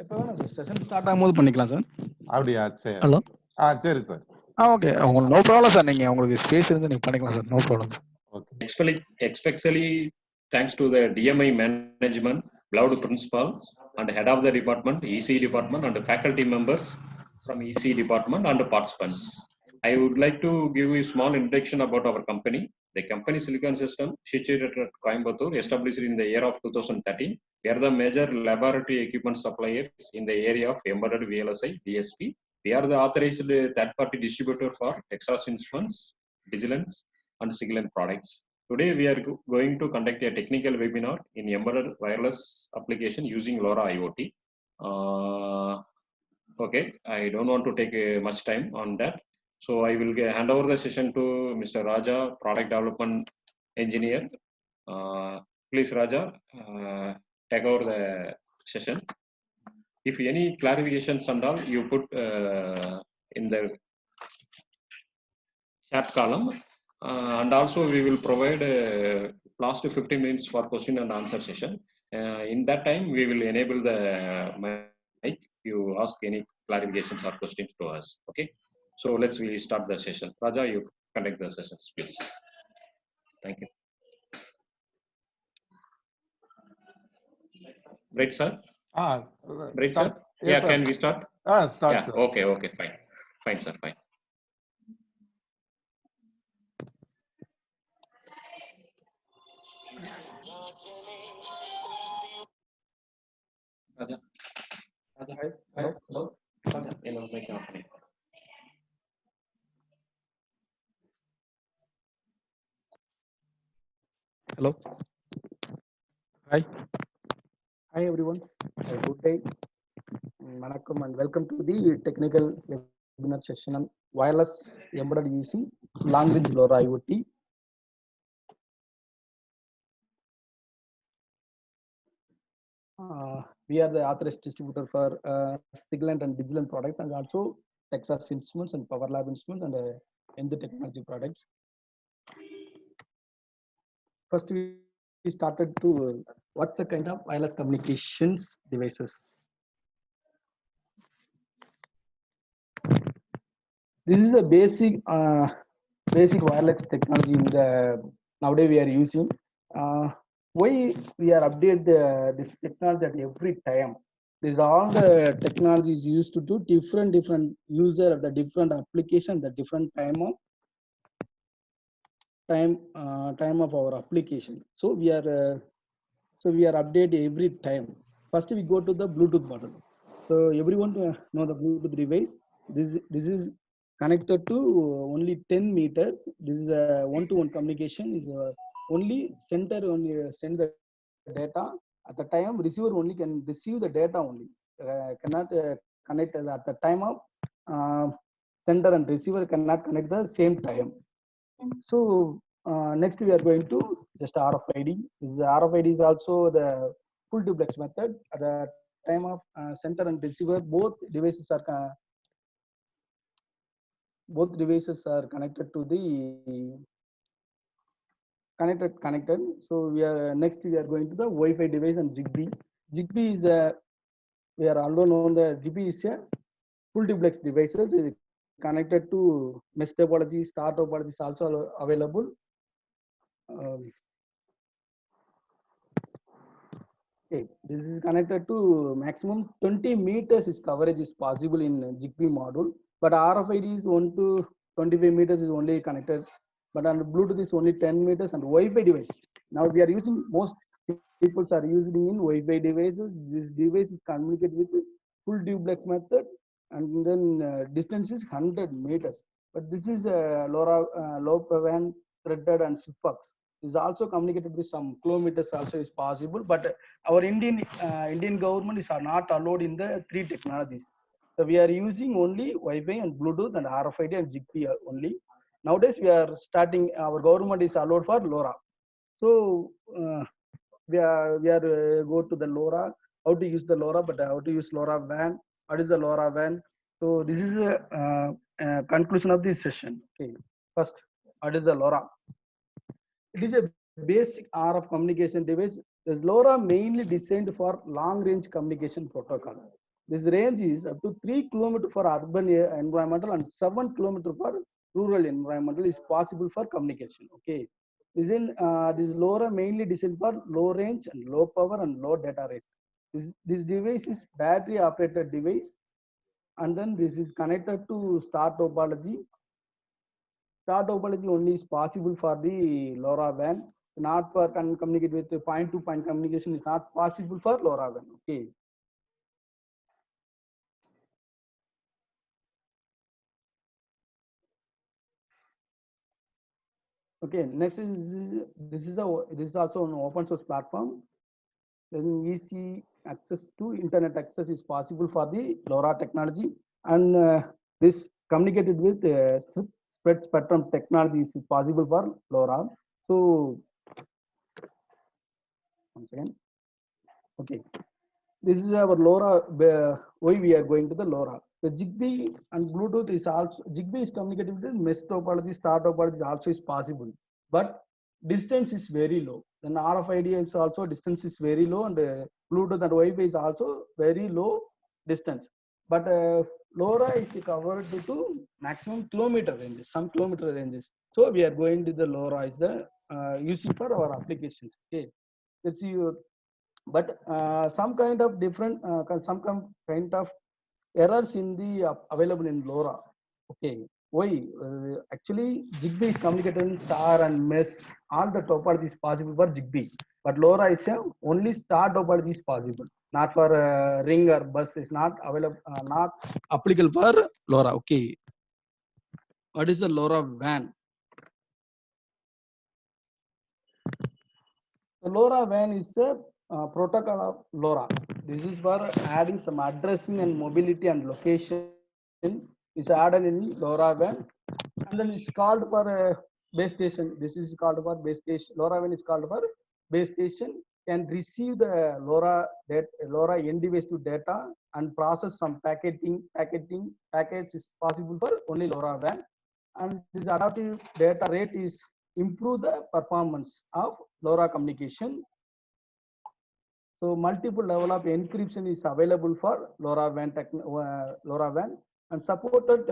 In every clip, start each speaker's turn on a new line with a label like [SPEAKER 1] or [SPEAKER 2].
[SPEAKER 1] இப்போ வேணாம் sir, session start ஆகும்போது பண்ணிக்கலாம் சார்.
[SPEAKER 2] அப்படியா? சரி.
[SPEAKER 1] ஹலோ,
[SPEAKER 2] சரி சார்.
[SPEAKER 1] ஓகே, உங்களுக்கு நோ ப்ராப்ளம் சார். நீங்கள் உங்களுக்கு ஸ்பேஸ் இருந்து நீங்கள் பண்ணிக்கலாம் sir, no problem sir.
[SPEAKER 3] Especially thanks to the DMI management, Cloud principal and head of the department, EC department, and the faculty members from EC department and the participants. I would like to give you a small introduction about our company. The company Silicon System, situated at Coimbatore, established in the year of 2013. We are the major laboratory equipment suppliers in the area of embedded VLSI, DSP. We are the authorized third-party distributor for Texas Instruments, Vigilance, and Siglent products. Today, we are going to conduct a technical webinar in embedded wireless application using LoRa IoT. Okay, I don't want to take much time on that. So I will hand over the session to Mr. Raja, Product Development Engineer. Please, Raja, take over the session. If any clarifications and all, you put in the chat column. And also we will provide last 15 minutes for question and answer session. In that time, we will enable the mic. You ask any clarifications or questions to us. Okay. So let's we start the session. Raja, you conduct the sessions, please. Thank you. Right, sir? Right, sir?
[SPEAKER 2] Yes,
[SPEAKER 3] yeah,
[SPEAKER 2] sir.
[SPEAKER 3] can we start?
[SPEAKER 2] Start,
[SPEAKER 3] yeah,
[SPEAKER 2] sir.
[SPEAKER 3] okay, fine. Fine, sir, fine. Raja. Hello. Raja, make off.
[SPEAKER 1] Hello. Hi everyone. Good day. Vanakkam and welcome to the technical webinar session on wireless embedded using long range LoRa IoT. We are the authorized distributor for Siglent and Vigilent products, and also Texas Instruments and Power Lab Instruments and End Technology products. First, we started to what's the kind of wireless communications devices. This is a basic wireless technology in the nowadays we are using. Why we are update this technology at every time? These are all the technologies used to do different user of the different application, the different time of our application. So we are update every time. First we go to the Bluetooth model. So everyone know the Bluetooth device. This is connected to only 10 meters. This is a one-to-one communication. Is only sender only send the data. At the time, receiver only can receive the data only. Cannot connect at the time of sender and receiver cannot connect the same time. So next we are going to just RFID. This RFID is also the full duplex method. At the time of sender and receiver, both devices are connected to the connected. So we are going to the Wi-Fi device and Zigbee. Zigbee is we are also known the Zigbee is a full duplex devices. Is connected to mesh topology, star topology is also available. Okay, this is connected to maximum 20 meters is coverage is possible in Zigbee module, but RFID is 1 to 25 meters is only connected, but on Bluetooth is only 10 meters and Wi-Fi device. Now we are using, most people are using in Wi-Fi devices. This device is communicate with full duplex method, and then distance is 100 meters. But this is LoRa, LoRaWAN, threaded and Sigfox. Is also communicated with some kilometers also is possible, but our Indian government is not allowed in the 3 technologies. So we are using only Wi-Fi and Bluetooth and RFID and Zigbee only. Nowadays we are starting, our government is allowed for LoRa. So we are go to the LoRa, how to use the LoRa, but how to use LoRaWAN. What is the LoRaWAN? So this is a conclusion of this session. Okay, first What is the LoRa? It is a basic RF communication device. This LoRa mainly designed for long-range communication protocol. This range is up to 3 km for urban environmental and 7 km for rural environmental is possible for communication. Okay. This LoRa mainly designed for low range and low power and low data rate. This device is battery operated device, and then this is connected to star topology. Star topology only is possible for the LoRaWAN, not for communicate with the point-to-point communication is not possible for LoRaWAN. Okay. Okay. Next is this is also an open source platform. Then easy access to internet access is possible for the LoRa technology, and this communicated with spread spectrum technology is possible for LoRa. So once again, okay, this is our LoRa. Why we are going to the LoRa? The Zigbee and Bluetooth is also Zigbee is communicated with mesh topology, star topology also is possible, but distance is very low. Then RFID is also distance is very low, and Bluetooth and Wi-Fi is also very low distance. But LoRa is covered to maximum kilometer ranges, some kilometer ranges. So we are going to the LoRa is the using for our applications. Okay, let's see. But some kind of different, some kind of errors in the available in LoRa. Okay, why? Actually, Zigbee is communicated in star and mesh. All the topology is possible for Zigbee, but LoRa is only star topology is possible, not for ring or bus is not available, not applicable for LoRa. Okay, what is the LoRa WAN? The LoRaWAN is a protocol of LoRa. This is for adding some addressing and mobility and location is added in LoRaWAN, and then it's called for a base station. This is called for base station. LoRaWAN is called for base station, can receive the LoRa end device to data and process some packets is possible for only LoRaWAN, and this adaptive data rate is improve the performance of LoRa communication. So multiple level of encryption is available for LoRaWAN, and supported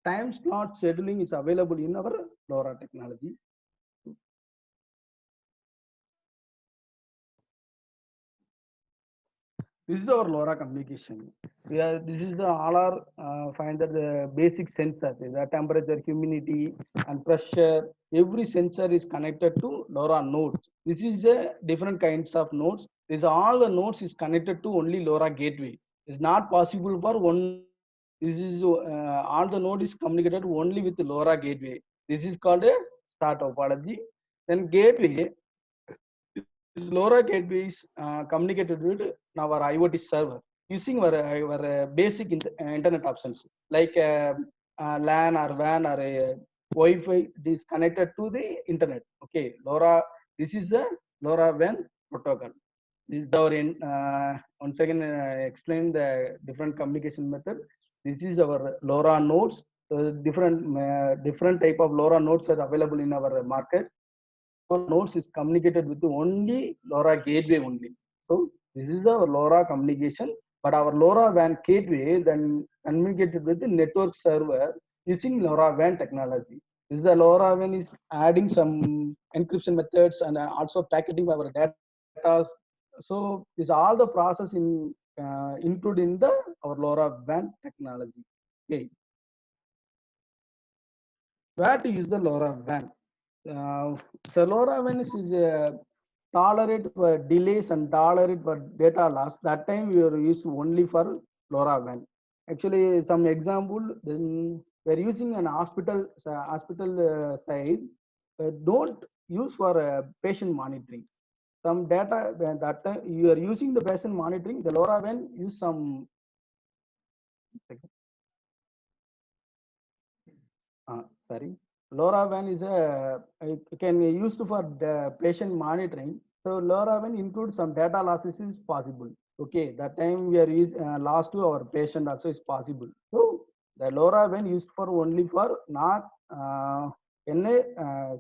[SPEAKER 1] time slot scheduling is available in our LoRa technology. This is our LoRa communication. This is the all our find that the basic sensors, the temperature, humidity, and pressure. Every sensor is connected to LoRa nodes. This is the different kinds of nodes. This all the nodes is connected to only LoRa gateway. It's not possible for one. This is all the node is communicated only with the LoRa gateway. This is called a star topology. Then gateway. This LoRa gateway is communicated with our IoT server using our basic internet options like LAN or WAN or Wi-Fi. It is connected to the internet. Okay, LoRa. This is the LoRaWAN protocol. This is our once again explain the different communication method. This is our LoRa nodes. Different type of LoRa nodes are available in our market. Nodes is communicated with only LoRa gateway only. So this is our LoRa communication, but our LoRaWAN gateway then communicated with the network server using LoRaWAN technology. This is the LoRaWAN is adding some encryption methods and also packeting our data. So this all the process in include in the our LoRaWAN technology. Okay, where to use the LoRaWAN? So LoRaWAN is tolerate for delays and tolerate for data loss. That time we are used only for LoRaWAN. Actually, some example, then we're using an hospital side. Don't use for patient monitoring. Some data that time you are using the patient monitoring. The LoRaWAN use some. Sorry. LoRaWAN is can be used for the patient monitoring. So LoRaWAN includes some data losses is possible. Okay, that time we are loss to our patient also is possible. So the LoRaWAN used for only for not NA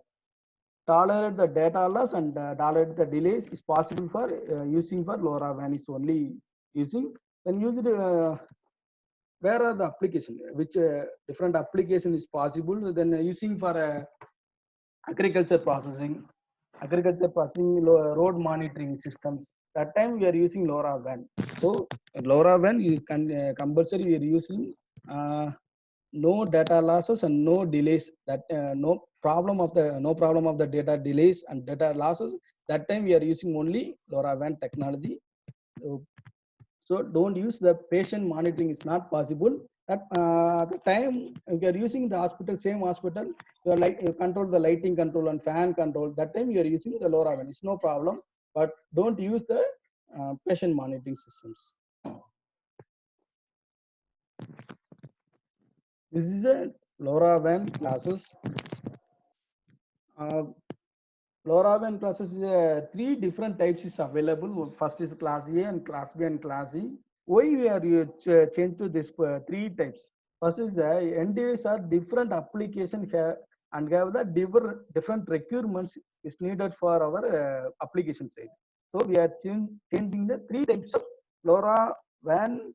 [SPEAKER 1] tolerate the data loss and tolerate the delays is possible for using for LoRaWAN is only using. Then use it. Where are the application? Which different application is possible? Then using for agriculture processing, road monitoring systems. That time we are using LoRaWAN. So LoRaWAN you can compulsory we are using. No data losses and no delays. That no problem of the data delays and data losses. That time we are using only LoRaWAN technology. So don't use the patient monitoring is not possible. At the time if you are using the hospital, same hospital, you control the lighting control and fan control. That time you are using the LoRaWAN. It's no problem, but don't use the patient monitoring systems. This is a LoRaWAN classes. LoRaWAN classes three different types is available. First is class A and class B and class E. Why we are change to this three types? First is the end device are different application and have the different requirements is needed for our application side. So we are changing the three types of LoRaWAN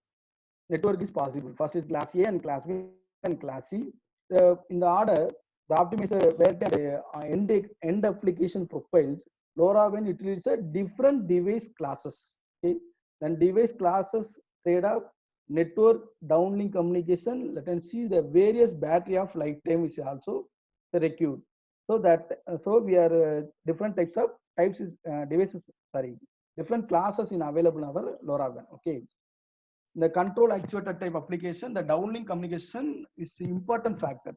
[SPEAKER 1] network is possible. First is class A and class B and class C. In the order, the optimizer where end application profiles, LoRaWAN utilises a different device classes. Okay, then device classes trade-off, network downlink communication, latency, the various battery of lifetime is also required. So that so we are different types is devices. Sorry, different classes in available in our LoRaWAN. Okay. The control actuator type application, the downlink communication is the important factor.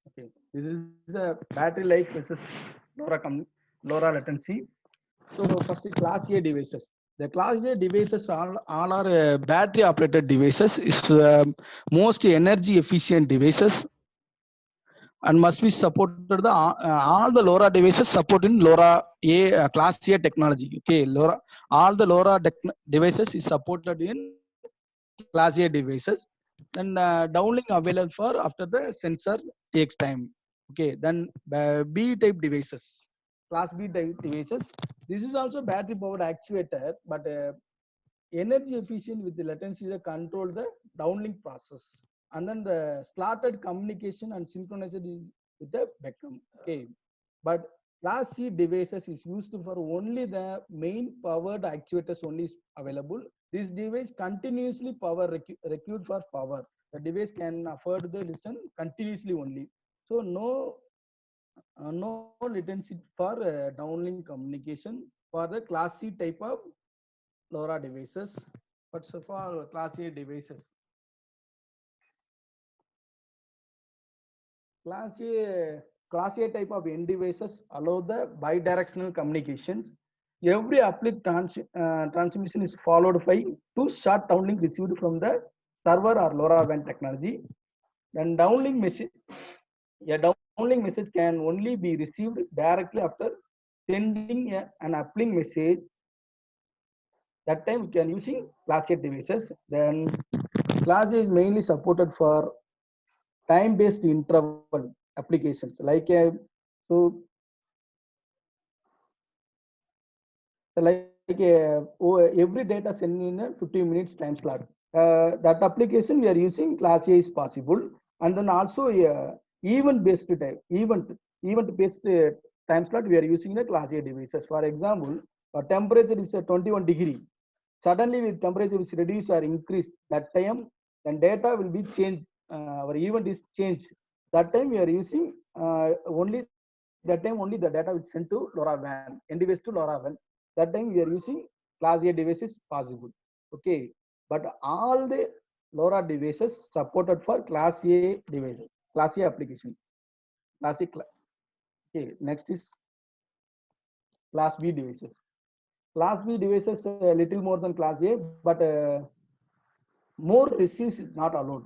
[SPEAKER 1] Okay, this is the battery life versus LoRa latency. So first class A devices. The class A devices all are battery operated devices. Is most energy efficient devices and must be supported the all the LoRa devices supporting LoRa A class A technology. Okay, LoRa all the LoRa devices is supported in class A devices. Then downlink available for after the sensor takes time. Okay, then B type devices, class B type devices. This is also battery powered actuator, but energy efficient with the latency to control the downlink process. And then the slotted communication and synchronized with the background. Okay, but class C devices is used for only the main powered actuators only is available. This device continuously required for power. The device can afford the listen continuously only. So no latency for downlink communication for the class C type of LoRa devices. But so for class A devices, Class A type of end devices allow the bidirectional communications. Every uplink transmission is followed by two short downlink received from the server or LoRaWAN technology. Then downlink message, a downlink message can only be received directly after sending an uplink message. That time we can using class A devices. Then class A is mainly supported for time-based interval applications like every data sent in a 15 minutes time slot. That application we are using class A is possible, and then also event-based time slot we are using the class A devices. For example, temperature is 21 degree. Suddenly, with temperature is reduced or increased, that time then data will be changed. Our event is changed. That time we are using only that time only the data will send to LoRaWAN, end device to LoRaWAN. That time we are using class A devices possible. Okay, but all the LoRa devices supported for class A devices, class A application. Class A. Okay, next is class B devices. Class B devices a little more than class A, but more receives is not allowed.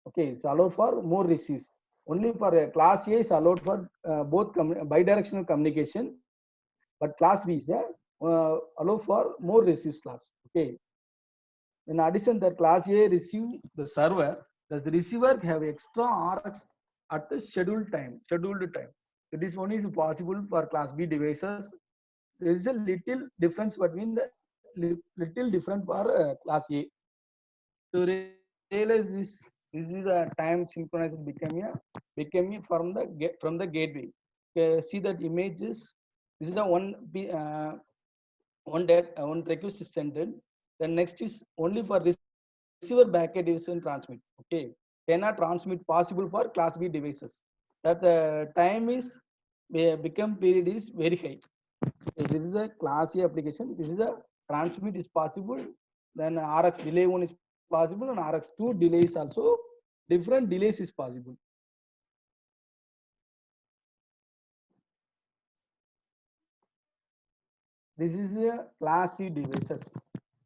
[SPEAKER 1] Okay, it's allowed for more receives. Only for class A is allowed for both bidirectional communication, but class B is allowed for more receive slots. Okay, In addition, the class A receive the server, does the receiver have extra RX at the scheduled time? It is only possible for class B devices. There is a little difference between the little different for class A. To realize this is a time synchronized becoming from the gateway. See that images. This is a one request is sent. Then next is only for receiver backend division transmit. Okay, cannot transmit possible for class B devices. That the time is become period is very high. Okay, this is a class A application. This is a transmit is possible. Then RX delay one is possible, and RX2 delay is also different delays is possible. This is a class C devices.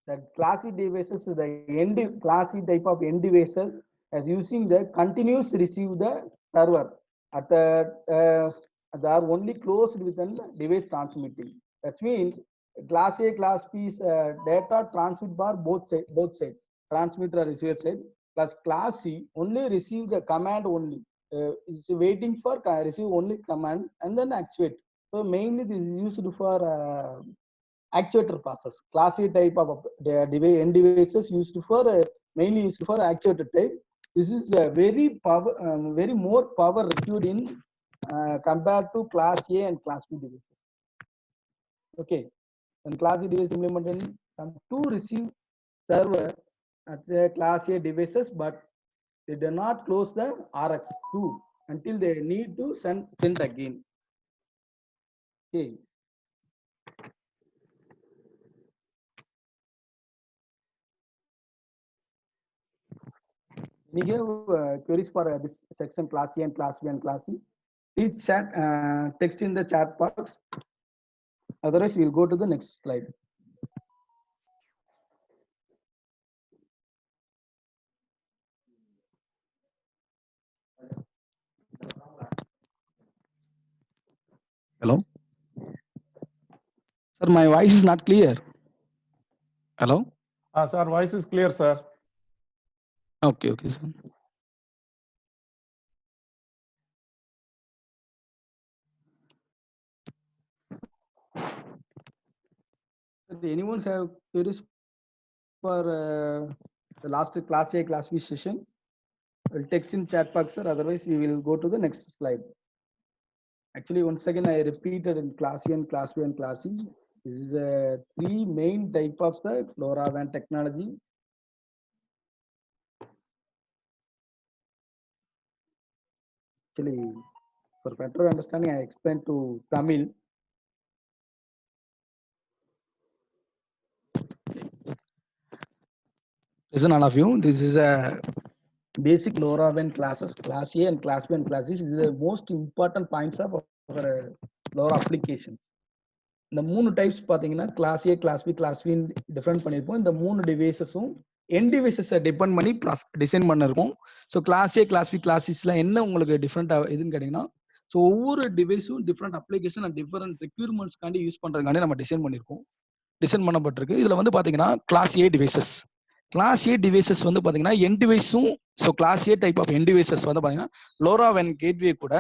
[SPEAKER 1] That class C devices is the end class C type of end devices as using the continuous receive the server at they are only closed within device transmitting. That means class A, class B is data transmit bar both side transmitter or receiver side. Plus class C only receive the command only. Is waiting for receive only command and then actuate. So mainly this is used for actuator process. Class A type of device end devices used for mainly used for actuator type. This is very more power required in compared to class A and class B devices. Okay, and class A device implemented to receive server at the class A devices, but they do not close the RX2 until they need to send again. Okay. You have queries for this section class C and class B and class C. Please chat text in the chat box. Otherwise, we'll go to the next slide. Hello, sir. My voice is not clear. Hello.
[SPEAKER 2] Sir, voice is clear, sir.
[SPEAKER 1] Okay, sir. Anyone have queries for the last class A, class B session? We'll text in chat box, sir. Otherwise, we will go to the next slide. Actually, once again, I repeated in class C and class B and class C. This is a three main type of the LoRaWAN technology. Actually, for better understanding, I explained to Tamil. Listen, all of you, this is a basic LoRaWAN classes, class A and class B and class C. This is the most important points of our LoRa application. இந்த மூணு types பார்த்தீங்கன்னா class A class B class B different பண்ணியிருப்போம். இந்த மூணு டிவைசஸும் end டிவைசஸை depend பண்ணி design பண்ணிருக்கோம். So class A class B கிளாஸஸ்ல என்ன உங்களுக்கு டிஃப்ரெண்டாக எதுன்னு கேட்டிங்கன்னா, ஸோ ஒவ்வொரு டிவைஸும் டிஃப்ரெண்ட் அப்ளிகேஷன் அண்ட் டிஃப்ரெண்ட் ரெக்யூர்மெண்ட்ஸ்க்காண்டி யூஸ் பண்ணுறதுக்காண்டி நம்ம டிசைன் பண்ணியிருக்கோம், டிசைன் பண்ணப்பட்டிருக்கு. இதில் வந்து பார்த்தீங்கன்னா கிளாஸ் ஏ டிவைசஸ் வந்து பார்த்தீங்கன்னா என் டிவைஸும், so class A type of end devices வந்து பார்த்தீங்கன்னா LoRaWAN கேட்வே கூட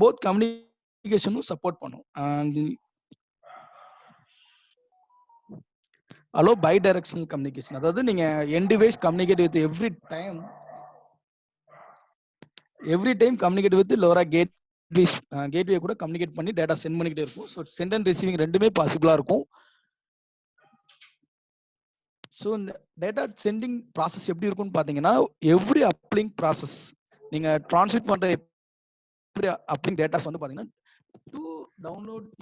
[SPEAKER 1] போத் கம்யூனிகேஷனும் சப்போர்ட் பண்ணும். And allow bi-directional communication. அதாவது நீங்க end device communicate with every time communicate with LoRa gateway கூட கம்யூனிகேட் பண்ணி டேட்டா சென்ட் பண்ணிக்கிட்டே இருக்கும். ஸோ சென்ட் அண்ட் ரிசீவிங் ரெண்டுமே பாசிபிளா இருக்கும். ஸோ இந்த டேட்டா சென்டிங் ப்ராசஸ் எப்படி இருக்கும்னு பார்த்தீங்கன்னா, எவ்ரி அப்லிங்க் ப்ராசஸ் நீங்க டிரான்ஸ்மிட் பண்ற எவ்ரி அப்லிங்க் டேட்டாஸ் வந்து பார்த்தீங்கன்னா to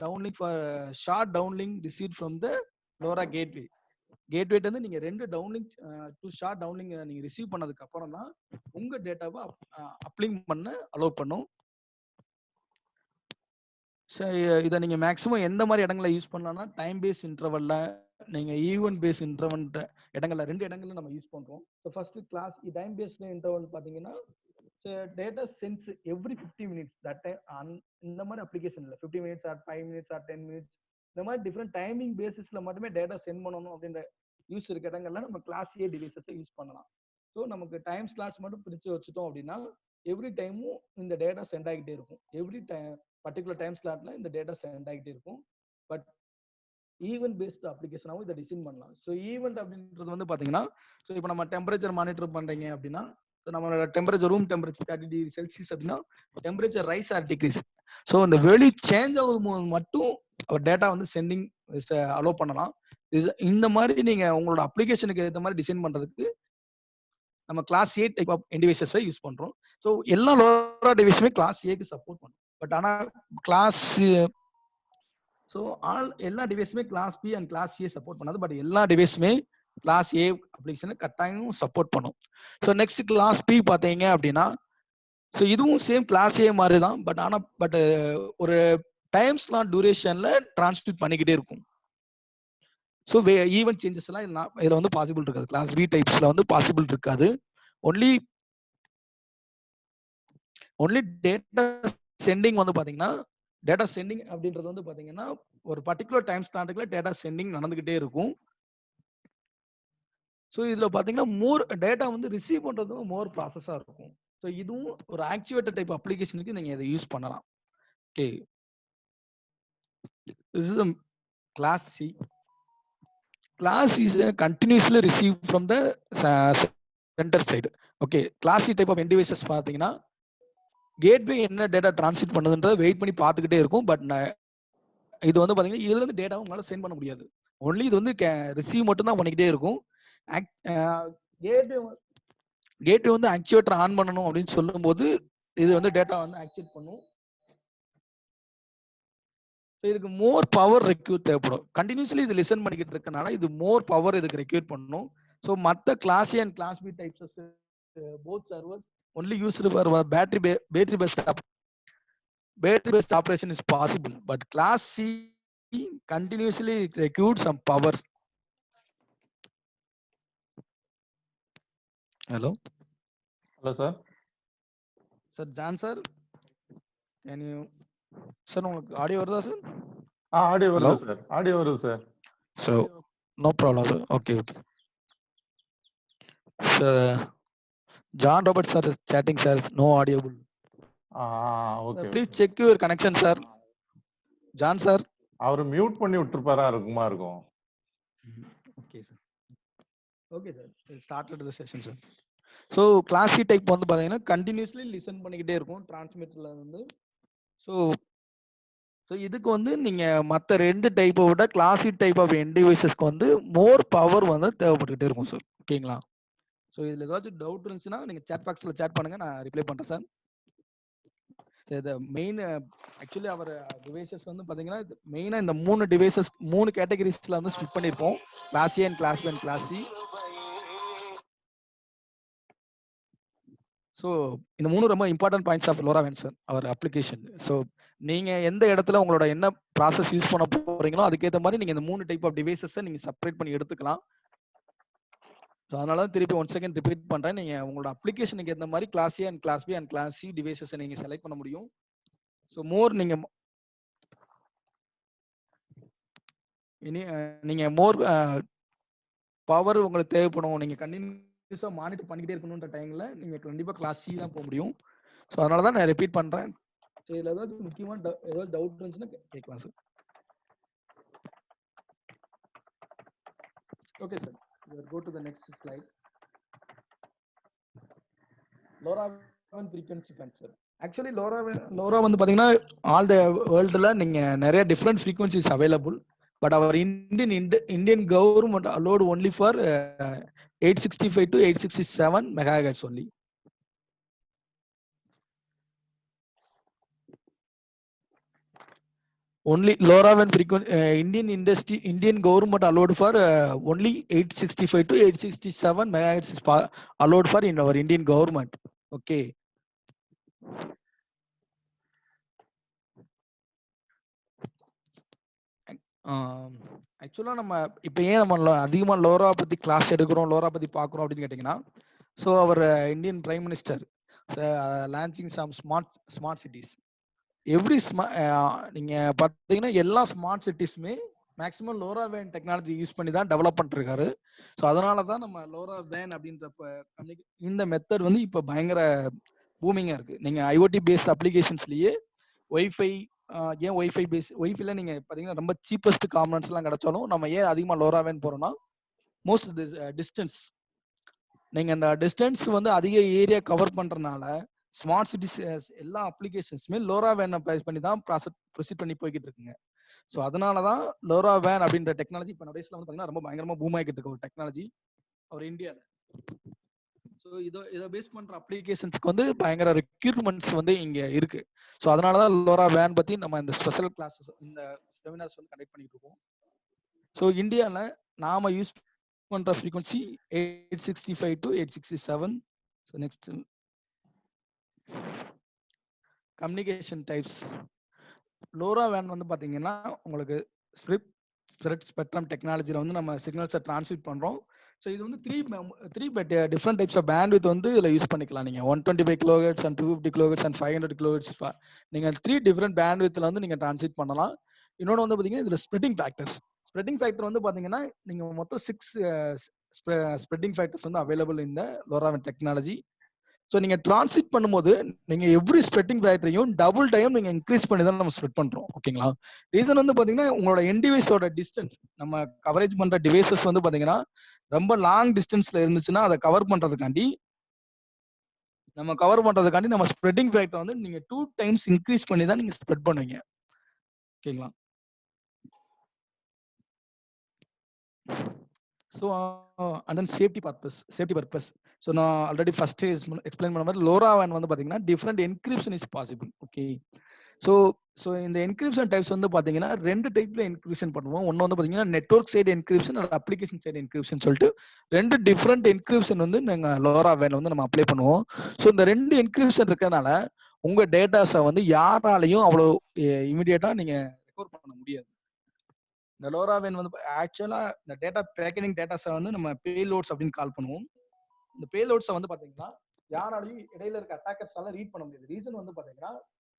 [SPEAKER 1] downlink for short downlink receive from the LoRa gateway வந்து நீங்க ரெண்டு டவுன்லிங்க் டு ஷார்ட் டவுன்லிங்க் நீங்க ரிசீவ் பண்ணதுக்கு அப்புறம் தான் உங்க டேட்டாவை அப்லிங்க் பண்ண அலோவ் பண்ணும். இதை நீங்க மேக்ஸிமம் எந்த மாதிரி இடங்கள்ல யூஸ் பண்ணலாம்னா, டைம் பேஸ் இன்டர்வல்ல, நீங்க ஈவென்ட் பேஸ் இன்டர்வல் இடங்கள்ல ரெண்டு இடங்கள்ல நம்ம யூஸ் பண்றோம். First class time based interval பாத்தீங்கன்னா, data sends every 50 minutes that time இந்த மாதிரி அப்ளிகேஷன்ல 50 minutes or 5 minutes or 10 minutes இந்த மாதிரி டிஃப்ரெண்ட் டைமிங் பேசிஸ்ல மட்டுமே டேட்டா சென்ட் பண்ணணும் அப்படின்ற யூஸ் இருக்க இடங்கள்ல நம்ம கிளாஸ் ஏ டிவைசஸை யூஸ் பண்ணலாம். ஸோ நமக்கு டைம் ஸ்லாட்ஸ் மட்டும் பிரித்து வச்சுட்டோம் அப்படின்னா எவ்ரி டைமும் இந்த டேட்டா சென்ட் ஆகிட்டே இருக்கும். எவ்ரி டைம் பர்டிகுலர் டைம் ஸ்லாட்ல இந்த டேட்டா சென்ட் ஆகிட்டே இருக்கும். பட் ஈவென்ட் பேஸ்டு அப்ளிகேஷனாகவும் இதை டிசைன் பண்ணலாம். ஸோ ஈவெண்ட் அப்படின்றது வந்து பார்த்தீங்கன்னா, ஸோ இப்போ நம்ம டெம்பரேச்சர் மானிட்டர் பண்ணுறீங்க அப்படின்னா, ஸோ நம்மளோட temperature room temperature 30 degree Celsius அப்படின்னா temperature rise or decrease. So அந்த வெளி சேஞ்ச் ஆகும் போது மட்டும் டேட்டா வந்து சென்டிங் அலோவ் பண்ணலாம். இந்த மாதிரி நீங்க உங்களோட அப்ளிகேஷனுக்கு ஏற்ற மாதிரி டிசைன் பண்றதுக்கு நம்ம கிளாஸ் ஏ டைப் ஆஃப் டிவைசஸை யூஸ் பண்றோம். ஸோ எல்லா லோரா டிவைஸுமே கிளாஸ் ஏக்கு சப்போர்ட் பண்ணும். பட் ஆனால் கிளாஸ் ஸோ எல்லா டிவைஸுமே class B and class A support பண்ணாது. பட் எல்லா டிவைஸுமே கிளாஸ் ஏ அப்ளிகேஷனை கட்டாயம் சப்போர்ட் பண்ணும். ஸோ நெக்ஸ்ட் கிளாஸ் பி பார்த்தீங்க அப்படின்னா, ஸோ இதுவும் சேம் கிளாஸ் ஏ மாதிரி தான். பட் ஒரு டைம் ஸ்லாட் டியூரேஷன்ல டிரான்ஸ்மிட் பண்ணிக்கிட்டே இருக்கும். ஸோ ஈவென்ட் சேஞ்சஸ் எல்லாம் இதுல வந்து பாசிபிள் இருக்காது. கிளாஸ் பி டைப்ஸ்ல வந்து பாசிபிள் இருக்காது. ஒன்லி டேட்டா சென்டிங் வந்து பாத்தீங்கன்னா, டேட்டா சென்டிங் அப்படின்றது வந்து பாத்தீங்கன்னா ஒரு பர்டிகுலர் டைம் ஸ்லாட்டுக்குள்ள டேட்டா சென்டிங் நடந்துகிட்டே இருக்கும். ஸோ இதுல பாத்தீங்கன்னா மோர் டேட்டா வந்து ரிசீவ் பண்றதும் மோர் ப்ராசஸா இருக்கும். ஸோ இதுவும் ஒரு ஆக்சுவேட்டர் டைப் அப்ளிகேஷனுக்கு நீங்க இதை யூஸ் பண்ணலாம். Okay, this is a class C. Class C is continuously received from the center side. Okay, class C type of end devices பாத்தீங்கன்னா கேட்வே என்ன டேட்டா டிரான்ஸ்மிட் பண்ணுதுன்றத வெயிட் பண்ணி பார்த்துக்கிட்டே இருக்கும். பட் இது வந்து பாத்தீங்கன்னா இதுல இருந்து டேட்டா உங்களால சென்ட் பண்ண முடியாது. ஒன்லி இது வந்து ரிசீவ் மட்டும் தான் பண்ணிக்கிட்டே இருக்கும். கேட்வே வந்து ஆக்சுவேட்டர் ஆன் பண்ணணும் அப்படின்னு சொல்லும் போது இது வந்து டேட்டா வந்து ஆக்சுவேட் பண்ணும். இதுக்கு மோர் பவர் ரெக்யூர் தேவைப்படும். கண்டினியூஸ்லி இது லிசன் பண்ணிக்கிட்டு இருக்கனால இது மோர் பவர் இதுக்கு ரெக்யூர் பண்ணும். ஸோ மற்ற class A and class B types of both servers only used for battery based operation is possible, but class C continuously requires some power. Hello
[SPEAKER 2] sir.
[SPEAKER 1] John sir, can you sir உங்களுக்கு audio வருதா sir?
[SPEAKER 2] Audio வருது sir. Audio வருது sir.
[SPEAKER 1] So no problem sir. Okay. Sir, John Robert sir is chatting sir, no audible.
[SPEAKER 2] Okay.
[SPEAKER 1] Please check your connection sir. John sir,
[SPEAKER 2] our mute பண்ணி விட்டுருப்பாரா இருக்கும்.
[SPEAKER 1] Okay sir, we'll start the session sir. So class C type வந்து பாத்தீங்கன்னா continuously listen பண்ணிக்கிட்டே இருக்கும் டிரான்ஸ்மிட்டர்ல இருந்து. So இதுக்கு வந்து நீங்க மற்ற ரெண்டு டைப்பை விட class C type of end டிவைசஸ்க்கு வந்து மோர் பவர் வந்து தேவைப்பட்டுக்கிட்டே இருக்கும் சார். ஓகேங்களா? ஸோ இதுல ஏதாச்சும் டவுட் இருந்துச்சுன்னா நீங்க சேட் பாக்ஸ்ல சேட் பண்ணுங்க, நான் ரிப்ளை பண்றேன் சார். இந்த மெயின் ஆக்சுவலி அவர் டிவைசஸ் வந்து பாத்தீங்கன்னா மெயினா இந்த 3 டிவைசஸ் 3 கேட்டகரிஸ்ல வந்து ஸ்பிளிட் பண்ணிருப்போம். Class A and class B and class C. So இந்த 3 ரொம்ப important points of LoRaWAN sir our application. So நீங்க எந்த இடத்துல உங்களோட என்ன ப்ராசஸ் யூஸ் பண்ண போறீங்களோ அதுக்கேற்ற மாதிரி நீங்க இந்த 3 டைப் ஆஃப் டிவைசஸை நீங்க செப்பரேட் பண்ணி எடுத்துக்கலாம். ஸோ அதனால தான் திருப்பி ஒன் செகண்ட் ரிப்பீட் பண்றேன். நீங்க உங்களோட அப்ளிகேஷனுக்கு ஏற்ற மாதிரி class A and class B and class C டிவைசஸை நீங்க செலக்ட் பண்ண முடியும். ஸோ மோர் நீங்க மோர் பவர் உங்களுக்கு தேவைப்படும், நீங்க கண்டினியூஸா மானிட்டர் பண்ணிக்கிட்டே இருக்கணும்ன்ற டைம்ல நீங்க கண்டிப்பா கிளாஸ் C தான் போக முடியும். ஸோ அதனால தான் நான் ரிப்பீட் பண்றேன். இதுல ஏதாவது முக்கியமான ஏதாவது டவுட் இருந்துச்சுன்னா கேட்கலாம் sir. Okay sir, we'll go to the next slide. LoRaWAN frequency band sir. Actually LoRa வந்து பாத்தீங்கன்னா ஆல் த வேர்ல்டுல நீங்க நிறைய different frequencies available, but our Indian government allowed only for 865 to 867 megahertz only. Only LoRaWAN frequency Indian government allowed for only 865 to 867 megahertz is allowed for in our Indian government. Okay. ஆக்சுவலா நம்ம இப்ப ஏன் நம்ம அதிகமா Lola பத்தி class எடுக்கிறோம், Lola பத்தி பாக்குறோம் அப்படின்னு கேட்டீங்கன்னா, so our Indian prime minister launching some smart cities. Every நீங்க பாத்தீங்கன்னா எல்லா ஸ்மார்ட் சிட்டிஸுமே மேக்ஸிமம் லோரா வேன் டெக்னாலஜி யூஸ் பண்ணி தான் டெவலப் பண்ணிருக்காரு. ஸோ அதனால தான் நம்ம லோரா வேன் அப்படின்ற இந்த மெத்தட் வந்து இப்போ பயங்கர பூமிங்கா இருக்கு. நீங்க ஐஓடி பேஸ்ட் அப்ளிகேஷன்ஸ்லயே ஒய்ஃபை ஏன் ஒய்ஃபை ஒய்ஃபைல நீங்க பாத்தீங்கன்னா ரொம்ப சீப்பஸ்ட் காம்பனன்ட்ஸ் எல்லாம் கிடைச்சாலும் நம்ம ஏன் அதிகமா லோரா வேன் போறோம்னா மோஸ்ட் டிஸ்டன்ஸ் நீங்க அந்த டிஸ்டன்ஸ் வந்து அதிக ஏரியா கவர் பண்றதுனால ஸ்மார்ட் சிட்டிஸ் எல்லா அப்ளிகேஷன்ஸுமே லோரா வேன் ப்ரைஸ் பண்ணி தான் ப்ரொசீட் பண்ணி போய்கிட்டு இருக்குங்க. ஸோ அதனாலதான் லோரா வேன் அப்படின்ற டெக்னாலஜி இப்போ டேஸ்ல வந்து பாத்தீங்கன்னா ரொம்ப பயங்கரமா பூம் ஆகிட்டு இருக்க ஒரு டெக்னாலஜி அவர் இந்தியாவில். ஸோ இதை பேஸ் பண்ற அப்ளிகேஷன்ஸ்க்கு வந்து பயங்கர ரெக்யூர்மெண்ட்ஸ் வந்து இங்க இருக்கு. ஸோ அதனாலதான் லோரா வேன் பத்தி நம்ம இந்த ஸ்பெஷல் கிளாஸஸ் இந்த செமினார்ஸ் வந்து கண்டக்ட் பண்ணிட்டு இருக்கோம். ஸோ இந்தியாவில் நாம யூஸ் பண்ற frequency 865 to 867. So next communication types. Lola van வந்து பாத்தீங்கன்னா உங்களுக்கு ஸ்ப்ரெட் ஸ்பெக்ட்ரம் டெக்னாலஜியில் வந்து நம்ம சிக்னல்ஸை டிரான்ஸ்மிட் பண்றோம். ஸோ இது வந்து three different types of bandwidth வந்து இதில் யூஸ் பண்ணிக்கலாம். நீங்கள் 125 kilohertz and 250 kilohertz and 500 kilohertz நீங்கள் 3 டிஃப்ரெண்ட் பேண்ட்வித்தில் வந்து நீங்கள் டிரான்ஸ்மிட் பண்ணலாம். இன்னொன்று வந்து பார்த்தீங்கன்னா இதில் ஸ்ப்ரெட்டிங் ஃபேக்டர் வந்து பார்த்தீங்கன்னா நீங்கள் மொத்தம் 6 ஸ்ப்ரெட்டிங் ஃபேக்டர்ஸ் வந்து அவைலபிள் இந்த லோரா வேன் டெக்னாலஜி. ஸோ நீங்க டிரான்ஸ்மிட் பண்ணும்போது நீங்க எவ்ரி ஸ்ப்ரெட்டிங் ஃபேக்டரையும் டபுள் டைம் நீங்க இன்க்ரீஸ் பண்ணி தான் நம்ம ஸ்ப்ரெட் பண்றோம். ஓகேங்களா? ரீசன் வந்து பாத்தீங்கன்னா உங்களோட எண்ட் டிவைஸோட டிஸ்டன்ஸ் நம்ம கவரேஜ் பண்ற டிவைசஸ் வந்து பாத்தீங்கன்னா ரொம்ப லாங் டிஸ்டன்ஸ்ல இருந்துச்சுன்னா அதை கவர் பண்றதுக்காண்டி நம்ம ஸ்ப்ரெட்டிங் ஃபேக்டர் வந்து நீங்க 2 டைம்ஸ் இன்க்ரீஸ் பண்ணி தான் நீங்க ஸ்ப்ரெட் பண்ணுவீங்க. ஓகேங்களா? So and then safety purpose. So நான் ஆல்ரெடி ஃபர்ஸ்ட் எக்ஸ்பிளைன் பண்ண மாதிரி லோரா வேன் வந்து பாத்தீங்கன்னா different encryption is possible. Okay. So இந்த என்கிரிப்ஷன் டைப்ஸ் வந்து பாத்தீங்கன்னா 2 டைப்ல என்கிரிப்ஷன் பண்ணுவோம். ஒன்னு வந்து பாத்தீங்கன்னா network side encryption and application side encryption சொல்லிட்டு 2 டிஃப்ரெண்ட் என்கிரிப்ஷன் வந்து நாங்க லோரா வேன் வந்து நம்ம அப்ளை பண்ணுவோம். ஸோ இந்த 2 என்கிரிப்ஷன் இருக்கறனால உங்க டேட்டாஸை வந்து யாராலையும் அவ்வளோ இமிடியேட்டா நீங்க ரெக்கவர் பண்ண முடியாது. இந்த லோரா வேன் வந்து ஆக்சுவலா இந்த டேட்டா பேக்கெட்டிங் டேட்டாஸை வந்து நம்ம பேலோட்ஸ் அப்படின்னு கால் பண்ணுவோம். இந்த பேலோட்ஸை வந்து பாத்தீங்கன்னா யாராலையும் இடையில இருக்க அட்டாக்கர்ஸால ரீட் பண்ண முடியாது. ரீசன் வந்து பாத்தீங்கன்னா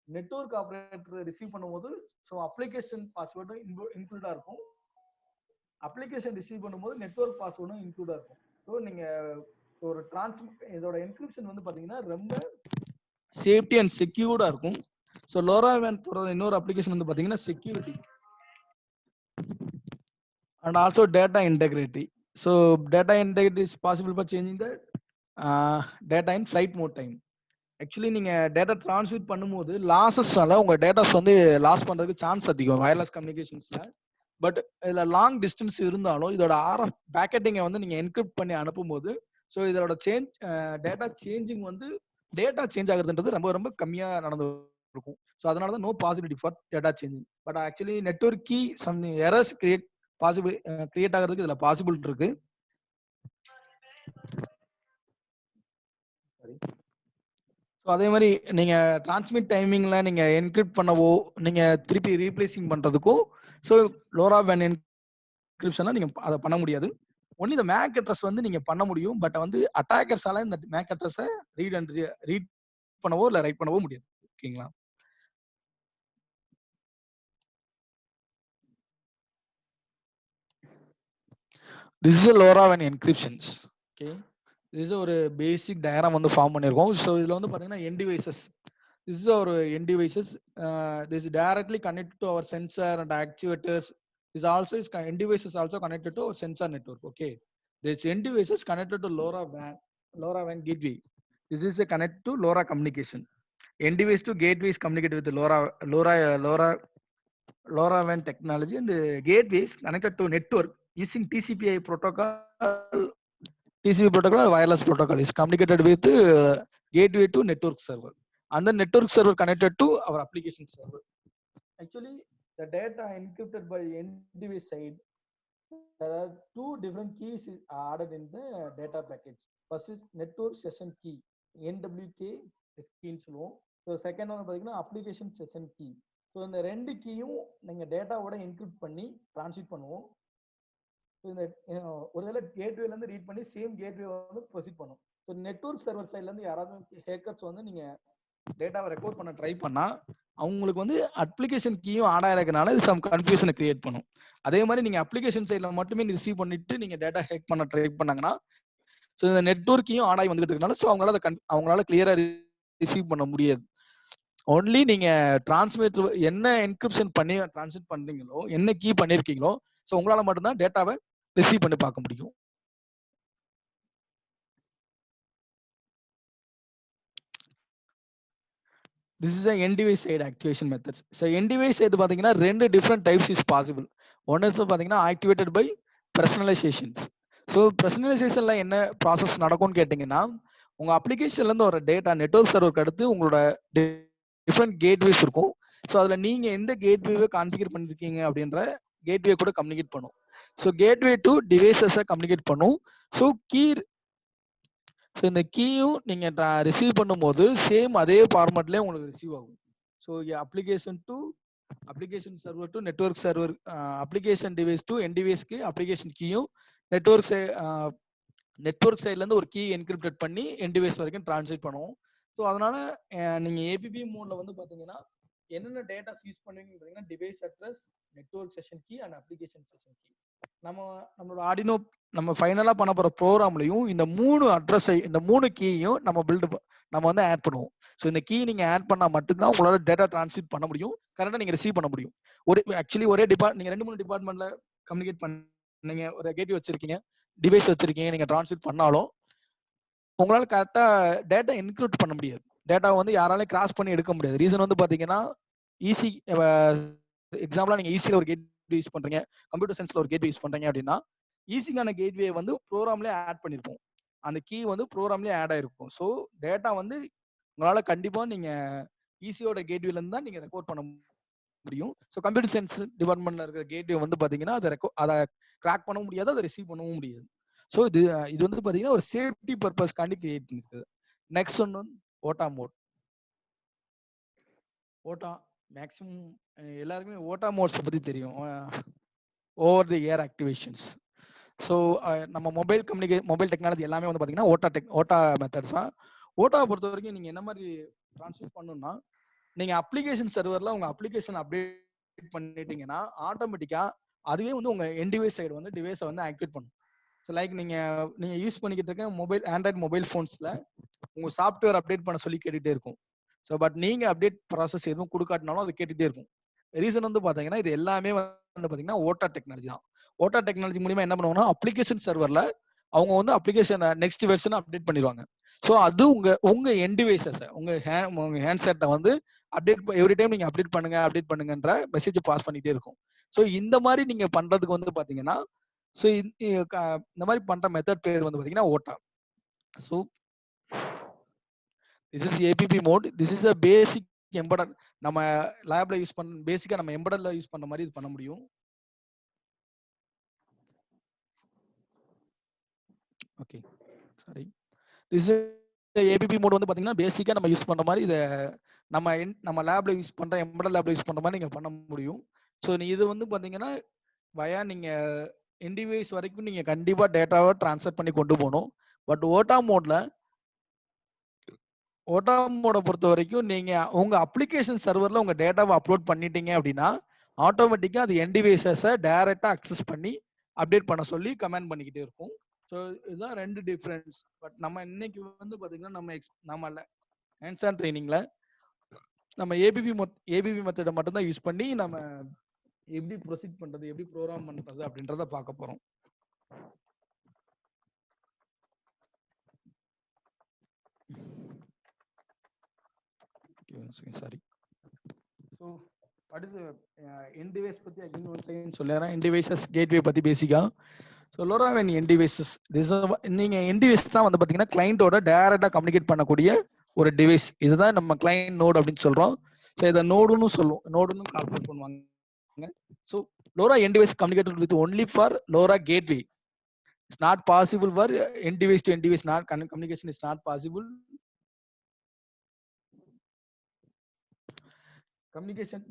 [SPEAKER 1] நெட்வொர்க் ஆபரேட்டர் ரிசீவ் பண்ணும்போது ஸோ அப்ளிகேஷன் பாஸ்வேர்டும் இன்க்ளூடா இருக்கும். அப்ளிகேஷன் ரிசீவ் பண்ணும்போது நெட்வொர்க் பாஸ்வேர்டும் இன்க்ளூடா இருக்கும். ஸோ நீங்க ஒரு இதோட என்கிரிப்ஷன் வந்து பாத்தீங்கன்னா ரொம்ப சேஃப்டி அண்ட் செக்யூர்டா இருக்கும். ஸோ லோரா வேன் போற இன்னொரு அப்ளிகேஷன் வந்து பாத்தீங்கன்னா security and also data integrity. So data integrity is possible for changing the data in flight mode time. Actually நீங்க டேட்டா டிரான்ஸ்மிட் பண்ணும்போது லாசஸ்னால உங்க டேட்டாஸ் வந்து லாஸ் பண்றதுக்கு சான்ஸ் அதிகம் வயர்லெஸ் கம்யூனிகேஷன்ஸ்ல. பட் இதுல லாங் டிஸ்டன்ஸ் இருந்தாலும் இதோட ஆர்எஃப் பேக்கெட்டிங்கை வந்து நீங்க என்கிரிப்ட் பண்ணி அனுப்பும்போது ஸோ இதோட டேட்டா சேஞ்சிங் வந்து டேட்டா சேஞ்ச் ஆகுறதுன்றது ரொம்ப ரொம்ப கம்மியா நடந்து இருக்கும். ஸோ அதனால தான் no possibility for data changing. But actually network key some errors create ஆகிறதுக்கு இதுல பாசிபிள் இருக்கு. ஸோ அதே மாதிரி நீங்க டிரான்ஸ்மிட் டைமிங்ல நீங்க என்கிரிப்ட் பண்ணவோ நீங்க திருப்பி ரீப்ளேசிங் பண்றதுக்கும் ஸோ லோரா வேன் என்கிரிப்ஷன்ல நீங்க அதை பண்ண முடியாது. ஒன்லி இந்த மேக் அட்ரஸ் வந்து நீங்க பண்ண முடியும். பட் வந்து அட்டாக்கர்ஸால இந்த மேக் அட்ரஸை ரீட் பண்ணவோ இல்லை ரைட் பண்ணவோ முடியாது. ஓகேங்களா? This is a LoRaWAN encryptions. Okay. This is ஒரு பேசிக் டயக்ராம் வந்து ஃபார்ம் பண்ணியிருக்கோம். ஸோ இதில் வந்து பார்த்தீங்கன்னா end devices. This is our end devices. This is directly connected to our sensor and actuators. This also is end devices also connected to our sensor network. Okay. This end devices connected to LoRaWAN gateway. This is a connect to LoRa communication. End device to gateway is communicated with the LoRaWAN technology, and gateway is connected to network using TCP protocol. TCP protocol, wireless protocol is communicated with gateway to network server, and the network server connected to our application server. Actually, the data encrypted by end device side, there are 2 different keys added in the data package. First is network session key, NWK is key. So second one is application session key. So இந்த 2 கீயும் நீங்கள் டேட்டாவோட encrypt பண்ணி transmit பண்ணுவோம். So இந்த ஒருவேளை கேட்வேலேருந்து read பண்ணி same gateway வந்து proceed பண்ணும். So network server சைட்லேருந்து யாராவது ஹேக்கர்ஸ் வந்து நீங்கள் டேட்டாவை ரெக்கார்ட் பண்ண ட்ரை பண்ணால் அவங்களுக்கு வந்து அப்ளிகேஷன் கீயும் ஆட் ஆயிருக்கனால இது சம் கன்ஃபியூஷனை கிரியேட் பண்ணும். அதே மாதிரி நீங்க அப்ளிகேஷன் சைட்ல மட்டுமே ரிசீவ் பண்ணிட்டு நீங்க டேட்டா ஹேக் பண்ண ட்ரை பண்ணாங்கன்னா, ஸோ இந்த நெட்வொர்க்கையும் ஆட் ஆகி வந்துட்டு இருக்கனால ஸோ அவங்களால கிளியரா ரிசீவ் பண்ண முடியாது. ஒன்லி நீங்க டிரான்ஸ்மிட்டர் என்ன என்கிரிப்ஷன் பண்ணி டிரான்ஸ்மிட் பண்றீங்களோ, என்ன கீ பண்ணிருக்கீங்களோ, ஸோ உங்களால மட்டும்தான் டேட்டாவை ரிசீவ் பண்ணி பார்க்க முடியும். This is a end device side activation methods. So end device side பாத்தீங்கன்னா ரெண்டு different types is possible. One is பாத்தீங்கன்னா activated by personalizations. So personalizationல என்ன ப்ராசஸ் நடக்கும்னு கேட்டீங்கன்னா, உங்க அப்ளிகேஷன்ல இருந்து ஒரு டேட்டா நெட்வொர்க் சர்வருக்கு அடுத்து உங்களோட டிஃப்ரெண்ட் கேட்வேஸ் இருக்கும். ஸோ அதுல நீங்க எந்த கேட்வேவை கான்ஃபிகர் பண்ணிருக்கீங்க அப்படின்ற கேட்வே கூட கம்யூனிகேட் பண்ணும். ஸோ கேட்வே டு டிவைசஸை கம்யூனிகேட் பண்ணும். ஸோ ஸோ இந்த கீயும் நீங்க ரிசீவ் பண்ணும்போது சேம் அதே ஃபார்மேட்லேயே உங்களுக்கு ரிசீவ் ஆகும். So application server to network server, application device to end டிவைஸ்க்கு அப்ளிகேஷன் கீயும் நெட்வொர்க் சைட்ல இருந்து ஒரு கீ என்கிரிப்டட் பண்ணி என் டிவைஸ் வரைக்கும் டிரான்ஸ்லேட் பண்ணுவோம். ஸோ அதனால நீங்க ஏபிபி மோட்ல வந்து பாத்தீங்கன்னா என்னென்ன டேட்டாஸ் யூஸ் பண்ணுவீங்கன்னு பார்த்தீங்கன்னா device address, network session key and application session key. நம்மளோட ஆர்டினோ நம்ம ஃபைனலா பண்ண போற ப்ரோக்ராம்லயும் இந்த 3 அட்ரஸை இந்த 3 கீயையும் நம்ம வந்து ஆட் பண்ணுவோம். ஸோ இந்த கீ நீங்க ஆட் பண்ணா மட்டும்தான் உங்களால டேட்டா டிரான்ஸ்மிட் பண்ண முடியும், கரெக்டா நீங்க ரிசீவ் பண்ண முடியும். ஒரே நீங்க 2-3 டிபார்ட்மெண்ட்ல கம்யூனிகேட் பண்ணீங்க, ஒரு கேட்வே வச்சிருக்கீங்க, டிவைஸ் வச்சிருக்கீங்க, நீங்க டிரான்ஸ்மிட் பண்ணாலும் உங்களால கரெக்டா டேட்டா என்கிரிப்ட் பண்ண முடியாது. டேட்டா வந்து யாராலையும் கிராஸ் பண்ணி எடுக்க முடியாது. ரீசன் வந்து பாத்தீங்கன்னா ஈஸி எக்ஸாம்பிளா நீங்க ஈஸியில ஒரு கேட்வே யூஸ் பண்றீங்க, கம்ப்யூட்டர் சயின்ஸ்ல ஒரு கேட்வே யூஸ் பண்றீங்க அப்படின்னா ஈஸிக்கான கேட்வே வந்து ப்ரோக்ராம்லேயே ஆட் பண்ணிருப்போம். அந்த கீ வந்து ப்ரோக்ராம்லேயே ஆட் ஆயிருக்கும். ஸோ டேட்டா வந்து உங்களால கண்டிப்பா நீங்க ஈஸியோட கேட்வேல இருந்து தான் நீங்க ரெக்கார்ட் பண்ண முடியும். ஸோ கம்ப்யூட்டர் சயின்ஸ் டிபார்ட்மெண்ட்ல இருக்கிற கேட்வே வந்து பாத்தீங்கன்னா அதை கிராக் பண்ண முடியாது, அதை ரிசீவ் பண்ணவும் முடியாது. ஸோ இது வந்து பாத்தீங்கன்னா ஒரு சேஃப்டி பர்பஸ்க்காண்டி கிரியேட் பண்ணிருக்குது. நெக்ஸ்ட் ஒன் வந்து ஓட்டா மோட். ஓட்டா மேக்ஸிமம் எல்லாருக்குமே ஓட்டா மோட்ஸ் பத்தி தெரியும், over the air activations. So நம்ம மொபைல் டெக்னாலஜி எல்லாமே வந்து பார்த்தீங்கன்னா ஓட்டா மெத்தட்ஸ் தான். ஓட்டாவை பொறுத்த வரைக்கும் நீங்கள் என்ன மாதிரி ட்ரான்ஸ்ஃபர் பண்ணணும்னா, நீங்கள் அப்ளிகேஷன் சர்வரில் உங்கள் அப்ளிகேஷன் அப்டேட் பண்ணிட்டீங்கன்னா ஆட்டோமேட்டிக்காக அதுவே வந்து உங்கள் என் டிவைஸ் சைடு வந்து டிவைஸை வந்து ஆக்டிவேட் பண்ணும். ஸோ லைக் நீங்கள் யூஸ் பண்ணிக்கிட்டு இருக்க ஆண்ட்ராய்ட் மொபைல் ஃபோன்ஸில் உங்கள் சாஃப்ட்வேர் அப்டேட் பண்ண சொல்லி கேட்டுகிட்டே இருக்கும். ஸோ பட் நீங்கள் அப்டேட் ப்ராசஸ் எதுவும் கொடுக்காட்டினாலும் அது கேட்டுகிட்டே இருக்கும். ரீசன் வந்து பார்த்தீங்கன்னா இது எல்லாமே வந்து பார்த்தீங்கன்னா ஓட்டா டெக்னாலஜி தான். ஓட்டா டெக்னாலஜி மூலியமா என்ன பண்ணுவாங்கன்னா அப்ளிகேஷன் சர்வர்ல அவங்க வந்து அப்ளிகேஷன் நெக்ஸ்ட் வெர்ஷன் அப்டேட் பண்ணிடுவாங்க. ஸோ அது உங்க என் டிவைசஸ் உங்க ஹேண்ட்செட்டை வந்து எவ்ரி டைம் நீங்க அப்டேட் பண்ணுங்கன்ற மெசேஜ் பாஸ் பண்ணிட்டே இருக்கும். ஸோ இந்த மாதிரி நீங்க பண்றதுக்கு வந்து பாத்தீங்கன்னா ஸோ இந்த மாதிரி பண்ற மெத்தட் பேர் வந்து பாத்தீங்கன்னா OTAA. So this is ABP mode. This is a basic embedded. நம்ம லேப்ல யூஸ் பண்ண பேசிக்கா நம்ம எம்பெடட்ல யூஸ் பண்ண மாதிரி இது பண்ண முடியும். Okay sorry. This ABP mode வந்து பாத்தீங்கன்னா பேசிக்கா நம்ம யூஸ் பண்ற மாதிரி இதை நம்ம லேப்ல யூஸ் பண்ற எம்பெடட் லேப்ல யூஸ் பண்ற மாதிரி நீங்க பண்ண முடியும். ஸோ இது வந்து பாத்தீங்கன்னா நீங்க என் டிவைஸ் வரைக்கும் நீங்க கண்டிப்பா டேட்டாவை டிரான்ஸ்ஃபர் பண்ணி கொண்டு போகணும். பட் ஓட்டா மோட பொறுத்த வரைக்கும் நீங்க உங்க அப்ளிகேஷன் சர்வர்ல உங்க டேட்டாவை அப்லோட் பண்ணிட்டீங்க அப்படின்னா ஆட்டோமேட்டிக்கா அது என் டிவைசஸை டைரக்டா அக்சஸ் பண்ணி அப்டேட் பண்ண சொல்லி கமெண்ட் பண்ணிக்கிட்டே இருக்கும். ஸோ இதுதான் ரெண்டு டிஃபரன்ஸ். பட் நம்ம இன்னைக்கு வந்து பாத்தீங்கன்னா நம்ம ஹேண்ட்ஸ் ஆன் ட்ரைனிங்ல நம்ம ஏபிபி மெத்தடை மட்டும் தான் யூஸ் பண்ணி நம்ம எப்படி ப்ரொசீட் பண்றது, எப்படி ப்ரோக்ராம் பண்றது அப்படின்றத பார்க்க போறோம். சாரி. ஸோ அடுத்து என் டிவைஸ் பத்தி அகைன் ஒன் செகண்ட் சொல்லிடுறேன். என் டிவைசஸ் கேட்வே பத்தி பேசிக்கா. ஸோ லோராவன் என் டிவைசஸ் நீங்க என் டிவைஸ் தான் வந்து பாத்தீங்கன்னா கிளைண்டோட டைரக்டா கம்யூனிகேட் பண்ணக்கூடிய ஒரு டிவைஸ். இதுதான் நம்ம கிளைண்ட் நோட் அப்படின்னு சொல்றோம். ஸோ இதை நோடுன்னு சொல்லுவோம், நோடுன்னு கால்குலேட் பண்ணுவாங்க. So LoRa end device communicated with only for LoRa gateway. It's not possible for end device to end device. Not communication is not possible. Communication,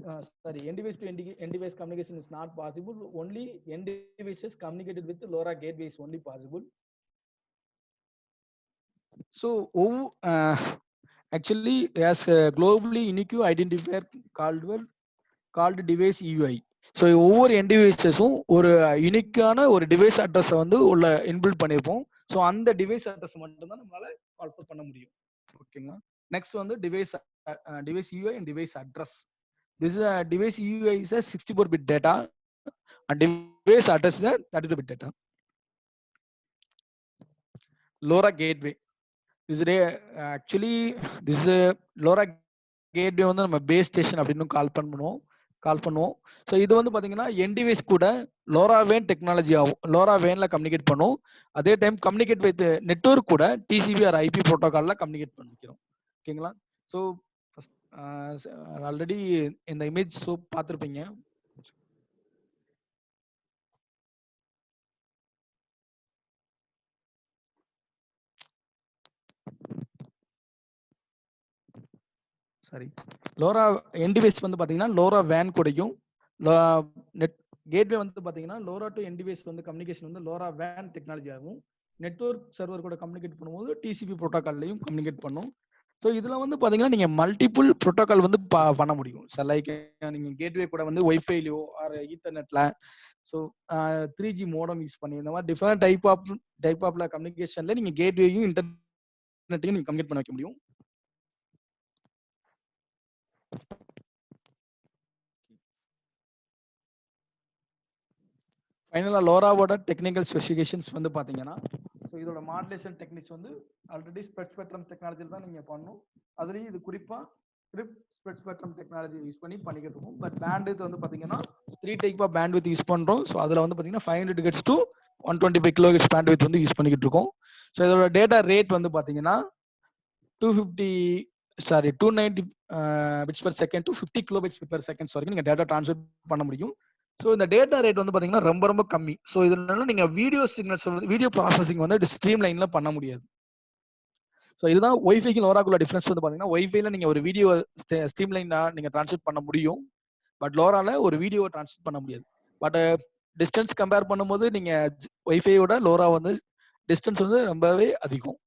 [SPEAKER 1] end device to end device communication is not possible. Only end devices communicated with LoRa gateway is only possible. So actually as globally unique identifier called device EUI. So ஒவ்வொரு end டிவைஸஸும் ஒரு யூனிக்கான ஒரு device அட்ரஸை வந்து உள்ள inbuilt பண்ணியிருப்போம். So அந்த device address மட்டும்தான் நம்மளால கால்குலேட் பண்ண முடியும். ஓகேங்களா. நெக்ஸ்ட் வந்து device EUI and device address. This device EUI is 64-bit data and device address is 32-bit data. LoRa gateway. This LoRa gateway வந்து நம்ம பேஸ் ஸ்டேஷன் அப்படின்னு கால் பண்ணுவோம். ஸோ இது வந்து பாத்தீங்கன்னா என் டிவைஸ் கூட லோரா வேன் டெக்னாலஜி ஆகும். லோரா வேன்ல கம்யூனிகேட் பண்ணும். அதே டைம் கம்யூனிகேட் வித் நெட்வொர்க் கூட டிசிபி ஆர் ஐபி ப்ரோட்டோகால்ல கம்யூனிகேட் பண்ணிக்கிறோம். ஓகேங்களா. ஸோ ஆல்ரெடி இந்த இமேஜ் ஷோ பார்த்துருப்பீங்க. சாரி, லோரா என் டிவைஸ் வந்து பாத்தீங்கன்னா லோரா வேன் கூடயும் நெட் கேட்வே வந்து பாத்தீங்கன்னா லோரா டு என் டிவைஸ் வந்து கம்யூனிகேஷன் வந்து லோரா வேன் டெக்னாலஜி ஆகும். நெட்வொர்க் சர்வர் கூட கம்யூனிகேட் பண்ணும்போது டிசிபி ப்ரோட்டோகால்லையும் கம்யூனிகேட் பண்ணும். ஸோ இதுல வந்து பாத்தீங்கன்னா நீங்க மல்டிபிள் ப்ரோட்டோகால் வந்து பண்ண முடியும். ஸோ லைக் நீங்க கேட்வே கூட வந்து ஒய்ஃபைலையோ ஆர் ஈத்தர்நெட்ல ஸோ 3G மோடம் யூஸ் பண்ணி இந்த மாதிரி டிஃபரெண்ட் டைப் ஆஃப்ல கம்யூனிகேஷன்ல நீங்க கேட்வேயும் இன்டர்நெட்டையும் நீங்க கம்யூனிகேட் பண்ண வைக்க முடியும். ஃபைனலாக லோராவோட டெக்னிக்கல் ஸ்பெசிஃபிகேஷன்ஸ் வந்து பார்த்தீங்கன்னா, ஸோ இதோட மாடுலேஷன் டெக்னிக்ஸ் வந்து ஆல்ரெடி ஸ்ப்ரெட் ஸ்பெக்ட்ரம் டெக்னாலஜியில் தான் நீங்கள் பண்ணணும். அதுலேயும் இது குறிப்பாக ஸ்ப்ரெட் ஸ்பெக்ட்ரம் டெக்னாலஜி யூஸ் பண்ணிக்கிட்டு இருக்கோம். பட் பேண்ட்வித் வந்து பார்த்தீங்கன்னா 3 டைப் ஆஃப் பேண்ட்வித் யூஸ் பண்ணுறோம். ஸோ அதில் வந்து பார்த்தீங்கன்னா 500 GHz to 125 kHz பேண்ட்வித் வந்து யூஸ் பண்ணிக்கிட்டு இருக்கோம். ஸோ இதோட டேட்டா ரேட் வந்து பார்த்தீங்கன்னா 290 bits per second to 50 kilobits per second வரைக்கும் நீங்கள் டேட்டா ட்ரான்ஸ்ஃபர் பண்ண முடியும். ஸோ இந்த டேட்டா ரேட் வந்து பார்த்தீங்கன்னா ரொம்ப ரொம்ப கம்மி. ஸோ இதனால நீங்கள் வீடியோ சிக்னல்ஸ் வீடியோ ப்ராசஸிங் வந்து ஸ்ட்ரீம் லைன்ல பண்ண முடியாது. ஸோ இதுதான் ஒய்ஃபைக்கு லோராக்குள்ள டிஃபரன்ஸ் வந்து பார்த்தீங்கன்னா ஒய்ஃபைல நீங்கள் ஒரு வீடியோ ஸ்ட்ரீம் லைனா நீங்கள் ட்ரான்ஸ்ஃபர் பண்ண முடியும். பட் லோரால ஒரு வீடியோ ட்ரான்ஸ்ஃபர் பண்ண முடியாது. பட் டிஸ்டன்ஸ் கம்பேர் பண்ணும்போது நீங்கள் ஒய்ஃபையோட லோரா வந்து டிஸ்டன்ஸ் வந்து ரொம்பவே அதிகம்.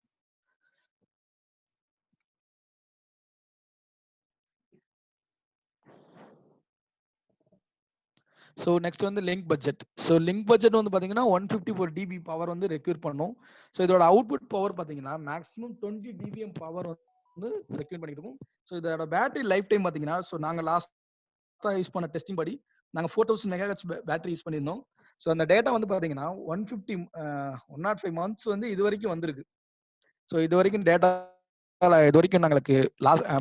[SPEAKER 1] ஸோ நெக்ஸ்ட் வந்து link budget. So link budget வந்து பார்த்தீங்கன்னா 154 dB பவர் வந்து ரெக்யூர் பண்ணும். ஸோ இதோட அவுட்புட் பவர் பார்த்தீங்கன்னா மேக்ஸிமம் 20 dBm பவர் வந்து ரெக்யூர் பண்ணிட்டு இருக்கும். ஸோ இதோட பேட்டரி லைஃப் டைம் பார்த்தீங்கன்னா, ஸோ நாங்கள் லாஸ்ட்டாக யூஸ் பண்ண டெஸ்டிங் படி நாங்கள் 4000 MHz பேட்டரி யூஸ் பண்ணியிருந்தோம். ஸோ அந்த டேட்டா வந்து பார்த்தீங்கன்னா 105 months வந்து இது வரைக்கும் வந்திருக்கு. ஸோ இது வரைக்கும் டேட்டா இது வரைக்கும் நாங்களுக்கு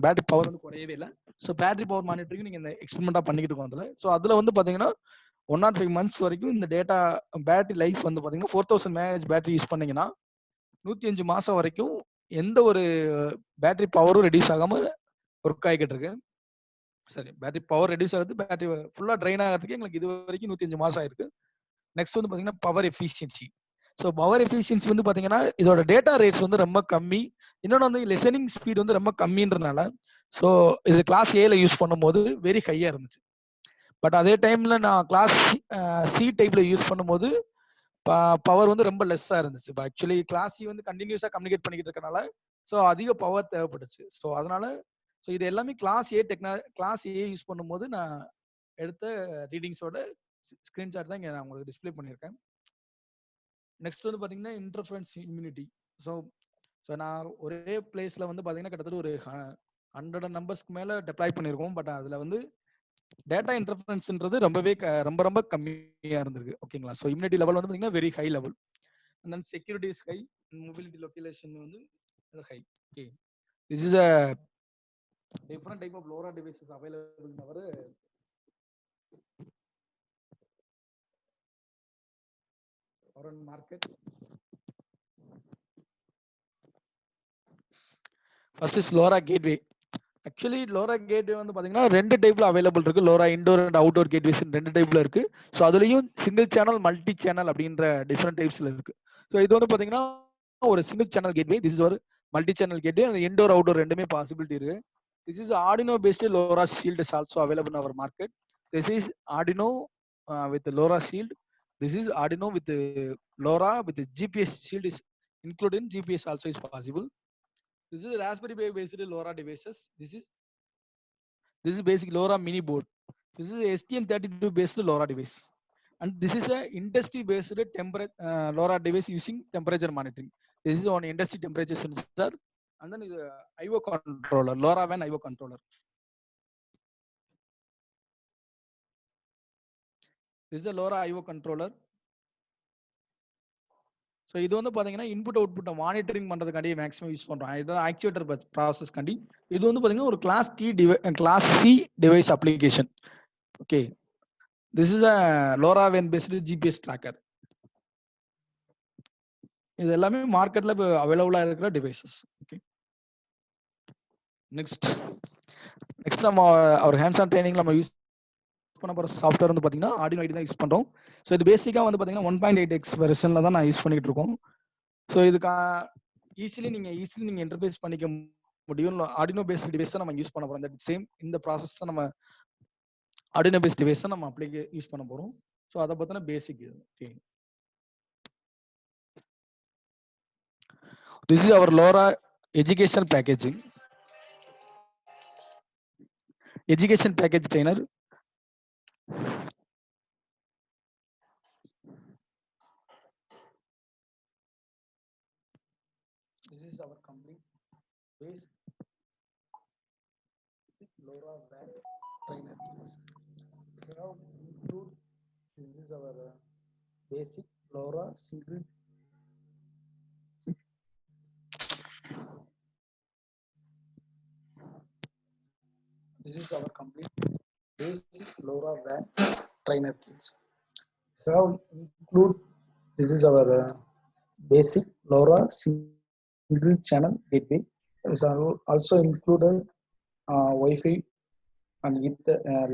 [SPEAKER 1] பேட்டரி பவர் வந்து குறையவே இல்லை. ஸோ பேட்டரி பவர் மானிட்டரிங் நீங்கள் இந்த எக்ஸ்பெரிமெண்ட்டாக பண்ணிக்கிட்டு இருக்கோம் அதில். ஸோ அதில் வந்து பார்த்தீங்கன்னா 105 months வரைக்கும் இந்த டேட்டா பேட்டரி லைஃப் வந்து பார்த்தீங்கன்னா 4000 mAh பேட்டரி யூஸ் பண்ணீங்கன்னா 105 மாதம் வரைக்கும் எந்த ஒரு பேட்டரி பவரும் ரெடியூஸ் ஆகாமல் ஒர்க் ஆகிக்கிட்டு இருக்கு. சரி, பேட்டரி பவர் ரெடியூஸ் ஆகுது, பேட்டரி ஃபுல்லாக ட்ரைன் ஆகிறதுக்கு எங்களுக்கு இது வரைக்கும் 105 மாதம் ஆயிருக்கு. நெக்ஸ்ட் வந்து பார்த்தீங்கன்னா power efficiency. So power efficiency வந்து பார்த்தீங்கன்னா இதோட டேட்டா ரேட்ஸ் வந்து ரொம்ப கம்மி. இன்னொன்று வந்து லிசனிங் ஸ்பீட் வந்து ரொம்ப கம்மின்றனால ஸோ இது கிளாஸ் ஏல யூஸ் பண்ணும்போது வெரி ஹையாக இருந்துச்சு. பட் அதே டைமில் நான் கிளாஸ் சி டைப்பில் யூஸ் பண்ணும்போது பவர் வந்து ரொம்ப லெஸ்ஸாக இருந்துச்சு. இப்போ ஆக்சுவலி கிளாஸ் சி வந்து கண்டினியூஸாக கம்யூனிகேட் பண்ணிக்கிட்டு இருக்கனால ஸோ அதிக பவர் தேவைப்பட்டுச்சு. ஸோ அதனால ஸோ இது எல்லாமே கிளாஸ் ஏ யூஸ் பண்ணும்போது நான் எடுத்த ரீடிங்ஸோட ஸ்க்ரீன்ஷாட் தான் இங்கே நான் உங்களுக்கு டிஸ்பிளே பண்ணியிருக்கேன். நெக்ஸ்ட் வந்து பார்த்தீங்கன்னா இன்டர்ஃபரன்ஸ் இம்யூனிட்டி. ஸோ நான் ஒரே பிளேஸில் வந்து பார்த்தீங்கன்னா கிட்டத்தட்ட ஒரு 100 நம்பர்ஸ்க்கு மேலே டெப்ளாய் பண்ணியிருக்கோம். பட் அதில் வந்து டேட்டா இன்டர்ஃபரன்ஸ்ன்றது ரொம்ப ரொம்ப கம்மியாக இருந்திருக்கு. ஓகேங்களா. ஸோ இம்யூனிட்டி லெவல் வந்து பார்த்தீங்கன்னா very high level. And then security is high, mobility location வந்து high. Okay, this is a different type of LoRa devices available in our market. First is LoRa gateway. Actually LoRa gateway வந்து பாத்தீங்கன்னா 2 டைப்ல available இருக்கு. LoRa indoor and outdoor gateways 2 டைப்ல இருக்கு. So அதுலயும் single channel, multi channel அப்படின்ற different டைப்ஸ்ல இருக்கு. ஸோ இது வந்து பாத்தீங்கன்னா ஒரு single channel gateway, this is ஒரு மல்டி சேனல் கேட்வே. அந்த இன்டோர் அவுட்டோர் ரெண்டுமே பாசிபிலிட்டி இருக்கு. This is Arduino based LoRa shield is also available in our market. This is Arduino with LoRa shield. This is Arduino with LoRa with the GPS shield is included in GPS also is possible. This is Raspberry Pi based LoRa devices. This is basic LoRa mini board. This is STM32 based LoRa device, and this is a industry based LoRa device using temperature monitoring. This is on industry temperature sensor, and then is a IO controller, LoRaWAN IO controller. This is a LoRa IO controller. So இது வந்து பாத்தீங்கன்னா input output monitoring பண்றதுக்காண்டி maximum use பண்றோம். இது actuator process காண்டி இது வந்து பாத்தீங்கன்னா ஒரு class C device application. Okay, this is a LoRaWAN based GPS tracker. இது எல்லாமே மார்க்கெட்ல அவைலபிளா இருக்கிற டிவைசஸ். ஓகே, நெக்ஸ்ட் நம்ம அவர் ஹேண்ட்ஸ் ஆன் ட்ரைனிங்ல நம்ம யூஸ் பண்ண போற சாஃப்ட்வேர் வந்து பாத்தீங்கன்னா Arduino IDE தான் யூஸ் பண்றோம். ஸோ இது பேசிக்கா வந்து பாத்தீங்கன்னா 1.8x வெர்ஷன்ல தான் நான் யூஸ் பண்ணிட்டு இருக்கோம். ஸோ இதுக்கு ஈஸிலி நீங்க இன்டர்ஃபேஸ் பண்ணிக்க முடியும். Arduino பேஸ்ட் டிவைஸ் தான் நம்ம யூஸ் பண்ண போறோம். தட் சேம் இந்த ப்ராசஸ் தான் நம்ம Arduino பேஸ்ட் டிவைஸ் தான் நம்ம யூஸ் பண்ண போறோம். ஸோ அதை பத்தின பேசிக் இது. Okay, this is our LoRa educational packaging. Education package trainer. This is our complete base LoRaWAN trainer. We have include, this is our basic LoRa single. This is our complete basic LoRaWAN trainer kits. We have include, this is our basic LoRa single channel gateway. Is also included Wi-Fi and with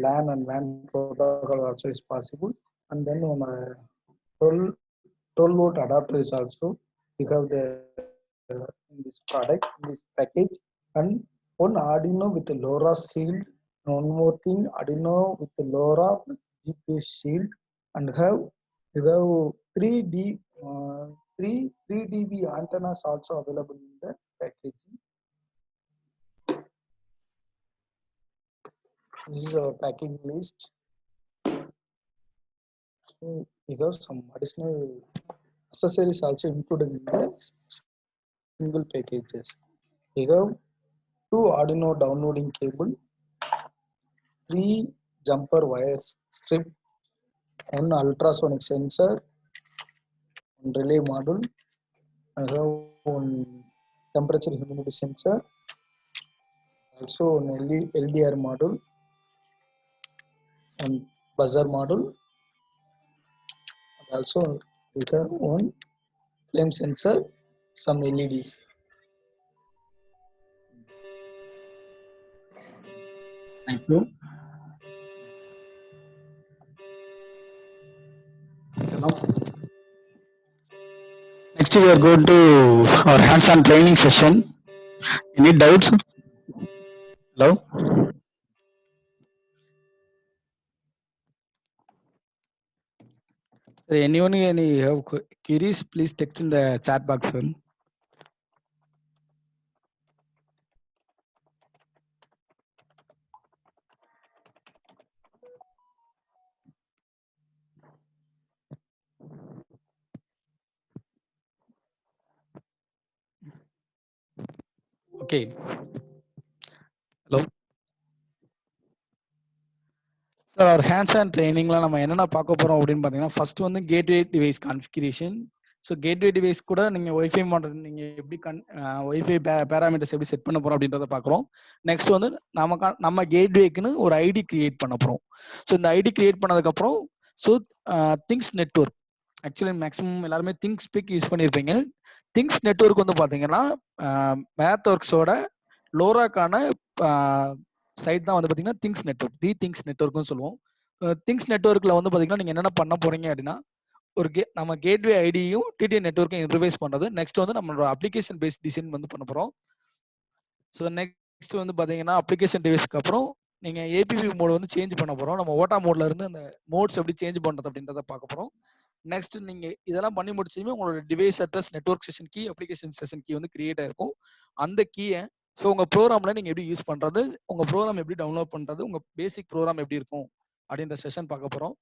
[SPEAKER 1] LAN and WAN protocol also is possible. And then 12 volt adapter is also we have the in this product, in this package, and one Arduino with the LoRa shield. One more thing, Arduino with the LoRa GPS shield, and we have 3 dB antennas also available in the packaging. This is our packing list. So we have some additional accessories also included in the single packages. We have 2 Arduino downloading cable, 3 jumper wires strip, 1 ultrasonic sensor, 1 relay module. I have 1 temperature humidity sensor, also an LDR module, and buzzer module. Also we have 1 flame sensor, some LEDs. Thank you. Next we are going to our hands-on training session. Any doubts? Hello? Anyone have queries, please text in the chat box. Okay. Hello. So our hands-on training la நம்ம என்னென்ன பார்க்க போறோம் அப்படினு பாத்தீங்கன்னா first வந்து gateway device configuration. So gateway device கூட நீங்க wifi model நீங்க எப்படி வைஃபை பேராமீட்டர்ஸ் எப்படி செட் பண்ண போறோம் அப்படின்றத பார்க்குறோம். நெக்ஸ்ட் வந்து நம்ம கேட்வேக்குன்னு ஒரு ஐடி கிரியேட் பண்ண போறோம். ஸோ இந்த ஐடி கிரியேட் பண்ணதுக்கு அப்புறம் so things network, actually maximum எல்லாருமே திங்ஸ் ஸ்பீக் யூஸ் பண்ணியிருப்பீங்க. திங்ஸ் நெட்வொர்க் வந்து பாத்தீங்கன்னா மேத் ஒர்க்ஸோட லோராக்கான சைட் தான் வந்து பாத்தீங்கன்னா திங்ஸ் நெட்வொர்க், தி திங்ஸ் நெட்வொர்க்னு சொல்லுவோம். திங்ஸ் நெட்வொர்க்ல வந்து பாத்தீங்கன்னா நீங்க என்னென்ன பண்ண போறீங்க அப்படின்னா ஒரு நம்ம கேட்வே ஐடியும் டிடிஎன் நெட்வொர்க்கையும் இன்டர்ஃபேஸ் பண்றது. நெக்ஸ்ட் வந்து நம்மளோட அப்ளிகேஷன் பேஸ்ட் டிசைன் வந்து பண்ண போறோம். ஸோ நெக்ஸ்ட் வந்து பாத்தீங்கன்னா அப்ளிகேஷன் டிவைஸ்க்கு அப்புறம் நீங்க ஏபிபி மோட் வந்து சேஞ்ச் பண்ண போறோம். நம்ம ஓட்டா மோட்ல இருந்து அந்த மோட்ஸ் எப்படி சேஞ்ச் பண்றது அப்படின்றத பார்க்க போறோம். நெக்ஸ்ட் நீங்க இதெல்லாம் பண்ணி முடிச்சுமே உங்களோட device address, network session key, application session key வந்து கிரியேட் ஆயிருக்கும்.
[SPEAKER 4] அந்த கீயை ஸோ உங்க ப்ரோக்ராம்ல நீங்க எப்படி யூஸ் பண்றது, உங்க ப்ரோக்ராம் எப்படி டவுன்லோட் பண்றது, உங்க பேசிக் ப்ரோக்ராம் எப்படி இருக்கும் அப்படின்ற செஷன் பார்க்க போறோம்.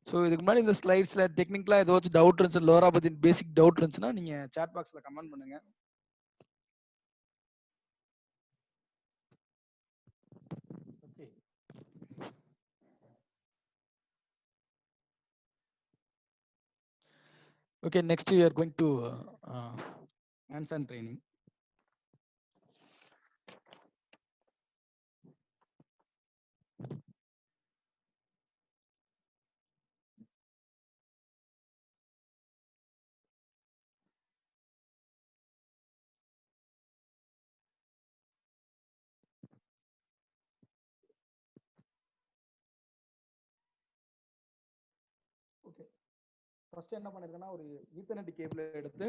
[SPEAKER 4] ஸோ இதுக்கு முன்னாடி இந்த ஸ்லைட்ஸ்ல டெக்னிக்கலா ஏதாச்சும் டவுட் இருந்துச்சு, லோரா பத்தி பேசிக் டவுட் இருந்துச்சுன்னா நீங்க சாட் பாக்ஸ்ல கமெண்ட் பண்ணுங்க. Okay. Okay, next we are going to hands-on training. Okay, first என்ன பண்ணிருக்கேன்னா ஒரு ஈத்தர்நெட் கேபிள் எடுத்து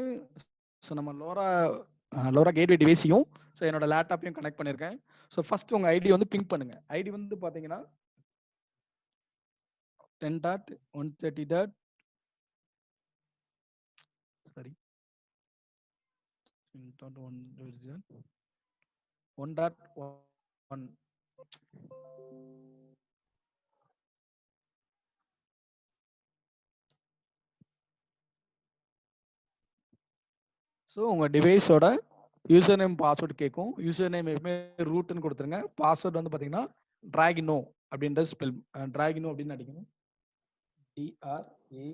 [SPEAKER 4] ஸோ நம்ம லோரா கேட்வே டிவைஸையும் ஸோ என்னோட லேப்டாப்பையும் கனெக்ட் பண்ணியிருக்கேன். ஸோ ஃபர்ஸ்ட் உங்க ஐடி வந்து பிங்க் பண்ணுங்க. ஐடி வந்து பார்த்தீங்கன்னா 10.130. சாரி 1.1. ஸோ உங்கள் டிவைஸோட யூசர் நேம் பாஸ்வேர்டு கேட்கும். யூசர் நேம் எப்பவுமே ரூட்னு கொடுத்துருங்க. பாஸ்வேர்டு வந்து பார்த்தீங்கன்னா டிராகினோ அப்படின்ற ஸ்பெல், டிராகினோ அப்படின்னு அடிக்கணும். DRA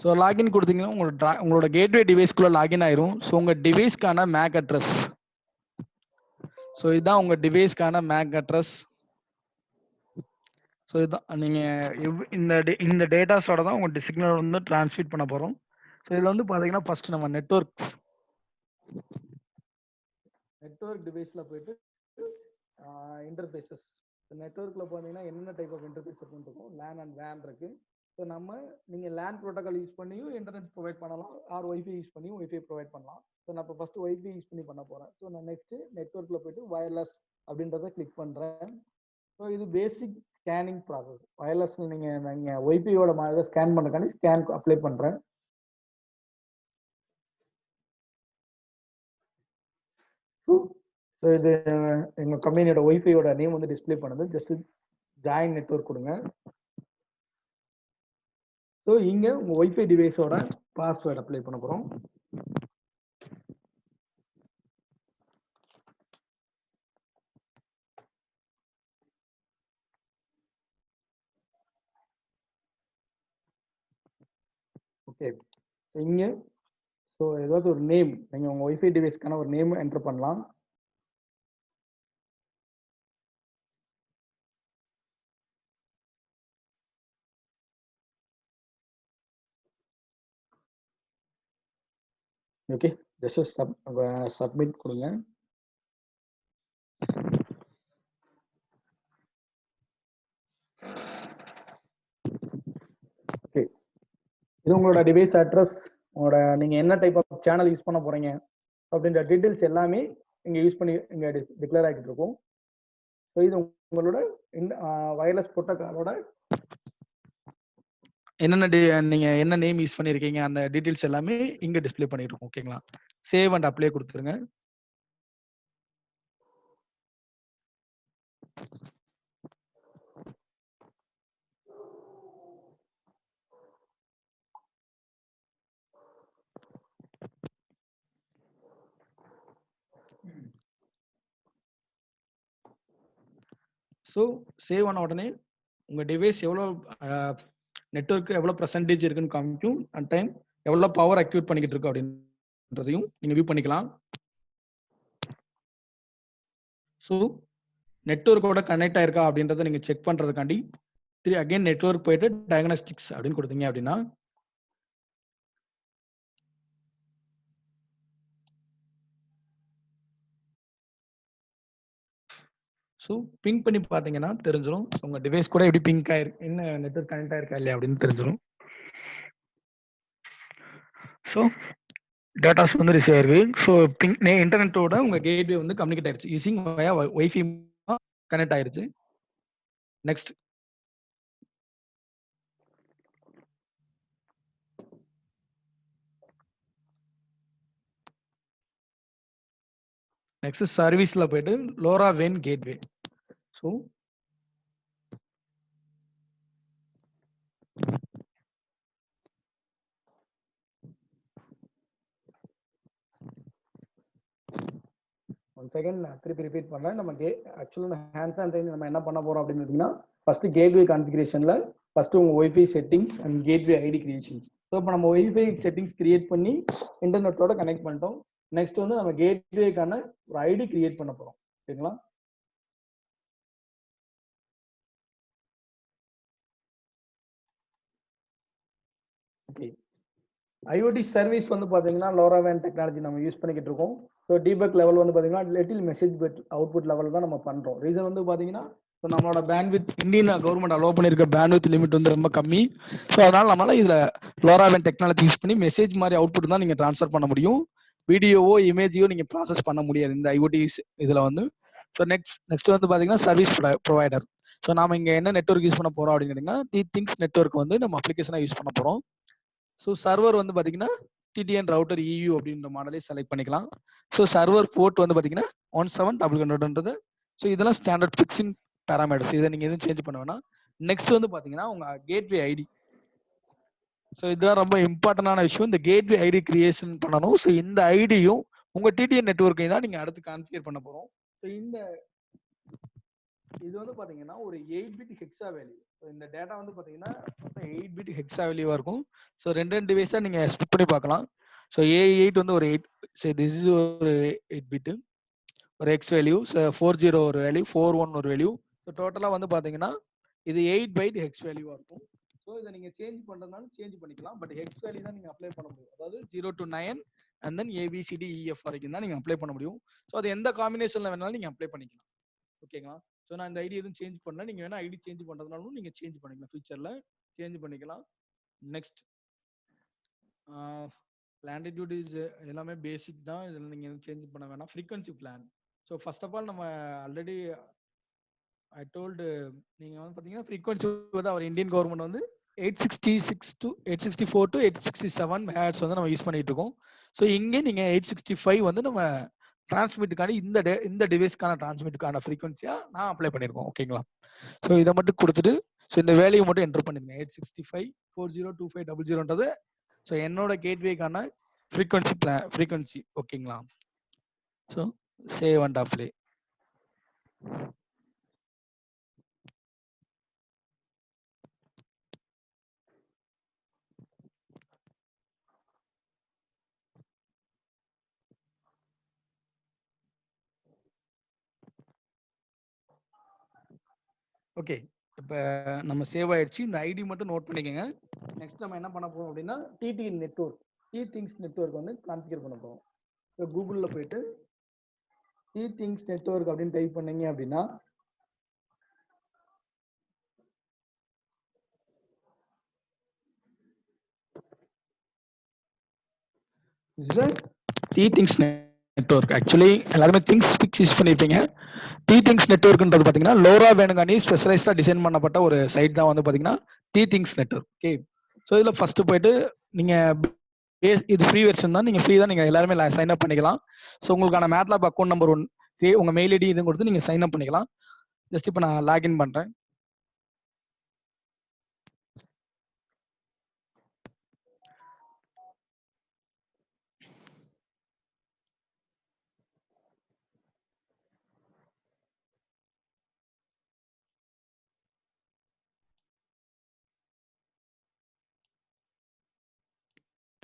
[SPEAKER 4] ஸோ லாகின் கொடுத்தீங்கன்னா உங்களோட கேட்வே டிவைஸ்க்குள்ள லாகின் ஆயிரும். ஸோ உங்கள் டிவைஸ்க்கான மேக் அட்ரஸ், ஸோ இதுதான் உங்கள் டிவைஸ்க்கான மேக் அட்ரஸ். ஸோ இதுதான் நீங்கள் இந்த டேட்டாஸோட தான் உங்கள் சிக்னல் வந்து டிரான்ஸ்மிட் பண்ண போகிறோம். ஸோ இதில் வந்து பார்த்தீங்கன்னா ஃபர்ஸ்ட் நம்ம நெட்வொர்க் டிவைஸில் போயிட்டு இன்டர்ஃபேஸஸ், நெட்வொர்க்கில் பார்த்தீங்கன்னா என்னென்ன டைப் ஆஃப் இன்டர்ஃபேஸ் இருக்கும், லேன் அண்ட் வேன் இருக்கு. ஸோ நீங்கள் லேன் ப்ரோட்டோகால் யூஸ் பண்ணியும் இன்டர்நெட் ப்ரொவைட் பண்ணலாம், ஆர் ஒய்ஃபை யூஸ் பண்ணியும் ஒய்ஃபை ப்ரொவைட் பண்ணலாம். ஸோ நான் இப்போ ஃபர்ஸ்ட் ஒய்ஃபை யூஸ் பண்ணி பண்ண போகிறேன். ஸோ நான் நெக்ஸ்ட் நெட்வொர்க்கில் போயிட்டு வயர்லெஸ் அப்படின்றத கிளிக் பண்ணுறேன். ஸோ இது பேசிக் ஸ்கேனிங் ப்ராசஸ். வயர்லெஸ்ல நீங்கள் ஒய்ஃபையோட மாதிரி ஸ்கேன் பண்ணுறக்காண்டி ஸ்கேன் அப்ளை பண்ணுறேன். ஸோ இது எங்கள் கம்பெனியோட ஒய்ஃபையோட நேம் வந்து டிஸ்பிளே பண்ணுது. ஜஸ்ட் ஜாயின் நெட்வொர்க் கொடுங்க. ஸோ இங்கே உங்கள் ஒய்ஃபை டிவைஸோட பாஸ்வேர்டு அப்ளை பண்ண போகிறோம். ஓகே, இங்கே ஸோ ஏதாவது ஒரு நேம், நீங்கள் உங்கள் ஒய்ஃபை டிவைஸ்க்கான ஒரு நேம் என்டர் பண்ணலாம். ஓகே, ஜஸ்ட் சப்மிட் கொடுங்க. ஓகே, இது உங்களோட டிவைஸ் அட்ரஸ், உங்களோட நீங்கள் என்ன டைப் ஆஃப் சேனல் யூஸ் பண்ண போகிறீங்க அப்படின்ற டீட்டெயில்ஸ் எல்லாமே இங்கே யூஸ் பண்ணி இங்கே டிக்ளேர் ஆகிட்டு இருக்கும். ஸோ இது உங்களோட வயர்லெஸ் ப்ரோட்டோகாலோட நீங்கள் என்ன நேம் யூஸ் பண்ணியிருக்கீங்க அந்த டீட்டெயில்ஸ் எல்லாமே இங்கே டிஸ்பிளே பண்ணிட்டு இருக்கோம். ஓகேங்களா, சேவ் அண்ட் அப்ளை கொடுத்துருங்க. ஸோ சேவ் ஆன உடனே உங்கள் டிவைஸ் எவ்வளோ நெட்வொர்க் எவ்வளோ பர்சன்டேஜ் இருக்குன்னு காமிக்கும், அண்ட் டைம் எவ்வளோ பவர் அக்யூட் பண்ணிக்கிட்டு இருக்கு அப்படின்றதையும் நீங்கள் வியூ பண்ணிக்கலாம். ஸோ நெட்வொர்க்கோட கனெக்ட் ஆயிருக்கா அப்படின்றத நீங்கள் செக் பண்ணுறதுக்காண்டி அகைன் நெட்வொர்க் போயிட்டு டயக்னாஸ்டிக்ஸ் அப்படின்னு கொடுத்தீங்க அப்படின்னா ஸோ பிங்க் பண்ணி பார்த்தீங்கன்னா தெரிஞ்சிடும் உங்கள் டிவைஸ் கூட எப்படி பிங்க் ஆயிருக்கு, என்ன நெட்வொர்க் கனெக்ட் ஆயிருக்கா இல்லையா அப்படின்னு தெரிஞ்சிடும். ஸோ டேட்டாஸ் வந்து ரிசீவ் ஆயிருக்கு. ஸோ இன்டர்நெட்டோட உங்க கேட்வே வந்து கம்யூனிகேட் ஆயிருச்சு. யூசிங் வயா வைஃபை கனெக்ட் ஆயிருச்சு. நெக்ஸ்ட் சர்வீஸ்ல போயிட்டு Lola van gateway. So one second நான் திருப்பி ரிப்பீட் பண்றேன். நம்ம ஆக்சுவலாக ஹேண்ட்ஸ் ஆன் ட்ரைனிங் நம்ம என்ன பண்ண போறோம் அப்படின்னு பார்த்தீங்கன்னா, ஃபர்ஸ்ட் கேட்வே கான்ஃபிகரேஷன்ல ஃபர்ஸ்ட் உங்க WiFi settings and gateway ID creations. So இப்போ நம்ம ஒய்ஃபை செட்டிங்ஸ் கிரியேட் பண்ணி இன்டர்நெட்டோட கனெக்ட் பண்ணிட்டோம். நெக்ஸ்ட் வந்து நம்ம கேட்வேக்கான ஒரு ஐடி கிரியேட் பண்ண போறோம். ஓகேங்களா? ஓகே, ஐஓடி சர்வீஸ் வந்து பாத்தீங்கன்னா லோராவேன் டெக்னாலஜி நம்ம யூஸ் பண்ணிக்கிட்டு இருக்கோம். ஸோ டீபக் லெவல் வந்து பாத்தீங்கன்னா little message but output level தான் நம்ம பண்றோம். ரீசன் வந்து பாத்தீங்கன்னா ஸோ நம்மளோட பேண்ட்வித் இந்தியன் கவர்மெண்ட் அலோவ் பண்ணிருக்க பேண்ட்வித் லிமிட் வந்து ரொம்ப கம்மி. ஸோ அதனால நம்மளால இதுல லோராவேன் டெக்னாலஜி யூஸ் பண்ணி மெசேஜ் மாதிரி அவுட்புட் தான் நீங்க ட்ரான்ஸ்ஃபர் பண்ண முடியும். வீடியோவோ இமேஜையோ நீங்க ப்ராசஸ் பண்ண முடியாது இந்த ஐஓடி இதுல வந்து. ஸோ நெக்ஸ்ட் வந்து பாத்தீங்கன்னா சர்வீஸ் ப்ரொவைடர். ஸோ நாம இங்க என்ன நெட்வொர்க் யூஸ் பண்ண போறோம் அப்படின்னு கேட்டீங்கன்னா தி திங்ஸ் நெட்வொர்க் வந்து நம்ம அப்ளிகேஷனா யூஸ் பண்ண போறோம். ஸோ சர்வர் வந்து பார்த்தீங்கன்னா டிடிஎன் ரவுட்டர் இயூ அப்படின்ற மாடலே செலக்ட் பண்ணிக்கலாம். ஸோ சர்வர் போர்ட் வந்து பார்த்தீங்கன்னா 1700 ஸோ இதெல்லாம் ஸ்டாண்டர்ட் ஃபிக்ஸிங் பேராமீட்டர்ஸ். இதை நீங்கள் எதுவும் சேஞ்ச் பண்ண வேணாம். நெக்ஸ்ட் வந்து பார்த்தீங்கன்னா உங்கள் கேட்வே ஐடி. ஸோ இதுதான் ரொம்ப இம்பார்ட்டன்டான விஷயம். இந்த கேட்வே ஐடி கிரியேஷன் பண்ணணும். ஸோ இந்த ஐடியும் உங்கள் டிடிஎன் நெட்வொர்க்கையும் தான் நீங்கள் அடுத்து கான்ஃபிகர் பண்ண போகிறோம். ஸோ இது வந்து பாத்தீங்கன்னா ஒரு 8 பிட் ஹெக்ஸா வேல்யூ. இந்த டேட்டா வந்து பாத்தீங்கன்னா மொத்தம் 8 பிட் ஹெக்ஸா வேல்யூவா இருக்கும். ஸோ ரெண்டு டிவைஸா நீங்க ஸ்பிட் பண்ணி பார்க்கலாம். ஸோ A8 வந்து ஒரு 8, சரி திஸ் இஸ் ஒரு 8 பிட் ஒரு எக்ஸ் வேல்யூ, 40 ஒரு வேல்யூ, 41 ஒரு வேல்யூ. ஸோ டோட்டலா வந்து பாத்தீங்கன்னா இது 8 பைட் ஹெக்ஸ் வேல்யூவா இருக்கும். ஸோ இதை நீங்க சேஞ்ச் பண்றதுனாலும் சேஞ்ச் பண்ணிக்கலாம். பட் ஹெக்ஸ் வேல்யூ தான் நீங்க அப்ளை பண்ண முடியும். அதாவது 0 to 9 அண்ட் தென் ABCDEF வரைக்கும் தான் நீங்க அப்ளை பண்ண முடியும். ஸோ அது எந்த காம்பினேஷன்ல வேணாலும் நீங்க அப்ளை பண்ணிக்கலாம். ஓகேங்களா? ஸோ நான் இந்த ஐடி எதுவும் சேஞ்ச் பண்ணல. நீங்க வேணா ஐடி சேஞ்ச் பண்றதுனாலும் நீங்க சேஞ்ச் பண்ணிக்கலாம். ஃபியூச்சர்ல சேஞ்ச் பண்ணிக்கலாம். நெக்ஸ்ட் லாண்டிடியூட் இஸ் எல்லாமே பேசிக் தான். இதில் நீங்க எதுவும் சேஞ்ச் பண்ண வேணாம். Frequency plan. So first of all நம்ம ஆல்ரெடி ஐ டோல்டு நீங்க வந்து பாத்தீங்கன்னா ஃப்ரீக்வன்சி வந்து அவர் இந்தியன் கவர்மெண்ட் வந்து 866 to 864 to 867 ஹேர்ட்ஸ் வந்து நம்ம யூஸ் பண்ணிட்டு இருக்கோம். ஸோ இங்கே நீங்க 865 வந்து நம்ம டிரான்ஸ்மிட்டுக்கான இந்த டிவைஸ்க்கான டிரான்ஸ்மிட்டுக்கான ஃப்ரீக்வன்சியா நான் அப்ளை பண்ணிருக்கோம். ஓகேங்களா? ஸோ இதை மட்டும் கொடுத்துட்டு ஸோ இந்த வேல்யூ மட்டும் என்டர் பண்ணிருங்க. 865 402500. ஸோ என்னோட கேட்வேக்கான ஃப்ரீக்வன்சி. ஓகேங்களா? So save and apply. Okay, இப்போ நம்ம சேவ் ஆயிடுச்சு. இந்த ஐடி மட்டும் நோட் பண்ணிக்கோங்க. நெக்ஸ்ட் நம்ம என்ன பண்ண போறோம் அப்படின்னா TT network, the things network வந்து கான்ஃபிகர் பண்ண போறோம். இப்போ கூகுளில் போயிட்டு டி திங்ஸ் நெட்வொர்க் அப்படின்னு டைப் பண்ணீங்க அப்படின்னா டி திங்ஸ் நெட்வொர்க். ஆக்சுவலி எல்லாருமே திங்ஸ் பிக்ஸ் யூஸ் பண்ணியிருப்பீங்க. டி திங்ஸ் நெட்வொர்க்ன்றது பார்த்தீங்கன்னா லோரா வேணுங்கானி ஸ்பெஷலைஸ்டாக டிசைன் பண்ணப்பட்ட ஒரு சைட் தான் வந்து பார்த்தீங்கன்னா the things network. Okay, so இதில் ஃபர்ஸ்ட் போயிட்டு நீங்கள் இது ஃப்ரீ வெர்ஷன் தான். நீங்கள் ஃப்ரீ தான், நீங்கள் எல்லாருமே சைன் அப் பண்ணிக்கலாம். ஸோ உங்களுக்கான மேட்லாப் அக்கௌண்ட் நம்பர் 1 உங்கள் மெயில் ஐடி இதுவும் கொடுத்து நீங்கள் சைன் அப் பண்ணிக்கலாம். ஜஸ்ட் இப்போ நான் லாகின் பண்ணுறேன்.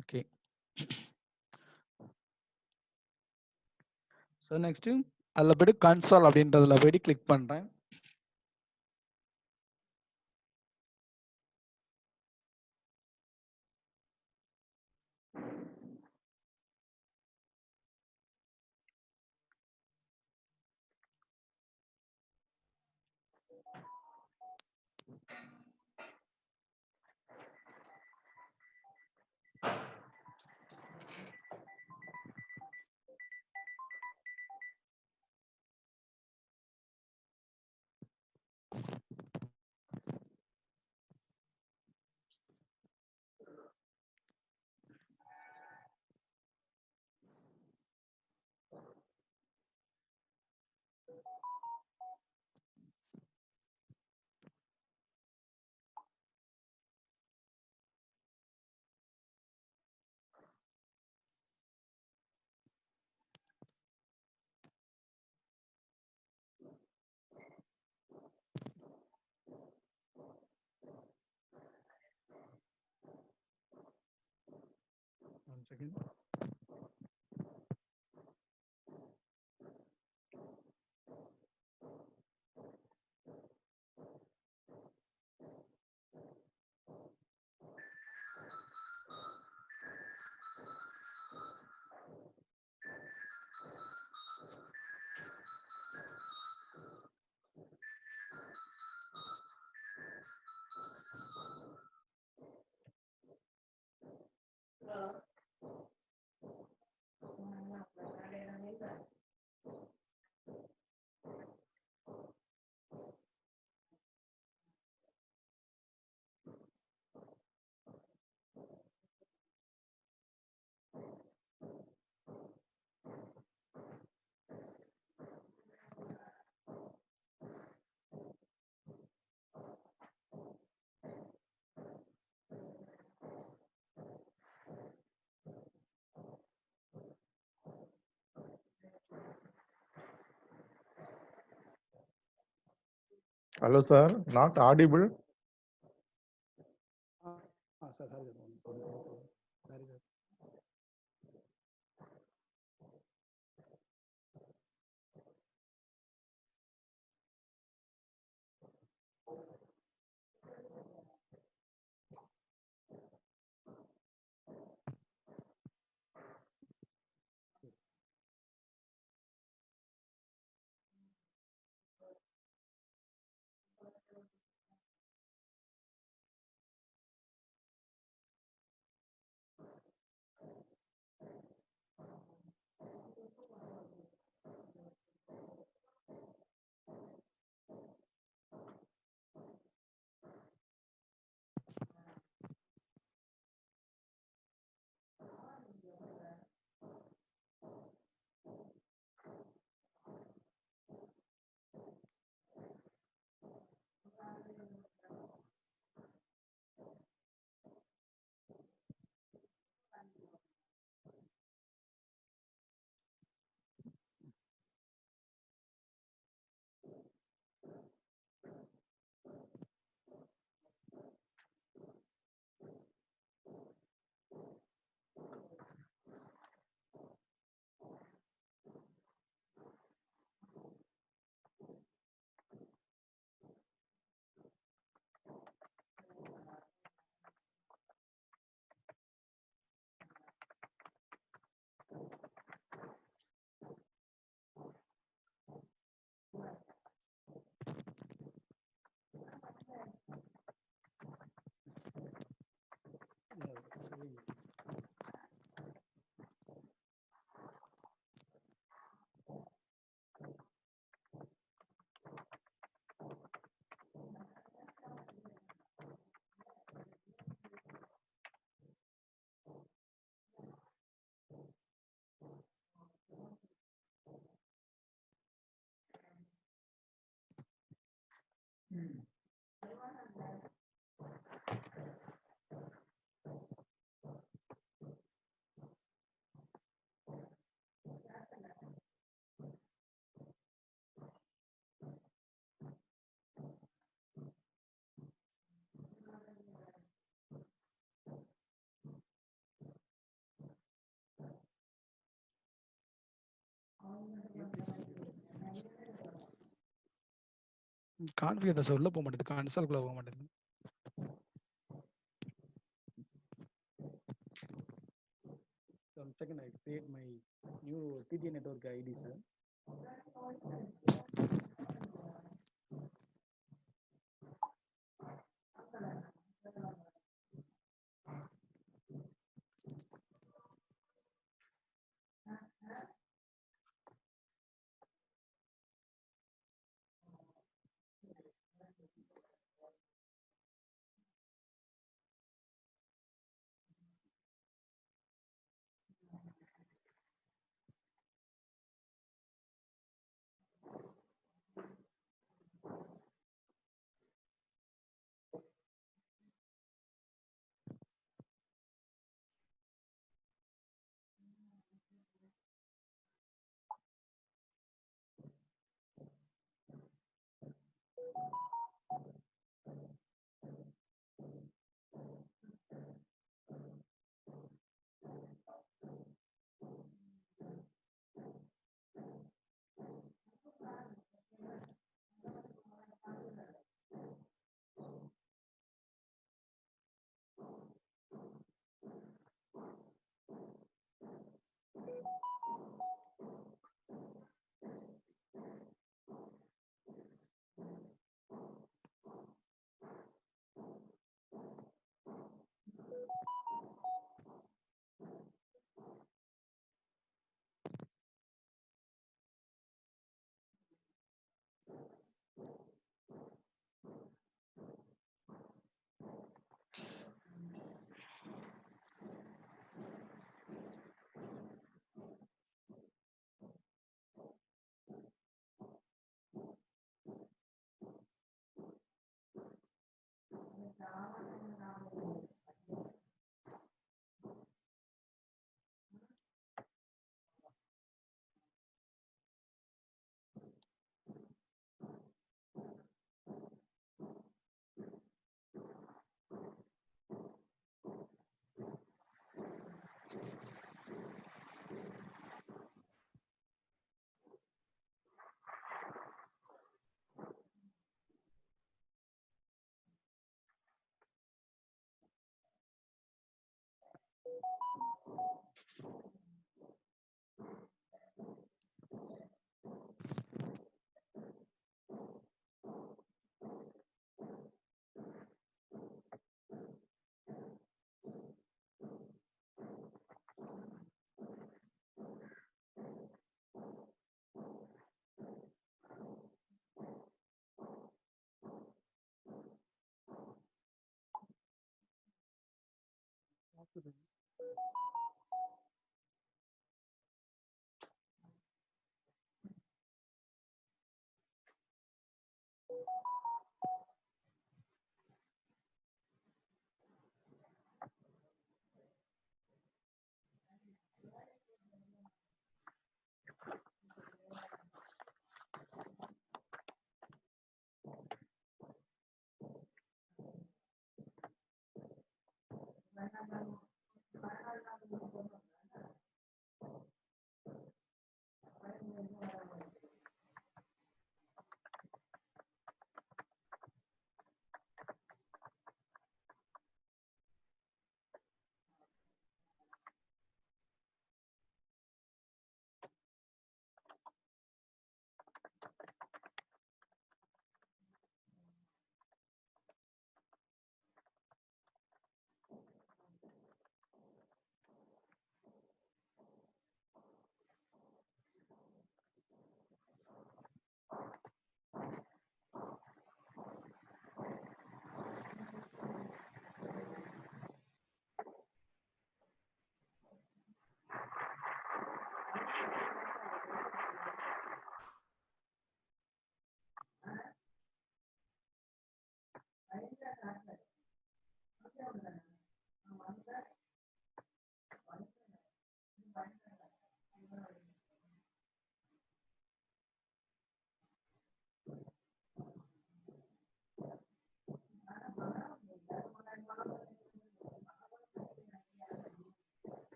[SPEAKER 4] ஓகே, ஸோ நெக்ஸ்ட் அதில் போய்ட்டு கன்சால் அப்படின்றதுல போய்ட்டு கிளிக் பண்ணுறேன். second.
[SPEAKER 2] Hello, sir. Not audible.
[SPEAKER 4] Sir, sorry, very good. Configure sir உள்ள போக மாட்டேது, கன்சோல்குள்ள போக மாட்டேது. One second, I create my new TT network ID, sir.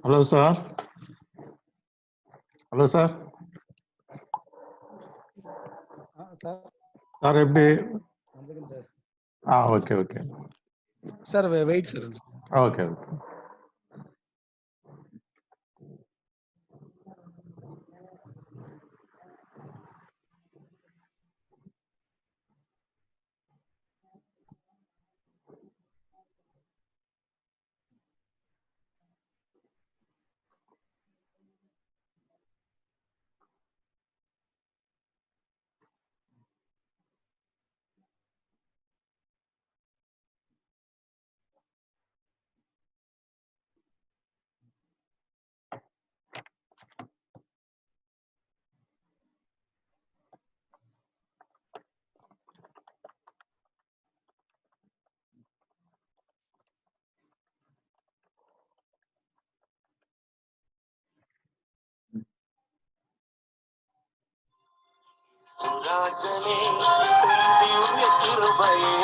[SPEAKER 2] Hello sir. Hello sir.
[SPEAKER 4] Sir
[SPEAKER 2] sir எப்படி?
[SPEAKER 4] Sir
[SPEAKER 2] okay okay.
[SPEAKER 4] Sir wait sir.
[SPEAKER 2] Okay okay.
[SPEAKER 5] சுராஜனே திவ்ய கிருபையே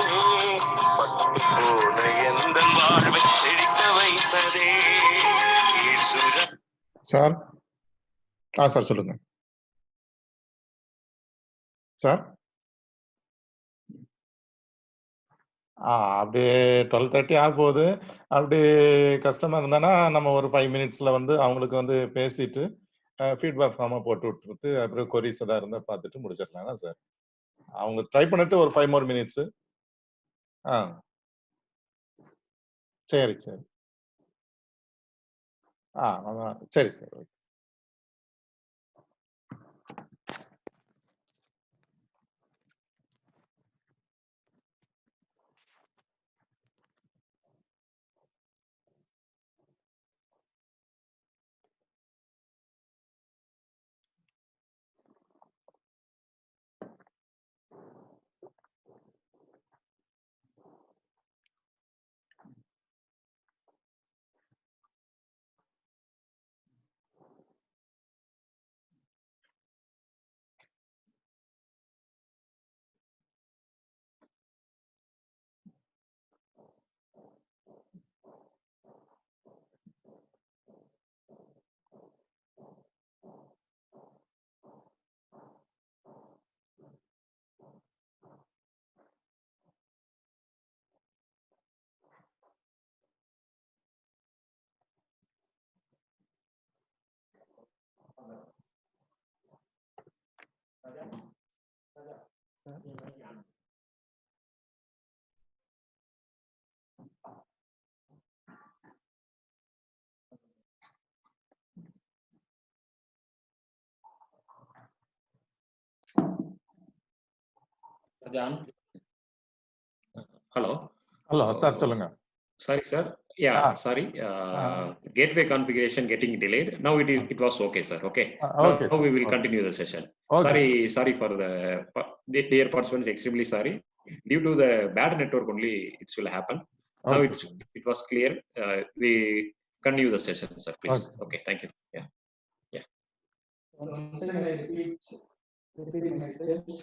[SPEAKER 5] பட்டு போன எந்த வாழ்வை செழிக்க வைத்ததே
[SPEAKER 2] சார். சார் சொல்லுங்க சார். அப்படியே 12:30 ஆக போகுது. அப்படி கஷ்டமா இருந்தானா நம்ம ஒரு 5 மினிட்ஸ்ல வந்து அவங்களுக்கு வந்து பேசிட்டு ஃபீட்பேக் ஃபார்மா போட்டு விட்டுட்டு அப்புறம் கொரிஸ் ஏதாவது இருந்தா பார்த்துட்டு முடிச்சிடலாம் சார். அவங்க ட்ரை பண்ணிட்டு ஒரு 5 more மினிட்ஸ். சரி சரி. சரி sir.
[SPEAKER 3] John. Hello.
[SPEAKER 2] Hello sir சொல்லுங்க.
[SPEAKER 3] Sorry, sir. Yeah, sorry. Gateway configuration getting delayed. Now it was okay, sir. Okay.
[SPEAKER 2] Okay,
[SPEAKER 3] Now
[SPEAKER 2] sir.
[SPEAKER 3] we will
[SPEAKER 2] Okay.
[SPEAKER 3] continue the session.
[SPEAKER 2] Okay.
[SPEAKER 3] Sorry for the dear participants. Extremely sorry. Due to the bad network only, it will happen. Now
[SPEAKER 2] Okay.
[SPEAKER 3] it was clear. We continue the session, sir. Please. Okay. Thank you. Yeah.
[SPEAKER 1] Once again, I repeat my steps.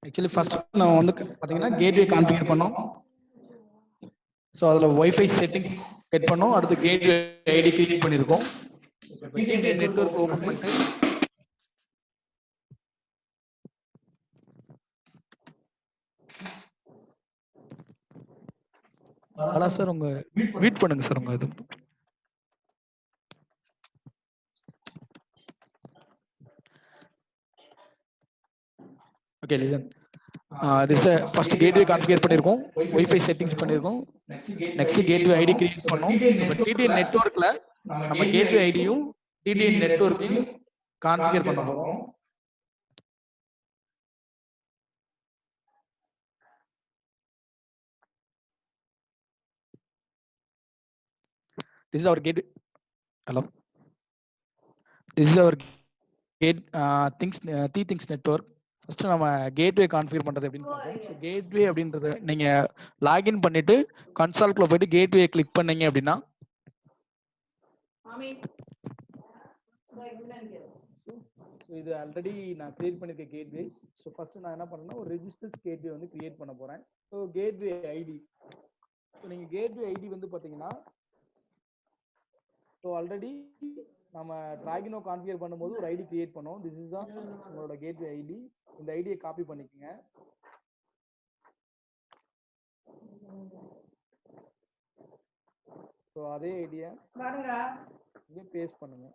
[SPEAKER 4] Actually first நம்ம வந்து பாத்தீங்கன்னா gateway configure பண்ணோம். So அதில் wifi settings set பண்ணோம். அடுத்து gateway ID create பண்ணியிருக்கோம். Gateway network open பண்ணிட்டு அதான் சார் உங்க மீட் பண்ணுங்க சார் உங்க இது. Okay listen. This first gateway configure பண்ணியிருக்கோம். ஒய்ஃபை செட்டிங்ஸ் பண்ணியிருக்கோம். நெக்ஸ்ட் கேட்வே ஐடி கிரியேட் பண்ணோம். இப்போ டிடிஎன் நெட்வொர்க்ல நம்ம கேட்வே ஐடியும் டிடிஎன் நெட்வொர்க்கையும் கான்ஃபிகர் பண்ண போறோம். This is our gate. Hello. This is our gate things network. First நம்ம கேட்வே கான்ஃபிகர் பண்றது எப்படின்னு பார்ப்போம். ஸோ கேட்வே அப்படின்றது நீங்க லாகின் பண்ணிட்டு கன்சால்குள்ள போயிட்டு கேட்வே கிளிக் பண்ணீங்க அப்படின்னா இது ஆல்ரெடி நான் கிரியேட் பண்ணிருக்க கேட்வேஸ். ஸோ ஃபர்ஸ்ட் நான் என்ன பண்ணேன்னா ஒரு ரெஜிஸ்டர்ஸ் கேட்வே வந்து கிரியேட் பண்ண போறேன். ஸோ கேட்வே ஐடி, ஸோ நீங்க கேட்வே ஐடி வந்து பாத்தீங்கன்னா ஸோ ஆல்ரெடி நம்ம டிராகினோ கான்ஃபிகர் பண்ணும்போது ஒரு ஐடி கிரியேட் பண்ணோம். திஸ் இஸ் தான் உங்களோட கேட்வே ஐடி. இந்த ஐடியை காப்பி பண்ணிக்கங்க. ஸோ அதே ஐடியா இங்கே பேஸ்ட் பண்ணுங்க.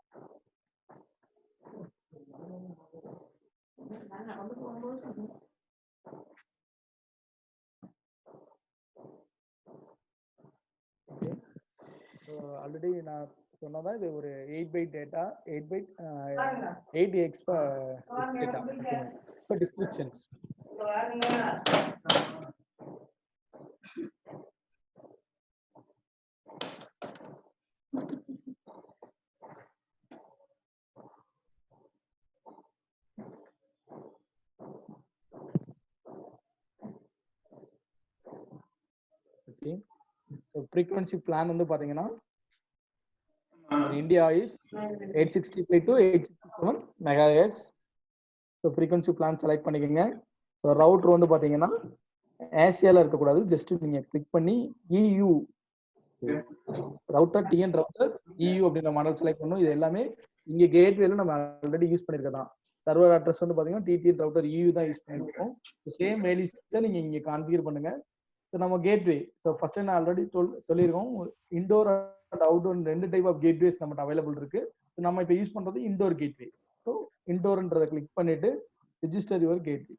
[SPEAKER 4] ஓகே, ஸோ ஆல்ரெடி நான் சொன்னதான் இது ஒரு 8 பைட் டேட்டா, 8x டேட்டா. இப்போ descriptions okay. So frequency plan வந்து பார்த்தீங்கன்னா India is 865 to 867 megahertz. So frequency plan select பண்ணிக்கோங்க. ஸோ ரவுட்டர் வந்து பார்த்தீங்கன்னா ஏசியாவில் இருக்கக்கூடாது, ஜஸ்ட் நீங்கள் கிளிக் பண்ணி EU router TN router EU அப்படின்ற மாடல் செலக்ட் பண்ணணும். இது எல்லாமே இங்கே கேட்வேல நம்ம ஆல்ரெடி யூஸ் பண்ணியிருக்கதான். சர்வர் அட்ரஸ் வந்து பார்த்தீங்கன்னா டிடிஎன் ரவுட்டர் EU தான் யூஸ் பண்ணியிருக்கோம். சேம் மெயில் லிஸ்ட்டை நீங்கள் இங்கே கான்ஃபிகர் பண்ணுங்க. ஸோ நம்ம கேட்வே, ஸோ ஃபர்ஸ்ட் நான் ஆல்ரெடி சொல்லியிருக்கோம் indoor and outdoor 2 type of gateways நம்மகிட்ட அவைலபிள் இருக்கு. ஸோ நம்ம இப்போ யூஸ் பண்றது இன்டோர் கேட்வே. ஸோ இன்டோர்ன்றதை கிளிக் பண்ணிட்டு register your gateway.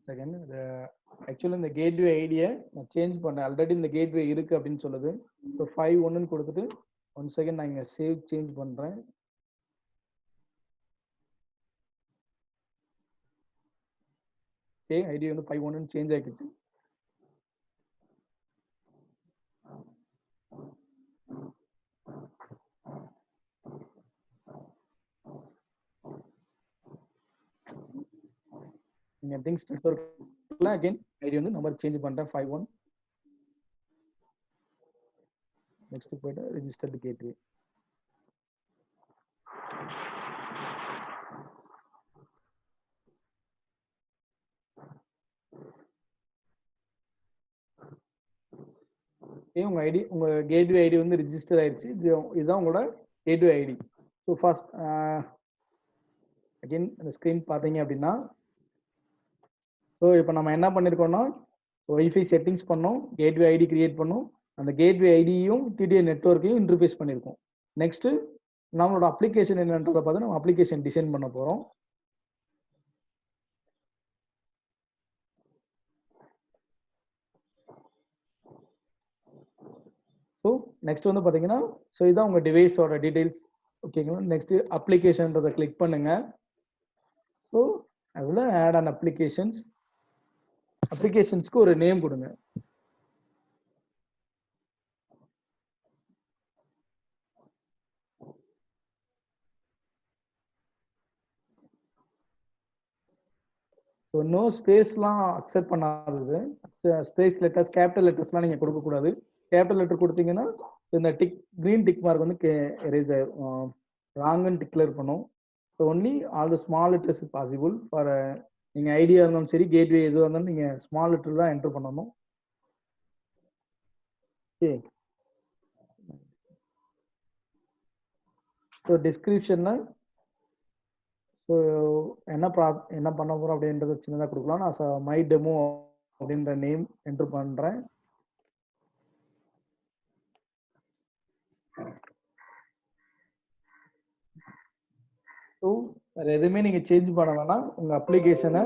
[SPEAKER 4] Second actually இந்த கேட்வே ஐடியை நான் சேஞ்ச் பண்ணேன். ஆல்ரெடி இந்த கேட்வே இருக்கு அப்படின்னு சொல்லுது. ஸோ 5.1 கொடுத்துட்டு 1 செகண்ட் நான் இங்கே சேவ் சேஞ்ச் பண்றேன். ஓகே, ஐடி வந்து 5.1 சேஞ்ச் ஆகிடுச்சு. நீங்க திங்ஸ் நெட்வொர்க்ல அகைன் ஐடி வந்து நம்பர் சேஞ்ச் பண்றேன் 51. நெக்ஸ்ட் போய்ட்டு ரெஜிஸ்டர் தி கேட்வே. உங்க ஐடி, உங்க கேட்வே ஐடி வந்து ரெஜிஸ்டர் ஆயிடுச்சு. இதுதான் உங்களோட gateway ID. So first again இந்த ஸ்க்ரீன் பார்த்தீங்க அப்படின்னா, ஸோ இப்போ நம்ம என்ன பண்ணியிருக்கோம்னா ஒய்ஃபை செட்டிங்ஸ் பண்ணோம், கேட்வே ஐடி கிரியேட் பண்ணோம், அந்த கேட்வே ஐடியும் டிடிஎன் நெட்வொர்க்கையும் இன்டர்ஃபேஸ் பண்ணியிருக்கோம். நெக்ஸ்ட் நம்மளோட அப்ளிகேஷன் என்னன்றதை பார்த்து நம்ம அப்ளிகேஷன் டிசைன் பண்ண போகிறோம். ஸோ நெக்ஸ்ட் வந்து பார்த்தீங்கன்னா, ஸோ இதுதான் உங்கள் டிவைஸோட டீடைல்ஸ். ஓகேங்களா, நெக்ஸ்ட் அப்ளிகேஷன்றதை கிளிக் பண்ணுங்க. ஸோ அதில் ஆட் ஆன் அப்ளிகேஷன்ஸ்க்கு ஒரு நேம் கொடுங்க. ஸோ நோ ஸ்பேஸ்லாம் அக்செப்ட் பண்ணாதது. ஸ்பேஸ் லெட்டர்ஸ், கேபிட்டல் லெட்டர்ஸ்லாம் நீங்கள் கொடுக்கக்கூடாது. கேபிட்டல் லெட்டர் கொடுத்தீங்கன்னா இந்த டிக், கிரீன் டிக் மார்க் வந்து எரேஸ் ஆயிரும், ராங்குன்னு டிக்ளேர் பண்ணும். So only all the small letters possible for நீங்கள் ஐடியா இருந்தாலும் சரி, கேட்வே எதுவாக இருந்தாலும் நீங்கள் ஸ்மால் லெட்டர் தான் என்டர் பண்ணணும். ஓகே, ஸோ டிஸ்கிரிப்ஷனில் ஸோ என்ன பண்ண போகிறோம் அப்படின்றத சின்னதாக கொடுக்கலாம். நான் மை டெமோ அப்படின்ற நேம் என்டர் பண்ணுறேன். ஸோ வேறு எதுவுமே நீங்கள் சேஞ்ச் பண்ண வேணாம். உங்கள் அப்ளிகேஷனை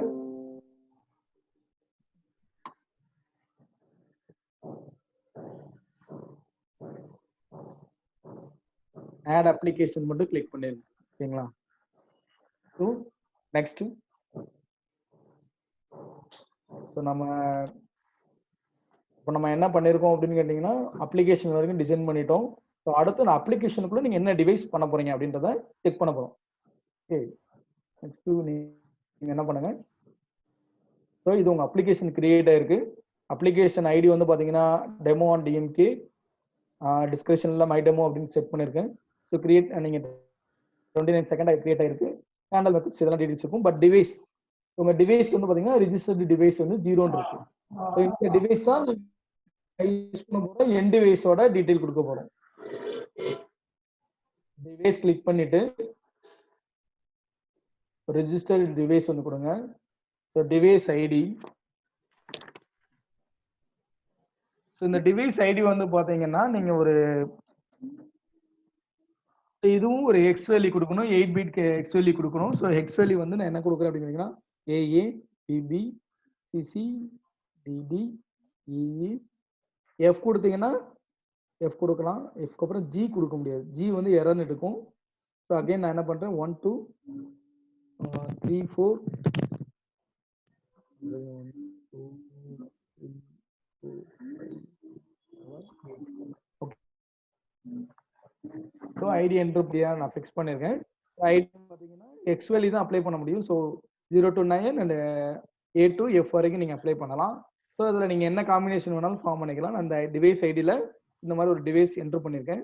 [SPEAKER 4] ஆட் அப்ளிகேஷன் மட்டும் கிளிக் பண்ணிடுங்க. ஓகேங்களா, ஸோ நெக்ஸ்ட் ஸோ இப்போ நம்ம என்ன பண்ணியிருக்கோம் அப்படின்னு கேட்டிங்கன்னா, அப்ளிகேஷன் வரைக்கும் டிசைன் பண்ணிட்டோம். ஸோ அடுத்து நான் அப்ளிகேஷனுக்குள்ள நீங்கள் என்ன டிவைஸ் பண்ண போறீங்க அப்படின்றத செக் பண்ண போகிறோம். ஓகே, நெக்ஸ்ட் நீங்க என்ன பண்ணுங்க. ஸோ இது உங்க அப்ளிகேஷன் கிரியேட் ஆயிருக்கு. அப்ளிகேஷன் ஐடி வந்து பாத்தீங்கன்னா டெமோ ஆன் டிஎம்கே, டிஸ்கிரிப்ஷன்ல மை டெமோ அப்படின்னு செட் பண்ணிருக்கேன். ஸோ கிரியேட் நீங்க 29 செகண்ட் கிரியேட் ஆயிருக்கு. ஹேண்டல் மெத்தட்ஸ் இதெல்லாம் டீடைல்ஸ் இருக்கும். பட் டிவைஸ் உங்க டிவைஸ் வந்து பாத்தீங்கன்னா ரிஜிஸ்டர்டு டிவைஸ் வந்து 0ன்னு இருக்கு. ஸோ இந்த டிவைஸ் தான் யூஸ் பண்ண போற எண்ட் டிவைஸோட டீடைல் கொடுக்க போறோம். டிவைஸ் கிளிக் பண்ணிட்டு ரெஜிஸ்டர் டிவைஸ் வந்து கொடுங்க. So device ID. ஸோ இந்த டிவைஸ் ஐடி வந்து பாத்தீங்கன்னா நீங்க ஒரு இதுவும் ஒரு எக்ஸ் வேல்யூ கொடுக்கணும். 8 பிட் எக்ஸ் வேல்யூ கொடுக்கணும். ஸோ எக்ஸ் வேல்யூ வந்து நான் என்ன கொடுக்குறேன் அப்படின்னா A A B B C C D D E E F கொடுத்தீங்கன்னா எஃப் கொடுக்கலாம். எஃப்க்கு அப்புறம் ஜி கொடுக்க முடியாது. ஜி வந்து எரர்னு எடுக்கும். ஸோ அகைன் நான் என்ன பண்றேன் 1 2 3 4 ஓகே. ஸோ ஐடி என்ட்ரு பண்ணியா நான் ஃபிக்ஸ் பண்ணியிருக்கேன். ஐடி பார்த்தீங்கன்னா எக்ஸ் வேல்யூ தான் அப்ளை பண்ண முடியும். So 0 to 9 and A to F வரைக்கும் நீங்கள் அப்ளை பண்ணலாம். ஸோ அதில் நீங்கள் என்ன காம்பினேஷன் வேணாலும் ஃபார்ம் பண்ணிக்கலாம். அந்த டிவைஸ் ஐடியில் இந்த மாதிரி ஒரு டிவைஸ் என்ட்ரு பண்ணியிருக்கேன்.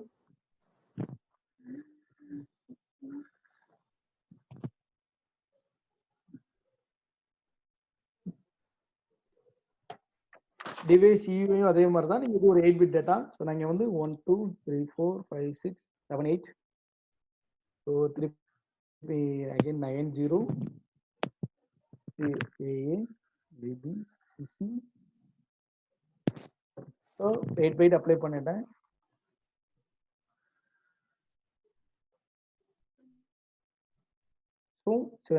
[SPEAKER 4] டிவைஸ் யூஐயும் அதே மாதிரி தான். நீங்கள் இது ஒரு 8 பிட் டேட்டா. ஸோ நாங்கள் வந்து 1 2 3 4 5 6 7 8 so 3 again 9 0 AA BB CC so 8 byte apply பண்ணிட்டேன். ஸோ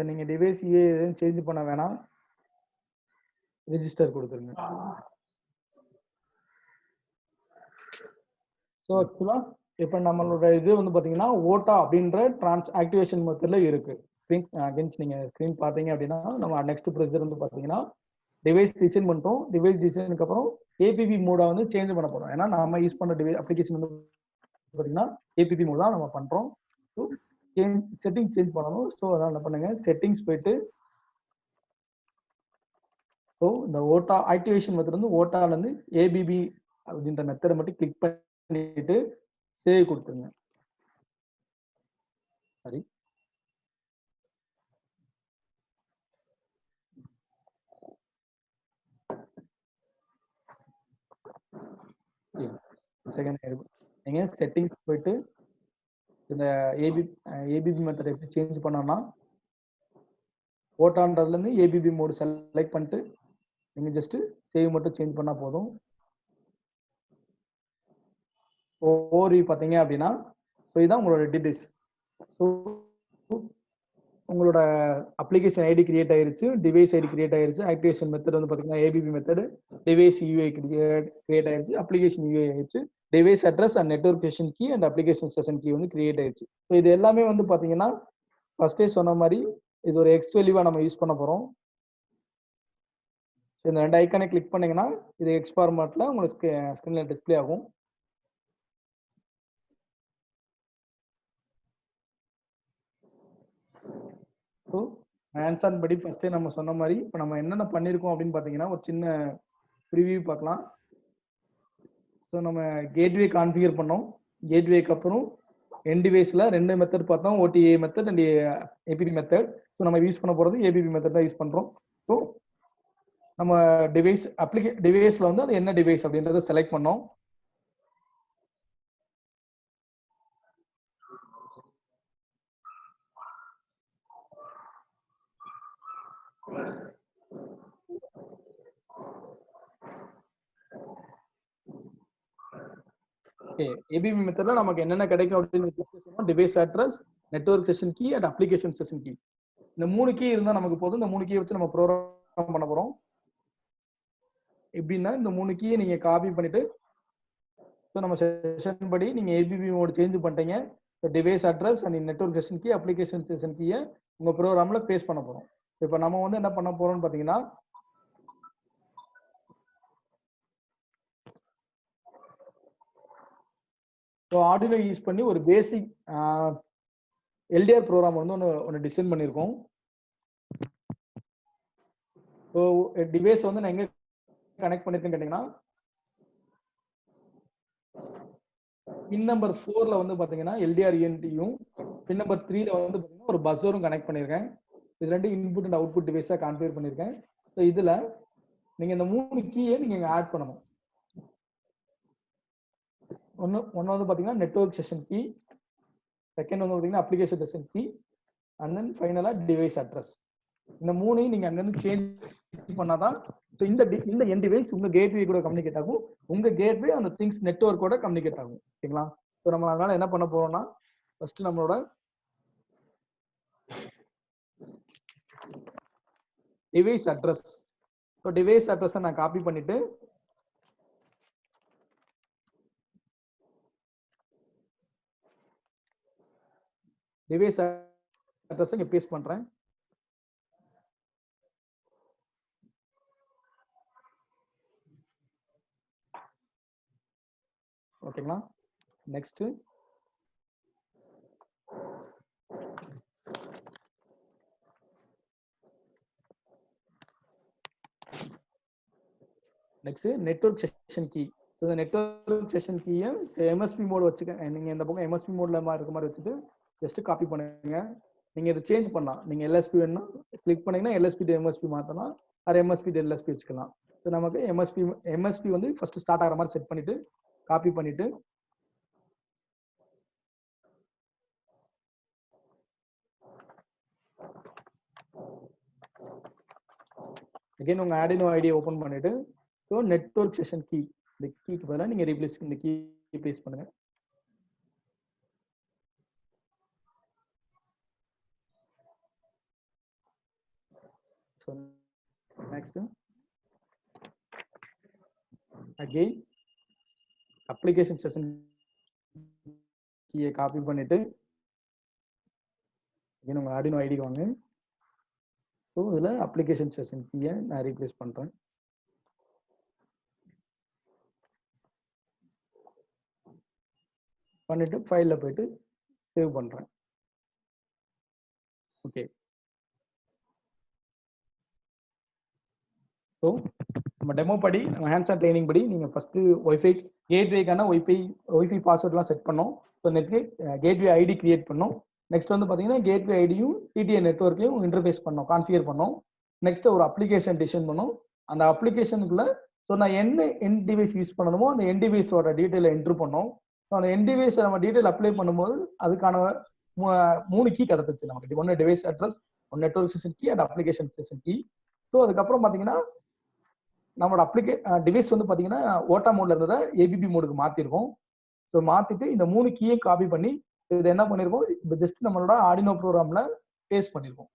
[SPEAKER 4] நீங்கள் டிவைஸ் எதுவும் சேஞ்ச் பண்ண வேணாம். ரெஜிஸ்டர் கொடுத்துருங்க. ஸோ ஆக்சுவலாக இப்போ நம்மளோட இது வந்து பார்த்தீங்கன்னா ஓட்டா அப்படின்ற ஆக்டிவேஷன் மெத்தடில் இருக்கு. ஸ்க்ரீன் அகைன்ஸ் நீங்கள் ஸ்க்ரீன் பார்த்தீங்க அப்படின்னா நம்ம நெக்ஸ்ட் ப்ரொசீஜர் வந்து பார்த்தீங்கன்னா டிவைஸ் டிசைன் பண்ணிட்டோம். டிவைஸ் டிசைனுக்கு அப்புறம் ஏபிபி மோடா வந்து சேஞ்ச் பண்ண போகிறோம். ஏன்னா நம்ம யூஸ் பண்ணுற அப்ளிகேஷன் வந்து பார்த்தீங்கன்னா ஏபிபி மோட் தான் நம்ம பண்ணுறோம். ஸோ செட்டிங்ஸ் சேஞ்ச் பண்ணணும். ஸோ அதனால் என்ன பண்ணுங்க செட்டிங்ஸ் போயிட்டு ஸோ இந்த ஓட்டா ஆக்டிவேஷன் மெத்தட் வந்து ஓட்டாலேருந்து ஏபிபி அப்படின்ற மெத்தடை மட்டும் கிளிக் பண்ணிட்டு சேவ் கொடுத்துருங்க. சரி, செகண்ட் நீங்க செட்டிங்ஸ் போயிட்டு இந்த ஏபிபி மெத்தட் எப்படி சேஞ்ச் பண்ணோம்னா ஓட்டான்றதுல இருந்து ஏபிபி மோடு செலக்ட் பண்ணிட்டு நீங்க ஜஸ்ட் சேவ் மட்டும் சேஞ்ச் பண்ணா போதும். ஓரி பார்த்தீங்க அப்படின்னா ஸோ இதுதான் உங்களோட டீடைல்ஸ். ஸோ உங்களோட அப்ளிகேஷன் ஐடி கிரியேட் ஆயிருச்சு, டிவைஸ் ஐடி கிரியேட் ஆயிருச்சு, ஆக்டிவேஷன் மெத்தட் வந்து பார்த்தீங்கன்னா ABP method, device UI create ஆயிருச்சு, அப்ளிகேஷன் யூஐ ஆயிருச்சு, device address and network session key and application session key வந்து கிரியேட் ஆயிருச்சு. ஸோ இது எல்லாமே வந்து பார்த்தீங்கன்னா ஃபர்ஸ்டே சொன்ன மாதிரி இது ஒரு எக்ஸ் வேல்யூவா நம்ம யூஸ் பண்ண போறோம். இந்த ரெண்டு ஐக்கானை கிளிக் பண்ணீங்கன்னா இது எக்ஸ் ஃபார்மேட்ல உங்களுக்கு ஸ்கிரீன்ல டிஸ்ப்ளே ஆகும். ஸோ ஆன்சர் படி ஃபர்ஸ்டே நம்ம சொன்ன மாதிரி இப்போ நம்ம என்னென்ன பண்ணியிருக்கோம் அப்படின்னு பார்த்தீங்கன்னா ஒரு சின்ன ப்ரிவியூ பார்க்கலாம். ஸோ நம்ம கேட்வே கான்ஃபிகர் பண்ணோம். கேட்வேக்கு அப்புறம் என் டிவைஸில் ரெண்டு மெத்தட் பார்த்தோம், OTA method and ABP method. So நம்ம யூஸ் பண்ண போகிறது ஏபிபி மெத்தட் தான் யூஸ் பண்ணுறோம். ஸோ நம்ம டிவைஸில் வந்து அது என்ன டிவைஸ் அப்படின்றத செலக்ட் பண்ணோம். ஏபிபி மெத்தட்ல நமக்கு என்னென்ன கிடைக்கும் அப்படின்னு device address, network session key and application session key. இந்த 3 கீ இருந்தா நமக்கு போதும். இந்த 3 கீ வச்சு நம்ம ப்ரோக்ராம் பண்ண போறோம். எப்படின்னா இந்த 3 கீயை நீங்க காப்பி பண்ணிட்டு நம்ம செஷன் படி நீங்க ஏபிபி மோட் சேஞ்ச் பண்ணிட்டீங்க. Device address and network session key, application session கீயை உங்க ப்ரோக்ராம்ல பேஸ்ட் பண்ண போறோம். இப்போ நம்ம வந்து என்ன பண்ண போறோம்னு பாத்தீங்கன்னா ஆர்டினோ யூஸ் பண்ணி ஒரு பேசிக் எல்டிஆர் ப்ரோக்ராம் வந்து ஒன்று டிசைன் பண்ணியிருக்கோம். ஸோ டிவைஸ் வந்து நான் எங்க கனெக்ட் பண்ணிருக்கேன்னு கேட்டீங்கன்னா பின் நம்பர் 4ல வந்து பாத்தீங்கன்னா எல்டிஆர் இஎன்டியும் பின் நம்பர் 3ல வந்து பாத்தீங்கன்னா ஒரு பஸ்ஸரும் கனெக்ட் பண்ணிருக்கேன். இது ரெண்டு இன்புட் அண்ட் அவுட்புட் டிவைஸா கான்ஃபிகர் பண்ணிருக்கேன். ஸோ இதுல நீங்க இந்த 3 கீயை நீங்க இங்க ஆட் பண்ணணும். ஒன்னு வந்து பாத்தீங்கன்னா நெட்வொர்க் செஷன் கீ, செகண்ட் வந்து பாத்தீங்கன்னா application session key, and then ஃபைனலா டிவைஸ் அட்ரஸ். இந்த மூணையும் நீங்க அங்கிருந்து சேஞ்ச் பண்ணாதான் இந்த என் டிவைஸ் உங்க கேட்வே கூட கம்யூனிகேட் ஆகும், உங்க கேட்வே அந்த திங்ஸ் நெட்வொர்க்கோட கம்யூனிகேட் ஆகும். ஓகேங்களா? ஸோ நம்ம அதனால என்ன பண்ண போறோம்னா ஃபர்ஸ்ட் நம்மளோட டிவைஸ் அட்ரஸ், ஸோ டிவைஸ் அட்ரஸை நான் காப்பி பண்ணிட்டு டிவைஸ் அட்ரஸ் இங்க பேஸ்ட் பண்றேன். ஓகேங்களா? Next network session key. So இந்த நெட்வொர்க் செஷன் கீயை எம்எஸ்பி மோட் வச்சுக்க, நீங்க இந்த பக்கம் எம்எஸ்பி மோட்ல இருக்க மாதிரி வச்சுட்டு ஜஸ்ட் காப்பி பண்ணுங்க. நீங்க இதை சேஞ்ச் பண்ணலாம். நீங்க எல்எஸ்பி வேணும்னா கிளிக் பண்ணீங்கன்னா எல்எஸ்பி டு எம்எஸ்பி மாத்தலாம், அது எம்எஸ்பி டு எல்எஸ்பி வச்சுக்கலாம். ஸோ நமக்கு எம்எஸ்பி வந்து ஃபர்ஸ்ட் ஸ்டார்ட் ஆகிற மாதிரி செட் பண்ணிட்டு காப்பி பண்ணிட்டு அகைன் உங்க ஆர்டினோ ஐடியை ஓபன் பண்ணிட்டு ஸோ நெட்வொர்க் செஷன் கீ, இந்த கீக்கு பதிலாக நீங்க ரீப்ளேஸ் இந்த கீ ரீப்ளேஸ் பண்ணுங்க. So next again application session கீயை காப்பி பண்ணிட்டு அகைன் உங்க ஆர்டினோ ஐடிக்கு வாங்க. ஸோ இதில் அப்ளிகேஷன் செஷன் கீயை நான் ரீப்ளேஸ் பண்ணுறேன். பண்ணிட்டு ஃபைல்ல போயிட்டு சேவ் பண்ணுறேன். ஓகே. ஸோ நம்ம டெமோ படி, நம்ம ஹேண்ட்ஸ் ஆன் ட்ரைனிங் படி நீங்கள் ஃபஸ்ட்டு ஒய்ஃபை கேட்வேக்கான ஒய்ஃபை பாஸ்வேர்ட்லாம் செட் பண்ணோம். ஸோ கேட்வே ஐடி கிரியேட் பண்ணோம். நெக்ஸ்ட் வந்து பார்த்தீங்கன்னா கேட்வே ஐடியும் டிடிஏ நெட்வொர்க்கையும் இன்டர்ஃபேஸ் பண்ணோம், கான்ஃபிகர் பண்ணோம். நெக்ஸ்ட் ஒரு அப்ளிகேஷன் டிசைன் பண்ணோம். அந்த அப்ளிகேஷனுக்குள்ள ஸோ நான் என்ன என் டிவைஸ் யூஸ் பண்ணணுமோ அந்த என் டிவைஸோட டீட்டெயிலை என்ட்ரு பண்ணோம். ஸோ அந்த என் டிவைஸை நம்ம டீட்டெயில் அப்ளை பண்ணும்போது அதுக்கான 3 கீ கிடச்சிச்சு நமக்கு. ஒன்று டிவைஸ் அட்ரஸ், ஒன்று network session key and application session key. So அதுக்கப்புறம் பார்த்தீங்கன்னா நம்மளோட டிவைஸ் வந்து பார்த்தீங்கன்னா ஓட்டா மோட்ல இருந்ததை ஏபிபி மோடுக்கு மாற்றிருக்கோம். ஸோ மாற்றிட்டு இந்த 3 கீயை காப்பி பண்ணி இது என்ன பண்ணியிருக்கோம், இப்போ ஜஸ்ட் நம்மளோட ஆர்டினோ ப்ரோக்ராமில் பேஸ்ட் பண்ணியிருக்கோம்.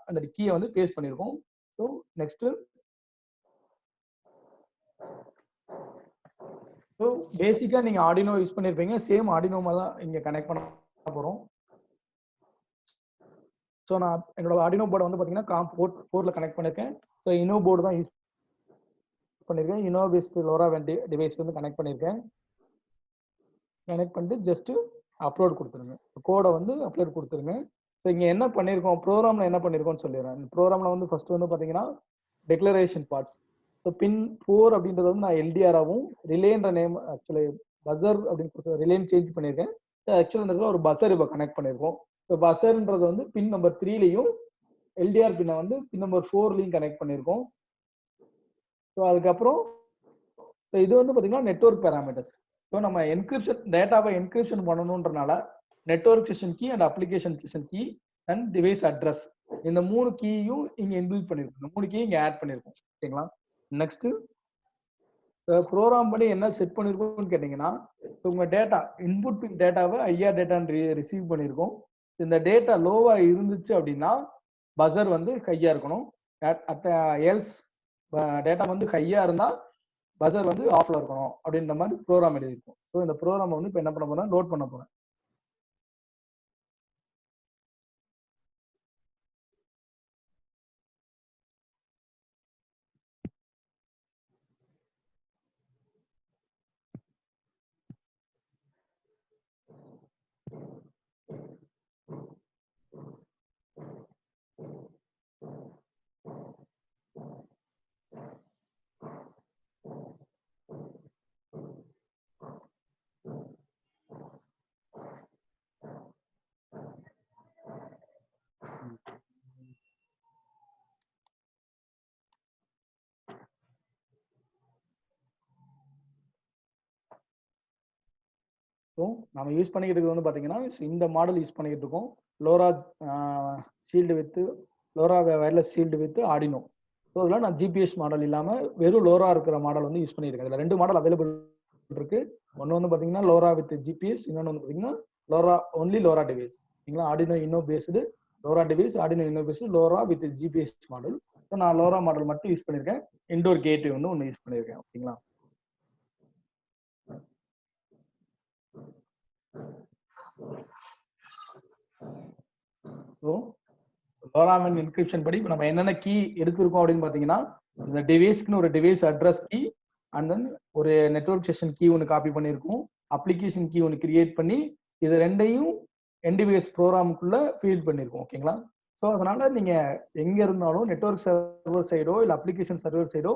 [SPEAKER 4] அந்த கீயை வந்து பேஸ்ட் பண்ணியிருக்கோம். ஸோ நெக்ஸ்ட் ஸோ பேசிக்காக நீங்கள் ஆர்டினோ யூஸ் பண்ணியிருப்பீங்க, சேம் ஆர்டினோமா தான் இங்கே கனெக்ட் பண்ண போகிறோம். ஸோ நான் என்னோட ஆர்டினோ போர்டை வந்து பார்த்தீங்கன்னா போர்ட் 4ல கனெக்ட் பண்ணியிருக்கேன். ஸோ இனோ போர்டு தான் யூஸ் பண்ணியிருக்கேன். இனோ பேஸ்ட் லோரா டிவைஸ் வந்து கனெக்ட் பண்ணியிருக்கேன். கனெக்ட் பண்ணிட்டு ஜஸ்ட் அப்லோட் கொடுத்துருங்க, கோடை வந்து அப்லோட் கொடுத்துருங்க. ஸோ இங்கே என்ன பண்ணியிருக்கோம், ப்ரோக்ராமில் என்ன பண்ணியிருக்கோம்னு சொல்லிடுறேன். ப்ரோக்ராமில் வந்து ஃபர்ஸ்ட் வந்து பார்த்தீங்கன்னா டெக்ளரேஷன் பார்ட்ஸ். ஸோ பின் 4 அப்படின்றது வந்து நான் எல்டிஆராகவும் ரிலேன்ற நேம் ஆக்சுவலி பஸர் அப்படின்னு கொடுத்து ரிலேன்னு சேஞ்ச் பண்ணியிருக்கேன். ஆக்சுவலாக ஒரு பஸர் இப்போ கனெக்ட் பண்ணியிருக்கோம். ஸோ பஸர்ன்றது வந்து பின் நம்பர் 3லையும் எல்டிஆர் பின்னை வந்து பின் நம்பர் 4லையும் கனெக்ட் பண்ணியிருக்கோம். ஸோ அதுக்கப்புறம் இது வந்து பார்த்தீங்கன்னா நெட்வொர்க் பேராமீட்டர்ஸ். ஸோ நம்ம என்கிரிப்ஷன் டேட்டாவை என்கிரிப்ஷன் பண்ணணுன்றனால network session key and application session key and device address இந்த 3 கீயும் இங்க இன்பில்ட் பண்ணிருக்கோம். இந்த 3 கீ இங்க ஆட் பண்ணிருக்கோம். ஓகேங்களா? நெக்ஸ்ட் ப்ரோக்ராம் பண்ணி என்ன செட் பண்ணிருக்கோம்னு கேட்டீங்கன்னா உங்க டேட்டா இன்புட் டேட்டாவை ஐஆர் டேட்டான்னு ரிசீவ் பண்ணிருக்கோம். இந்த டேட்டா லோவா இருந்துச்சு அப்படின்னா பஸர் வந்து ஹையா இருக்கணும். எல்ஸ் டேட்டா வந்து ஹையா இருந்தா பஸர் வந்து ஆஃப்ல இருக்கணும் அப்படின்ற மாதிரி ப்ரோக்ராம் எழுதிருக்கும். ஸோ இந்த ப்ரோக்ராம் வந்து இப்போ என்ன பண்ண போறேன், லோட் பண்ண போறேன். ஸோ நம்ம யூஸ் பண்ணிக்கிட்டு இருக்கிறது வந்து பார்த்தீங்கன்னா இந்த மாடல் யூஸ் பண்ணிக்கிட்டு இருக்கோம். Lola shield with Lola wireless shield with Arduino. So இதெல்லாம் நான் ஜிபிஎஸ் மாடல் இல்லாமல் வெறும் லோரா இருக்கிற மாடல் வந்து யூஸ் பண்ணியிருக்கேன். இதில் 2 மாடல் அவைலபிள் இருக்கு. ஒன்று வந்து பார்த்தீங்கன்னா லோரா வித் ஜிபிஎஸ், இன்னொன்று வந்து பார்த்தீங்கன்னா லோரா ஒன்லி லோரா டிவைஸ். சரிங்களா? ஆர்டினோ இன்னோ பேஸ்டு லோரா டிவைஸ், ஆர்டினோ இன்னோ based Lola with GPS model. So நான் லோரா மாடல் மட்டும் யூஸ் பண்ணியிருக்கேன். இன்டோர் கேட்வே வந்து ஒன்று யூஸ் பண்ணியிருக்கேன். ஓகேங்களா? ஸோ லோராமன் என்கிரிப்ஷன் படி இப்போ நம்ம என்னென்ன கீ எடுத்திருக்கோம் அப்படின்னு பார்த்தீங்கன்னா, இந்த டிவைஸ்க்குன்னு ஒரு device address key and then ஒரு நெட்வொர்க் செஷன் கீ ஒன்று காப்பி பண்ணியிருக்கோம், அப்ளிகேஷன் கீ ஒன்று கிரியேட் பண்ணி இது ரெண்டையும் என்டிவிஎஸ் ப்ரோக்ராமுக்குள்ள ஃபீட் பண்ணியிருக்கோம். ஓகேங்களா? ஸோ அதனால நீங்க எங்க இருந்தாலும் நெட்வொர்க் சர்வர் சைடோ இல்லை அப்ளிகேஷன் சர்வர் சைடோ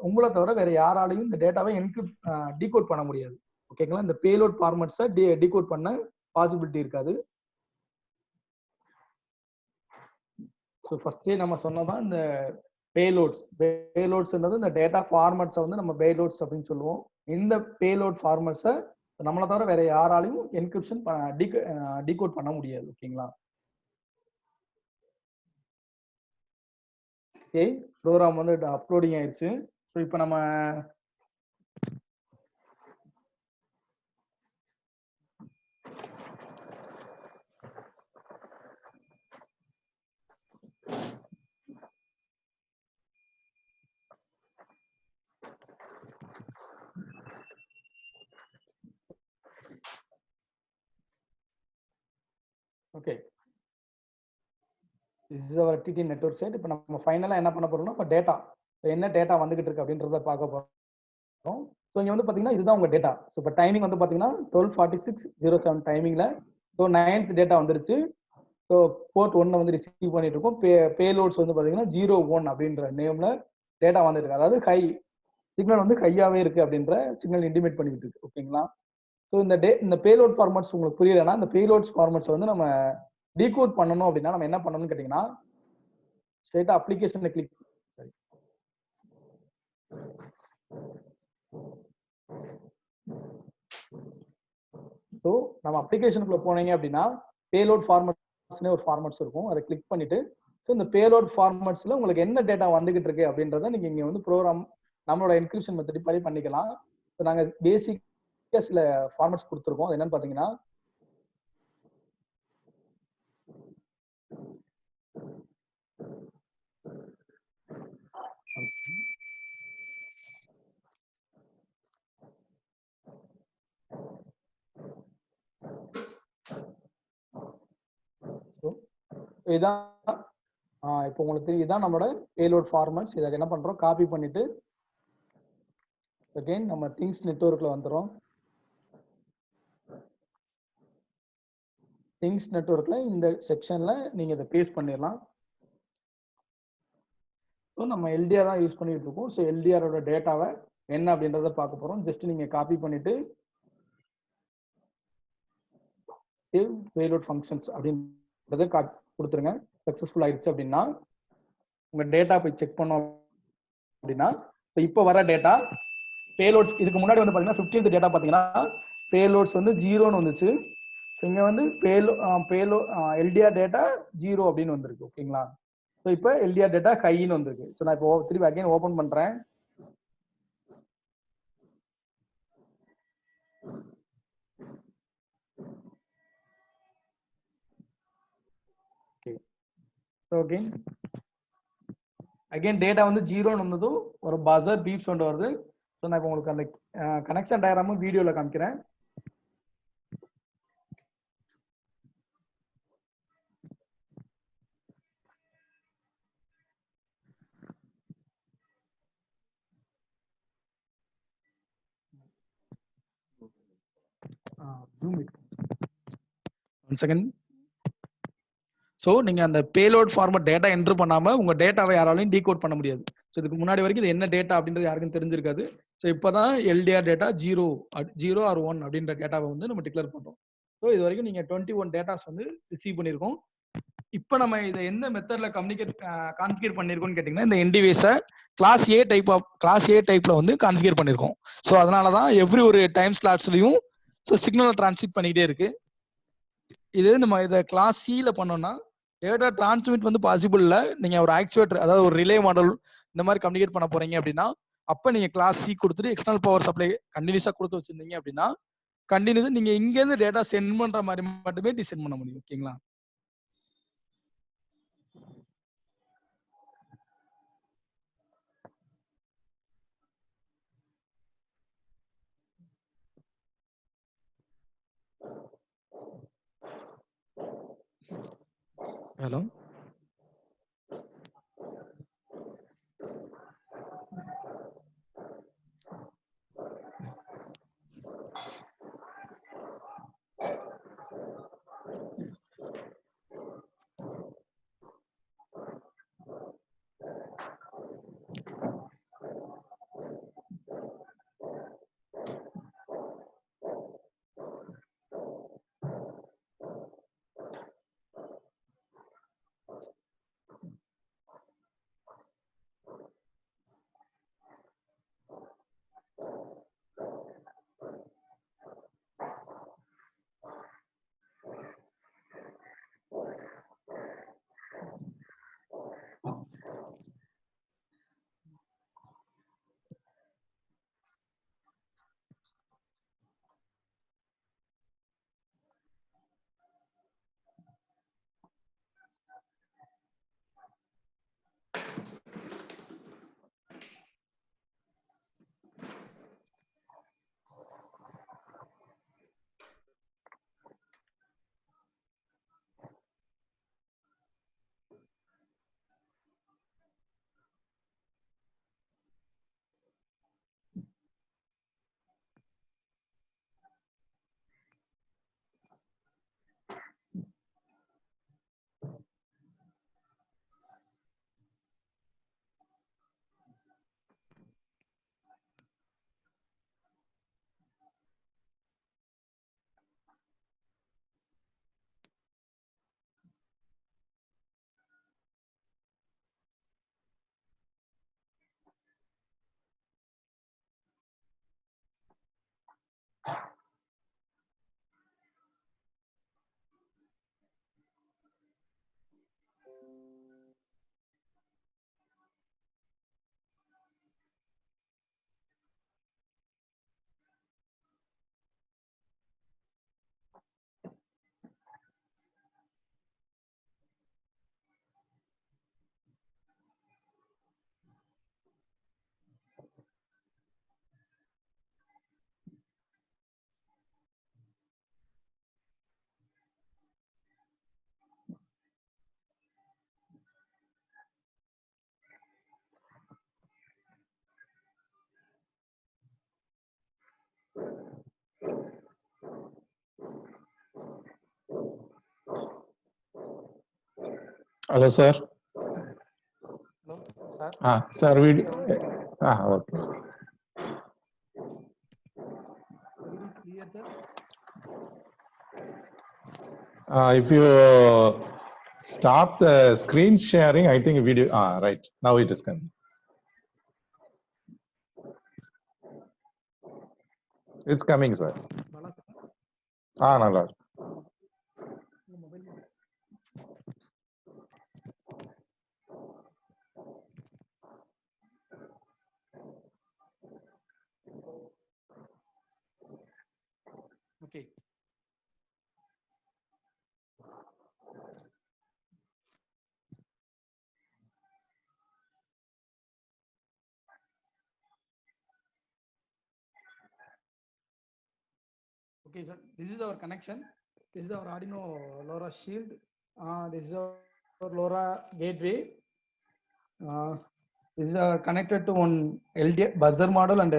[SPEAKER 4] உங்களை தவிர வேற யாராலையும் இந்த டேட்டாவை டீகோட் பண்ண முடியாது. ஓகேங்களா? இந்த பேலோட் ஃபார்மட்ஸை டீகோட் பண்ண பாசிபிலிட்டி இருக்காது. ஸோ ஃபர்ஸ்டே நம்ம சொன்னதான் இந்த பேலோட்ஸ்ன்றது இந்த டேட்டா ஃபார்மட்ஸை வந்து நம்ம பேலோட்ஸ் அப்படின்னு சொல்லுவோம். இந்த பேலோட் ஃபார்மட்ஸை நம்மளை தவிர வேற யாராலையும் என்கிரிப்ஷன் டீகோட் பண்ண முடியாது. ஓகேங்களா? ஓகே, ப்ரோக்ராம் வந்து அப்லோடிங் ஆயிடுச்சு. ஸோ இப்போ நம்ம okay, this is our TT network site. இப்போ நம்ம ஃபைனலாக என்ன பண்ண போறோம்னா, இப்போ டேட்டா என்ன டேட்டா வந்துகிட்டு இருக்கு அப்படின்றத பார்க்க போறோம். ஸோ இங்கே வந்து பார்த்தீங்கன்னா இதுதான் உங்க டேட்டா. ஸோ இப்போ டைமிங் வந்து பார்த்தீங்கன்னா 12:46:07 டைமிங்ல ஸோ 9th டேட்டா வந்துருச்சு. ஸோ போர்ட் 1 வந்து ரிசீவ் பண்ணிட்டு இருக்கோம். பேலோட்ஸ் வந்து பார்த்தீங்கன்னா 01 அப்படின்ற நேம்ல டேட்டா வந்துட்டு இருக்கு. அதாவது ஹை சிக்னல் வந்து ஹையாவே இருக்கு அப்படின்ற சிக்னல் இன்டிமேட் பண்ணிட்டு இருக்கு. ஓகேங்களா? ஸோ இந்த பேலோட் ஃபார்மட்ஸ் உங்களுக்கு புரியலன்னா, இந்த பேலோட்ஸ் ஃபார்மட்ஸ் வந்து நம்ம டீகோட் பண்ணணும் அப்படின்னா நம்ம என்ன பண்ணணும்னு கேட்டீங்கன்னா, ஸ்ட்ரைட்டா அப்ளிகேஷனை கிளிக் ஸோ நம்ம அப்ளிகேஷனுக்குள்ள போனீங்க அப்படின்னா பேலோட் ஃபார்மட்ஸ்னே ஒரு ஃபார்மட்ஸ் இருக்கும். அதை கிளிக் பண்ணிட்டு ஸோ இந்த பேலோட் ஃபார்மட்ஸ்ல உங்களுக்கு என்ன டேட்டா வந்துகிட்டு இருக்கு அப்படின்றத நீங்க இங்க வந்து ப்ரோக்ராம் நம்மளோட என்கிரிப்ஷன் மெத்தட் படி பண்ணிக்கலாம். ஸோ நாங்க பேசிக் சில ஃபார்மட்ஸ் கொடுத்துருக்கோம். அது என்னன்னு பாத்தீங்கன்னா, இதான் இப்போ உங்களுக்கு இதுதான் நம்மளோட பேலோட் ஃபார்மட்ஸ். இதை என்ன பண்றோம், காப்பி பண்ணிட்டு அகைன் நம்ம திங்ஸ் நெட்வொர்க்ல வந்துடும். திங்ஸ் நெட்வொர்க்ல இந்த செக்ஷன்ல நீங்க இதை பேஸ்ட் பண்ணிடலாம். ஸோ நம்ம எல்டிஆர் தான் யூஸ் பண்ணிட்டு இருக்கோம். ஸோ எல்டிஆரோட டேட்டாவை என்ன அப்படின்றத பார்க்க போறோம். ஜஸ்ட் நீங்க காப்பி பண்ணிட்டு பேலோட் ஃபங்க்ஷன்ஸ் அப்படின்றத கொடுத்துருங்க. சக்சஸ்ஃபுல் ஆயிடுச்சு அப்படின்னா உங்க டேட்டா போய் செக் பண்ணோம் அப்படின்னா இப்போ வர டேட்டா பேலோட்ஸ் இதுக்கு முன்னாடி வந்து பாத்தீங்கன்னா 15th டேட்டா பாத்தீங்கன்னா பேலோட்ஸ் வந்து 0ன்னு வந்துச்சு. இங்க வந்து எல்டிஆர் டேட்டா 0 அப்படின்னு வந்திருக்கு. ஓகேங்களா? ஸோ இப்போ எல்டிஆர் டேட்டா ஹைன்னு வந்திருக்கு. ஸோ நான் இப்போ திருப்பி அகைன் ஓபன் பண்றேன். ஓகே, அகைன் டேட்டா வந்து 0ன்னு வந்ததும் ஒரு பஸர் பீப் சவுண்ட் வருது. ஸோ நான் இப்போ உங்களுக்கு அந்த கனெக்ஷன் டயக்ராமும் வீடியோல காமிக்கிறேன். One second. ஸோ நீங்க அந்த பேலோட் ஃபார்மட் டேட்டா என்ட்ரு பண்ணாம உங்க டேட்டாவை யாராலையும் டீகோட் பண்ண முடியாது. ஸோ இதுக்கு முன்னாடி வரைக்கும் இது என்ன டேட்டா அப்படின்றது யாருக்கும் தெரிஞ்சிருக்காது. ஸோ இப்போதான் எல்டிஆர் டேட்டா 0 ஆர் 1 அப்படின்ற டேட்டாவை வந்து நம்ம டிக்ளேர் பண்றோம். ஸோ இது வரைக்கும் நீங்க 21 டேட்டாஸ் வந்து ரிசீவ் பண்ணியிருக்கோம். இப்போ நம்ம இதை எந்த மெத்தட்ல கான்ஃபிகர் பண்ணிருக்கோம்னு கேட்டீங்கன்னா, இந்த என்டிவைஸை கிளாஸ் ஏ டைப்ல வந்து கான்ஃபிகர் பண்ணிருக்கோம். ஸோ அதனால தான் எவ்ரி ஒரு டைம் ஸ்லாட்ஸ்லயும் ஸோ சிக்னலை டிரான்ஸ்மிட் பண்ணிக்கிட்டே இருக்கு. இது நம்ம இதை கிளாஸ் சில பண்ணோம்னா டேட்டா டிரான்ஸ்மிட் வந்து பாசிபிள் இல்லை. நீங்க ஒரு ஆக்சுவேட்டர் அதாவது ஒரு ரிலே மாடல் இந்த மாதிரி கம்யூனிகேட் பண்ண போறீங்க அப்படின்னா அப்ப நீங்க கிளாஸ் சி கொடுத்துட்டு எக்ஸ்டர்னல் பவர் சப்ளை கண்டினியூஸா கொடுத்து வச்சிருந்தீங்க அப்படின்னா கண்டினியூஸா நீங்க இங்க இருந்து டேட்டா சென்ட் பண்ற மாதிரி மட்டுமே டிசைன் பண்ண முடியும். ஓகேங்களா? Hello,
[SPEAKER 2] Hello, sir.
[SPEAKER 4] Hello sir.
[SPEAKER 2] Sir, video. Okay.
[SPEAKER 4] Clear, sir?
[SPEAKER 2] If you stop the screen sharing, I think video. Right. Now it is coming. It's coming, sir.
[SPEAKER 4] Bala sir,
[SPEAKER 2] நல்லா இருக்கு.
[SPEAKER 4] உங்க mobile okay. Okay, sir. This is our connection. This is our Arduino LoRa shield. This is our LoRa gateway. This is connected to one LDR buzzer model and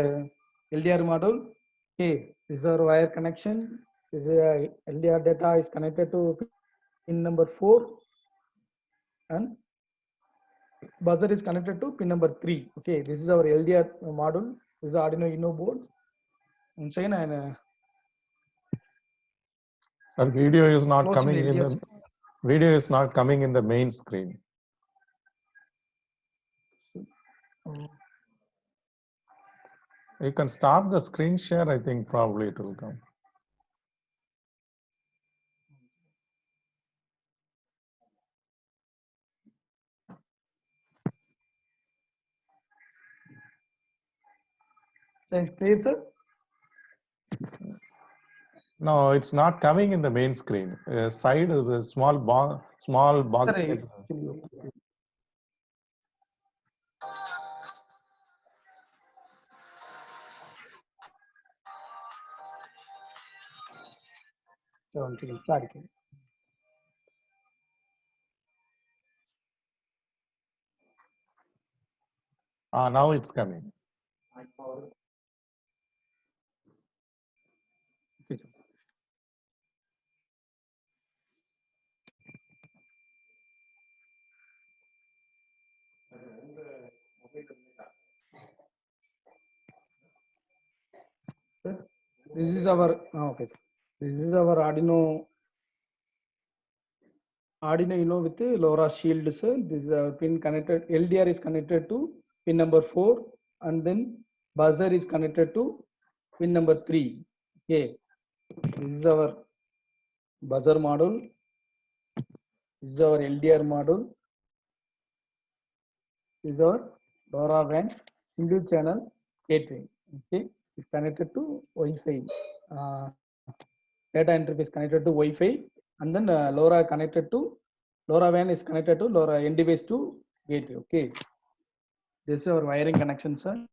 [SPEAKER 4] LDR model. Okay, this is our wire connection. This is LDR data is connected to pin number 4 and buzzer is connected to pin number 3. Okay, this is our LDR module. This is Arduino Uno board. And second,
[SPEAKER 2] Sir, video is not
[SPEAKER 4] close
[SPEAKER 2] coming
[SPEAKER 4] the
[SPEAKER 2] in
[SPEAKER 4] LDR.
[SPEAKER 2] the video is not coming in the main screen. You can stop the screen share. I think probably it will come.
[SPEAKER 4] Clear, sir?
[SPEAKER 2] No, it's not coming in the main screen. Side of the small box.
[SPEAKER 4] Sir,
[SPEAKER 2] type.
[SPEAKER 4] actually, sorry.
[SPEAKER 2] Now it's coming.
[SPEAKER 4] Okay, sir. Sir, this is our okay. Sir. This is our Arduino Uno with the LoRa shield, sir. This is a pin connected. LDR is connected to pin number 4, and then buzzer is connected to pin number 3. Okay, this is our buzzer module. This is our LDR module. This is our LoRaWAN single channel gateway. Okay, it's connected to Wi-Fi. Data interface connected to Wi-Fi, and then LoRaWAN is connected to LoRa end device to gateway. Okay, this is our wiring connection, sir.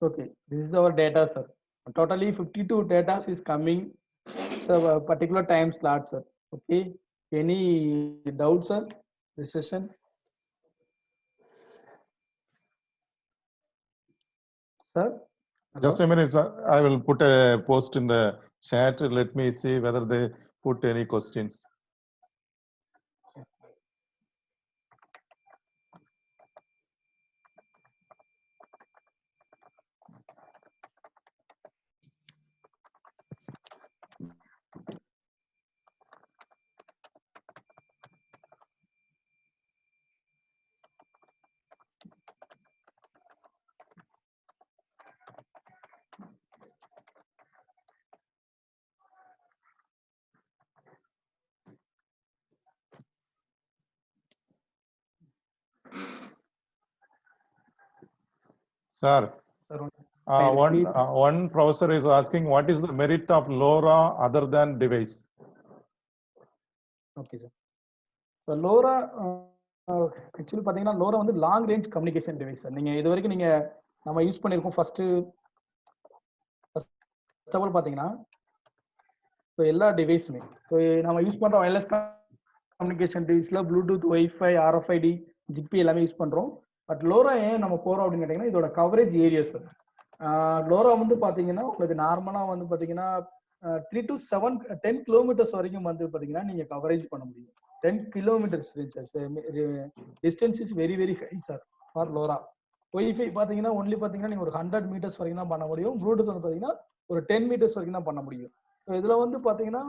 [SPEAKER 4] Okay, this is our data, sir. Totally 52 data is coming to a particular time slot, sir. Okay, any doubts, sir? This session, sir?
[SPEAKER 2] Just a minute, sir. I will put a post in the chat. Let me see whether they put any questions. Sir, one professor is asking, what is the merit of LoRa other than device?
[SPEAKER 4] Okay, sir. So LoRa actually பார்த்தீங்கன்னா LoRa வந்து long range communication device sir. நீங்க இது வரைக்கும் நீங்க நம்ம use பண்ணியிருக்கோம் first of all பார்த்தீங்கன்னா so எல்லா டிவைஸுமே ஸோ நம்ம யூஸ் பண்ணுற வயர்லெஸ் கம்யூனிகேஷன் டிவைஸில் ப்ளூடூத் ஒய்ஃபை RFID ஜிபி எல்லாமே யூஸ் பண்ணுறோம். பட் LoRa ஏன் நம்ம போகிறோம் அப்படின்னு கேட்டிங்கன்னா இதோட கவரேஜ் ஏரியா சார். LoRa வந்து பார்த்தீங்கன்னா உங்களுக்கு நார்மலாக வந்து பார்த்தீங்கன்னா 3 to 10 கிலோமீட்டர்ஸ் வரைக்கும் வந்து பார்த்தீங்கன்னா நீங்கள் கவரேஜ் பண்ண முடியும். 10 kilometers range, distance is very very high, sir, for LoRa. Wi-Fi பார்த்தீங்கன்னா only பார்த்தீங்கன்னா நீங்க ஒரு 100 meters வரைக்கும் தான் பண்ண முடியும். Bluetooth வந்து பார்த்தீங்கன்னா ஒரு 10 meters வரைக்கும் தான் பண்ண முடியும். ஸோ இதுல வந்து பார்த்தீங்கன்னா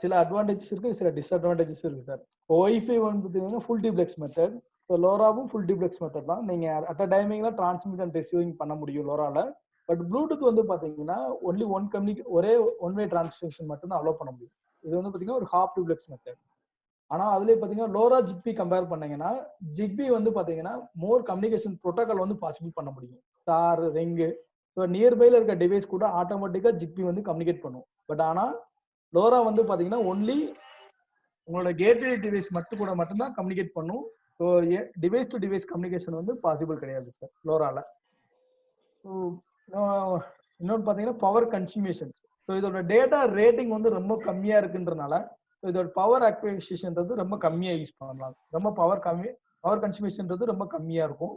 [SPEAKER 4] சில அட்வான்டேஜஸ் இருக்கு, சில டிஸ்அட்வான்டேஜஸ் இருக்கு சார். Wi-Fi வந்து பார்த்தீங்கன்னா ஃபுல் டிப்ளெக்ஸ் மெத்தட். ஸோ LoRaவும் ஃபுல் டிப்ளெக்ஸ் மெத்தட் தான். நீங்க அட் அ டைமிங்ல டிரான்ஸ்மிட் அண்ட் ரிசீவிங் பண்ண முடியும் LoRaல. பட் Bluetooth வந்து பார்த்தீங்கன்னா ஒன்லி ஒரே ஒன் வே டிரான்ஸ்மிஷன் மட்டும் தான் அலோவ் பண்ண முடியும். இது வந்து பார்த்தீங்கன்னா ஒரு ஹாஃப் டிப்ளெக்ஸ் மெத்தட். ஆனா அதுல பாத்தீங்கன்னா LoRa ஜிக்பி கம்பேர் பண்ணீங்கன்னா ஜிக்பி வந்து பாத்தீங்கன்னா மோர் கம்யூனிகேஷன் ப்ரோட்டோகால் வந்து பாசிபிள் பண்ண முடியும். ஸ்டார் ரிங் ஸோ நியர்பைல இருக்க டிவைஸ் கூட ஆட்டோமேட்டிக்கா ஜிக்பி வந்து கம்யூனிகேட் பண்ணும். பட் ஆனா LoRa வந்து பாத்தீங்கன்னா ஒன்லி உங்களோட கேட்வே டிவைஸ் மட்டும்தான் கம்யூனிகேட் பண்ணும். So device to device communication வந்து பாசிபிள் கிடையாது சார் LoRaல. ஸோ இன்னொன்று பாத்தீங்கன்னா பவர் கன்சியூமேஷன். ஸோ இதோட டேட்டா ரேட்டிங் வந்து ரொம்ப கம்மியா இருக்குன்றனால இதோட பவர் அக்விசிஷன்றது ரொம்ப கம்மியா யூஸ் பண்ணலாம். ரொம்ப பவர் கன்சியூமேஷன்றது ரொம்ப கம்மியா இருக்கும்.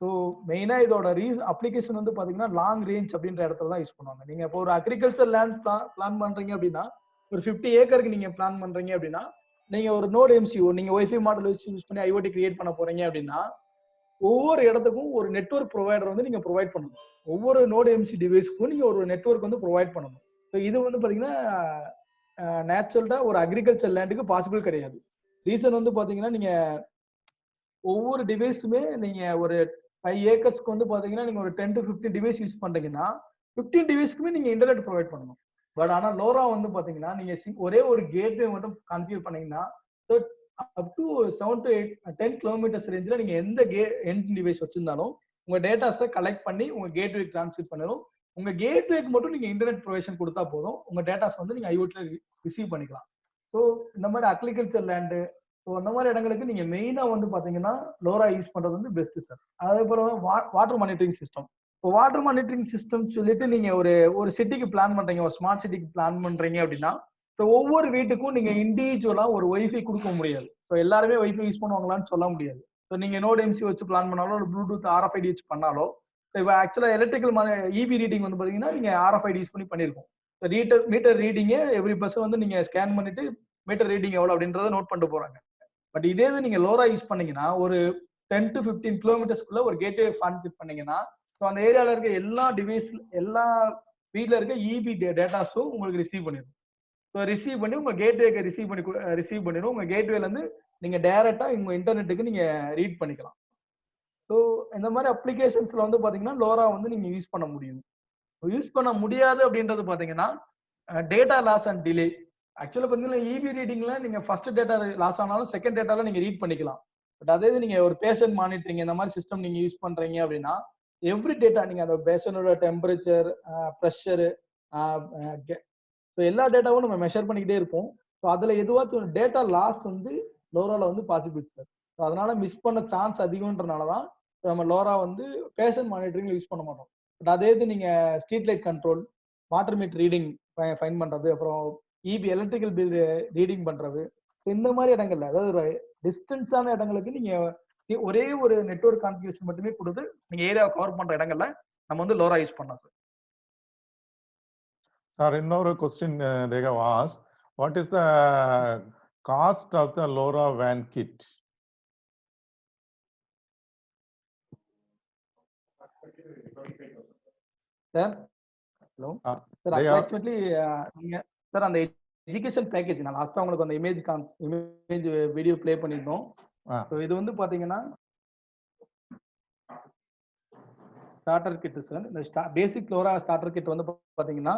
[SPEAKER 4] ஸோ மெயினா இதோட அப்ளிகேஷன் வந்து பாத்தீங்கன்னா லாங் ரேஞ்ச் அப்படின்ற இடத்துல தான் யூஸ் பண்ணுவாங்க. நீங்க இப்போ ஒரு அக்ரிகல்ச்சர் லேண்ட் பிளான் பண்றீங்க அப்படின்னா ஒரு 50 ஏக்கருக்கு நீங்க பிளான் பண்றீங்க அப்படின்னா நீங்க ஒரு நோட் MCU நீங்க ஒய்ஃபை மாடல் வச்சு யூஸ் பண்ணி IoT கிரியேட் பண்ண போறீங்க அப்படின்னா ஒவ்வொரு இடத்துக்கும் ஒரு நெட்வொர்க் ப்ரொவைடர் வந்து நீங்க ப்ரொவைட் பண்ணணும். ஒவ்வொரு நோட் MC டிவைஸ்க்கும் நீங்க ஒரு நெட்வொர்க் வந்து ப்ரொவைட் பண்ணணும். ஸோ இது வந்து பாத்தீங்கன்னா நேச்சுரல்டா ஒரு அக்ரிகல்ச்சர் லேண்டுக்கு பாசிபிள் கிடையாது. ரீசன் வந்து பாத்தீங்கன்னா நீங்க ஒவ்வொரு டிவைஸுமே நீங்க ஒரு 5 ஏக்கர்ஸ்க்கு வந்து பாத்தீங்கன்னா நீங்க ஒரு 10 to 15 டிவைஸ் யூஸ் பண்றீங்கன்னா 15 டிவைஸ்க்குமே நீங்க இன்டர்நெட் ப்ரொவைட் பண்ணணும். பட் ஆனா லோரா வந்து பாத்தீங்கன்னா நீங்க ஒரே ஒரு கேட்வே மட்டும் கான்ஃபிகர் பண்ணீங்கன்னா அப் டு 7 to 8 10 கிலோமீட்டர்ஸ் ரேஞ்சில் நீங்க எந்த எண்ட் டிவைஸ் வச்சிருந்தாலும் உங்க டேட்டாஸை கலெக்ட் பண்ணி உங்க கேட்வே டிரான்ஸ்மிட் பண்ணிடும். உங்க கேட்வேக்கு மட்டும் நீங்க இன்டர்நெட் ப்ரொவைஷன் கொடுத்தா போதும், உங்க டேட்டாஸ் வந்து நீங்க ஐஓடில ரிசீவ் பண்ணிக்கலாம். ஸோ இந்த மாதிரி அக்ரிகல்ச்சர் லேண்டு, ஸோ அந்த மாதிரி இடங்களுக்கு நீங்க மெயினா வந்து பாத்தீங்கன்னா லோரா யூஸ் பண்றது வந்து பெஸ்ட் சார். அதே போல வாட்டர் மானிட்டரிங் சிஸ்டம். இப்போ வாட்டர் மானிட்டரிங் சிஸ்டம் சொல்லிட்டு நீங்க ஒரு சிட்டிக்கு பிளான் பண்றீங்க, ஒரு ஸ்மார்ட் சிட்டிக்கு பிளான் பண்றீங்க அப்படின்னா, ஸோ ஒவ்வொரு வீட்டுக்கும் நீங்க இண்டிவிஜுவலா ஒரு ஒய்ஃபை கொடுக்க முடியாது. ஸோ எல்லாருமே ஒய்ஃபை யூஸ் பண்ணுவாங்களான்னு சொல்ல முடியாது. ஸோ நீங்க நோட் எம்சி வச்சு பிளான் பண்ணாலோ, ஒரு ப்ளூடூத் ஆர்எஃப்ஐடி வச்சு பண்ணாலோ, இப்போ ஆக்சுவலா எலக்ட்ரிக்கல் இபி ரீடிங் வந்து பாத்தீங்கன்னா நீங்க ஆர்எஃப்ஐடி யூஸ் பண்ணி பண்ணிருக்கோம். மீட்டர் ரீடிங்க எவ்ரி பஸ் வந்து நீங்க ஸ்கேன் பண்ணிட்டு மீட்டர் ரீடிங் எவ்வளவு அப்படின்றத நோட் பண்ணிட்டு போறாங்க. பட் இதே இது நீங்க லோரா யூஸ் பண்ணீங்கன்னா ஒரு 10 to 15 கிலோமீட்டர்ஸ்க்குள்ள ஒரு கேட்வே கான்ஃபிகர் பண்ணீங்கன்னா, ஸோ அந்த ஏரியால இருக்க எல்லா டிவைஸ், எல்லா வீட்ல இருக்க இபி டேட்டாஸும் உங்களுக்கு ரிசீவ் பண்ணிடும். ஸோ ரிசீவ் பண்ணி உங்க கேட்வேக்கு ரிசீவ் பண்ணிடும். உங்க கேட்வேல இருந்து நீங்க டைரக்டா உங்க இன்டர்நெட்டுக்கு நீங்க ரீட் பண்ணிக்கலாம். ஸோ இந்த மாதிரி அப்ளிகேஷன்ஸ்ல வந்து பாத்தீங்கன்னா லோரா வந்து நீங்க யூஸ் பண்ண முடியும். யூஸ் பண்ண முடியாது அப்படின்றது பாத்தீங்கன்னா டேட்டா லாஸ் அண்ட் டிலே. ஆக்சுவலா பாத்தீங்கன்னா இபி ரீடிங்ல நீங்க ஃபர்ஸ்ட் டேட்டா லாஸ் ஆனாலும் செகண்ட் டேட்டால நீங்க ரீட் பண்ணிக்கலாம். பட் அதே இது நீங்க ஒரு பேஷண்ட் மானிட்டரிங் இந்த மாதிரி சிஸ்டம் நீங்க யூஸ் பண்றீங்க அப்படின்னா எவ்ரி டேட்டா நீங்க அந்த பேஷண்டோட டெம்பரேச்சர், ப்ரெஷர், ஸோ எல்லா டேட்டாவும் நம்ம மெஷர் பண்ணிக்கிட்டே இருப்போம். ஸோ அதுல எதுவாச்சும் ஒரு டேட்டா லாஸ் வந்து லோரால வந்து பாசிபிள் சார். ஸோ அதனால மிஸ் பண்ண சான்ஸ் அதிகம்ன்றனாலதான் நம்ம லோரா வந்து பேஷண்ட் மானிட்டரிங் யூஸ் பண்ண மாட்டோம். பட் அதே இது நீங்க street light control, water meet reading fine பண்றது, அப்புறம் இபி எலக்ட்ரிக்கல் பில் ரீடிங் பண்றது, இந்த மாதிரி இடங்கள்ல அதாவது ஒரு டிஸ்டன்ஸான இடங்களுக்கு நீங்க ஒரே ஒரு நெட்வொர்க் கான்ஃபிகரேஷன் மட்டுமே கொடுத்து நீங்க ஏரியாவை கவர் பண்ற இடங்கள்ல நம்ம வந்து லோரா யூஸ் பண்ணலாம் sir.
[SPEAKER 2] Sir, another question they have asked, what is the cost of the LoRaWAN kit?
[SPEAKER 4] Sir hello sir, approximately நீங்க சார் அந்த எஜுகேஷன் பேக்கேஜ் நான் லாஸ்டா உங்களுக்கு அந்த இமேஜ் வீடியோ ப்ளே பண்ணிருந்தோம். ஸோ இது வந்து பாத்தீங்கன்னா ஸ்டார்டர் கிட் சார். இந்த பேசிக் லோரா ஸ்டார்டர் கிட் வந்து பாத்தீங்கன்னா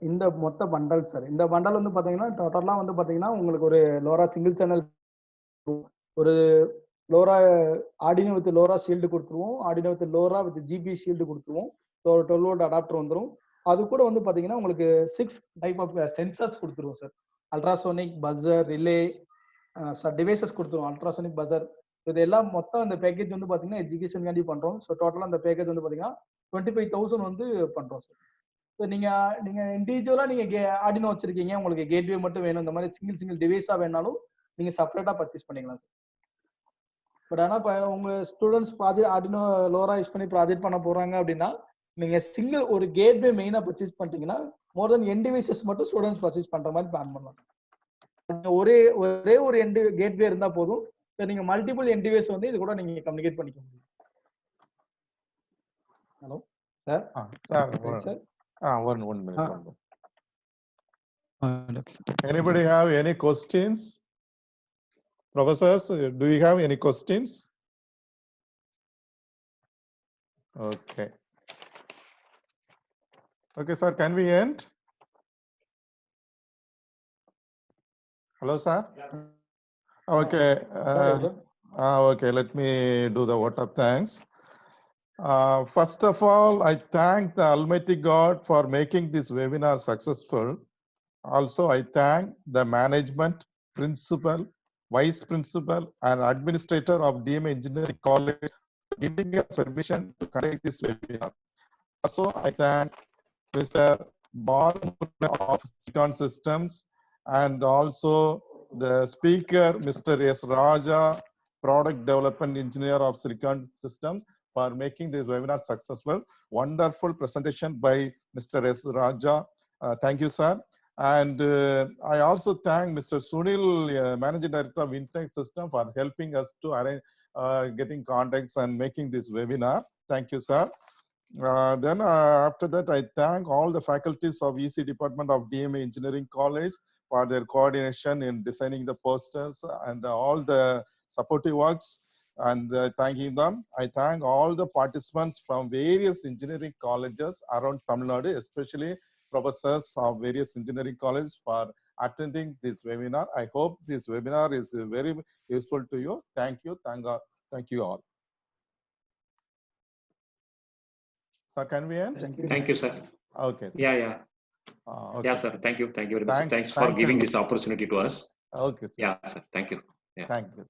[SPEAKER 4] இந்த மொத்த பண்டல் சார். இந்த பண்டல் வந்து பாத்தீங்கன்னா டோட்டலா வந்து பாத்தீங்கன்னா உங்களுக்கு ஒரு லோரா சிங்கிள் சேனல், ஒரு LoRa Arduino with LoRa shield கொடுத்துருவோம், Arduino with LoRa with GPS shield கொடுத்துருவோம். ஸோ 12 வோல்ட் அடாப்டர் வந்துடும். அது கூட வந்து பாத்தீங்கன்னா உங்களுக்கு 6 டைப் ஆஃப் சென்சார்ஸ் கொடுத்துருவோம் sir. Ultrasonic, buzzer, relay devices கொடுத்துருவோம். அல்ட்ராசோனிக், பஸர், இது எல்லாம் மொத்தம் இந்த பேக்கேஜ் வந்து பாத்தீங்கன்னா எஜுகேஷன் பண்றோம். ஸோ டோட்டலா அந்த பேக்கேஜ் வந்து பாத்தீங்கன்னா 25,000 வந்து பண்றோம் சார். ஸோ நீங்க இண்டிவிஜுவலா நீங்க ஆர்டினோ வச்சிருக்கீங்க, உங்களுக்கு கேட்வே மட்டும் வேணும், இந்த மாதிரி சிங்கிள் டிவைஸா வேணாலும் நீங்க செப்பரேட்டா பர்ச்சேஸ் பண்ணிக்கலாம் சார். பட் ஆனா இப்போ உங்க students project Arduino Lola use பண்ணி ப்ராஜெக்ட் பண்ண போறாங்க அப்படின்னா நீங்க சிங்கிள் ஒரு கேட்வே மெயினா பர்ச்சேஸ் பண்ணிட்டீங்கன்னா மோர் தென் என் டிவைசஸ் மட்டும் ஸ்டூடெண்ட்ஸ் பர்ச்சேஸ் பண்ற மாதிரி பிளான் பண்ணலாம். ஒரே ஒரு எண்ட் கேட்வே இருந்தா போதும். நீங்க மல்டிபிள் என் டிவைஸ் வந்து இது கூட நீங்க கம்யூனிகேட் பண்ணிக்க முடியும். Hello sir.
[SPEAKER 2] Sir one minute. Anybody have any questions? Professors, do you have any questions? Okay. Okay, sir, can we end? Hello, sir. Okay. Okay, let me do the vote of thanks. First of all, I thank the Almighty God for making this webinar successful. Also, I thank the management, principal, vice principal, and administrator of DMA Engineering College for giving us permission to conduct this webinar. Also, I thank Mr. Balan of Silicon Systems and also the speaker, Mr. S. Raja, product development engineer of Silicon Systems, for making this webinar successful. Wonderful presentation by Mr. S. Raja. Thank you, sir. And I also thank Mr. Sunil, Managing Director of Internet System, for helping us to arrange getting contacts and making this webinar. Thank you, sir. Then after that, I thank all the faculties of EC Department of DMA Engineering College for their coordination in designing the posters and all the supportive works, and thanking them. I thank all the participants from various engineering colleges around Tamil Nadu, especially professors of various engineering colleges for attending this webinar. I hope this webinar is very useful to you. Thank you. Thank you all. So can we end?
[SPEAKER 3] Thank you, sir.
[SPEAKER 2] Okay. Sir.
[SPEAKER 3] Yeah.
[SPEAKER 2] Okay.
[SPEAKER 3] Yeah, sir. Thank you very much. Thanks for
[SPEAKER 2] thanks
[SPEAKER 3] giving
[SPEAKER 2] a lot.
[SPEAKER 3] this opportunity to us.
[SPEAKER 2] Okay, sir.
[SPEAKER 3] Yeah, sir. Thank you. Yeah.
[SPEAKER 2] Thank you.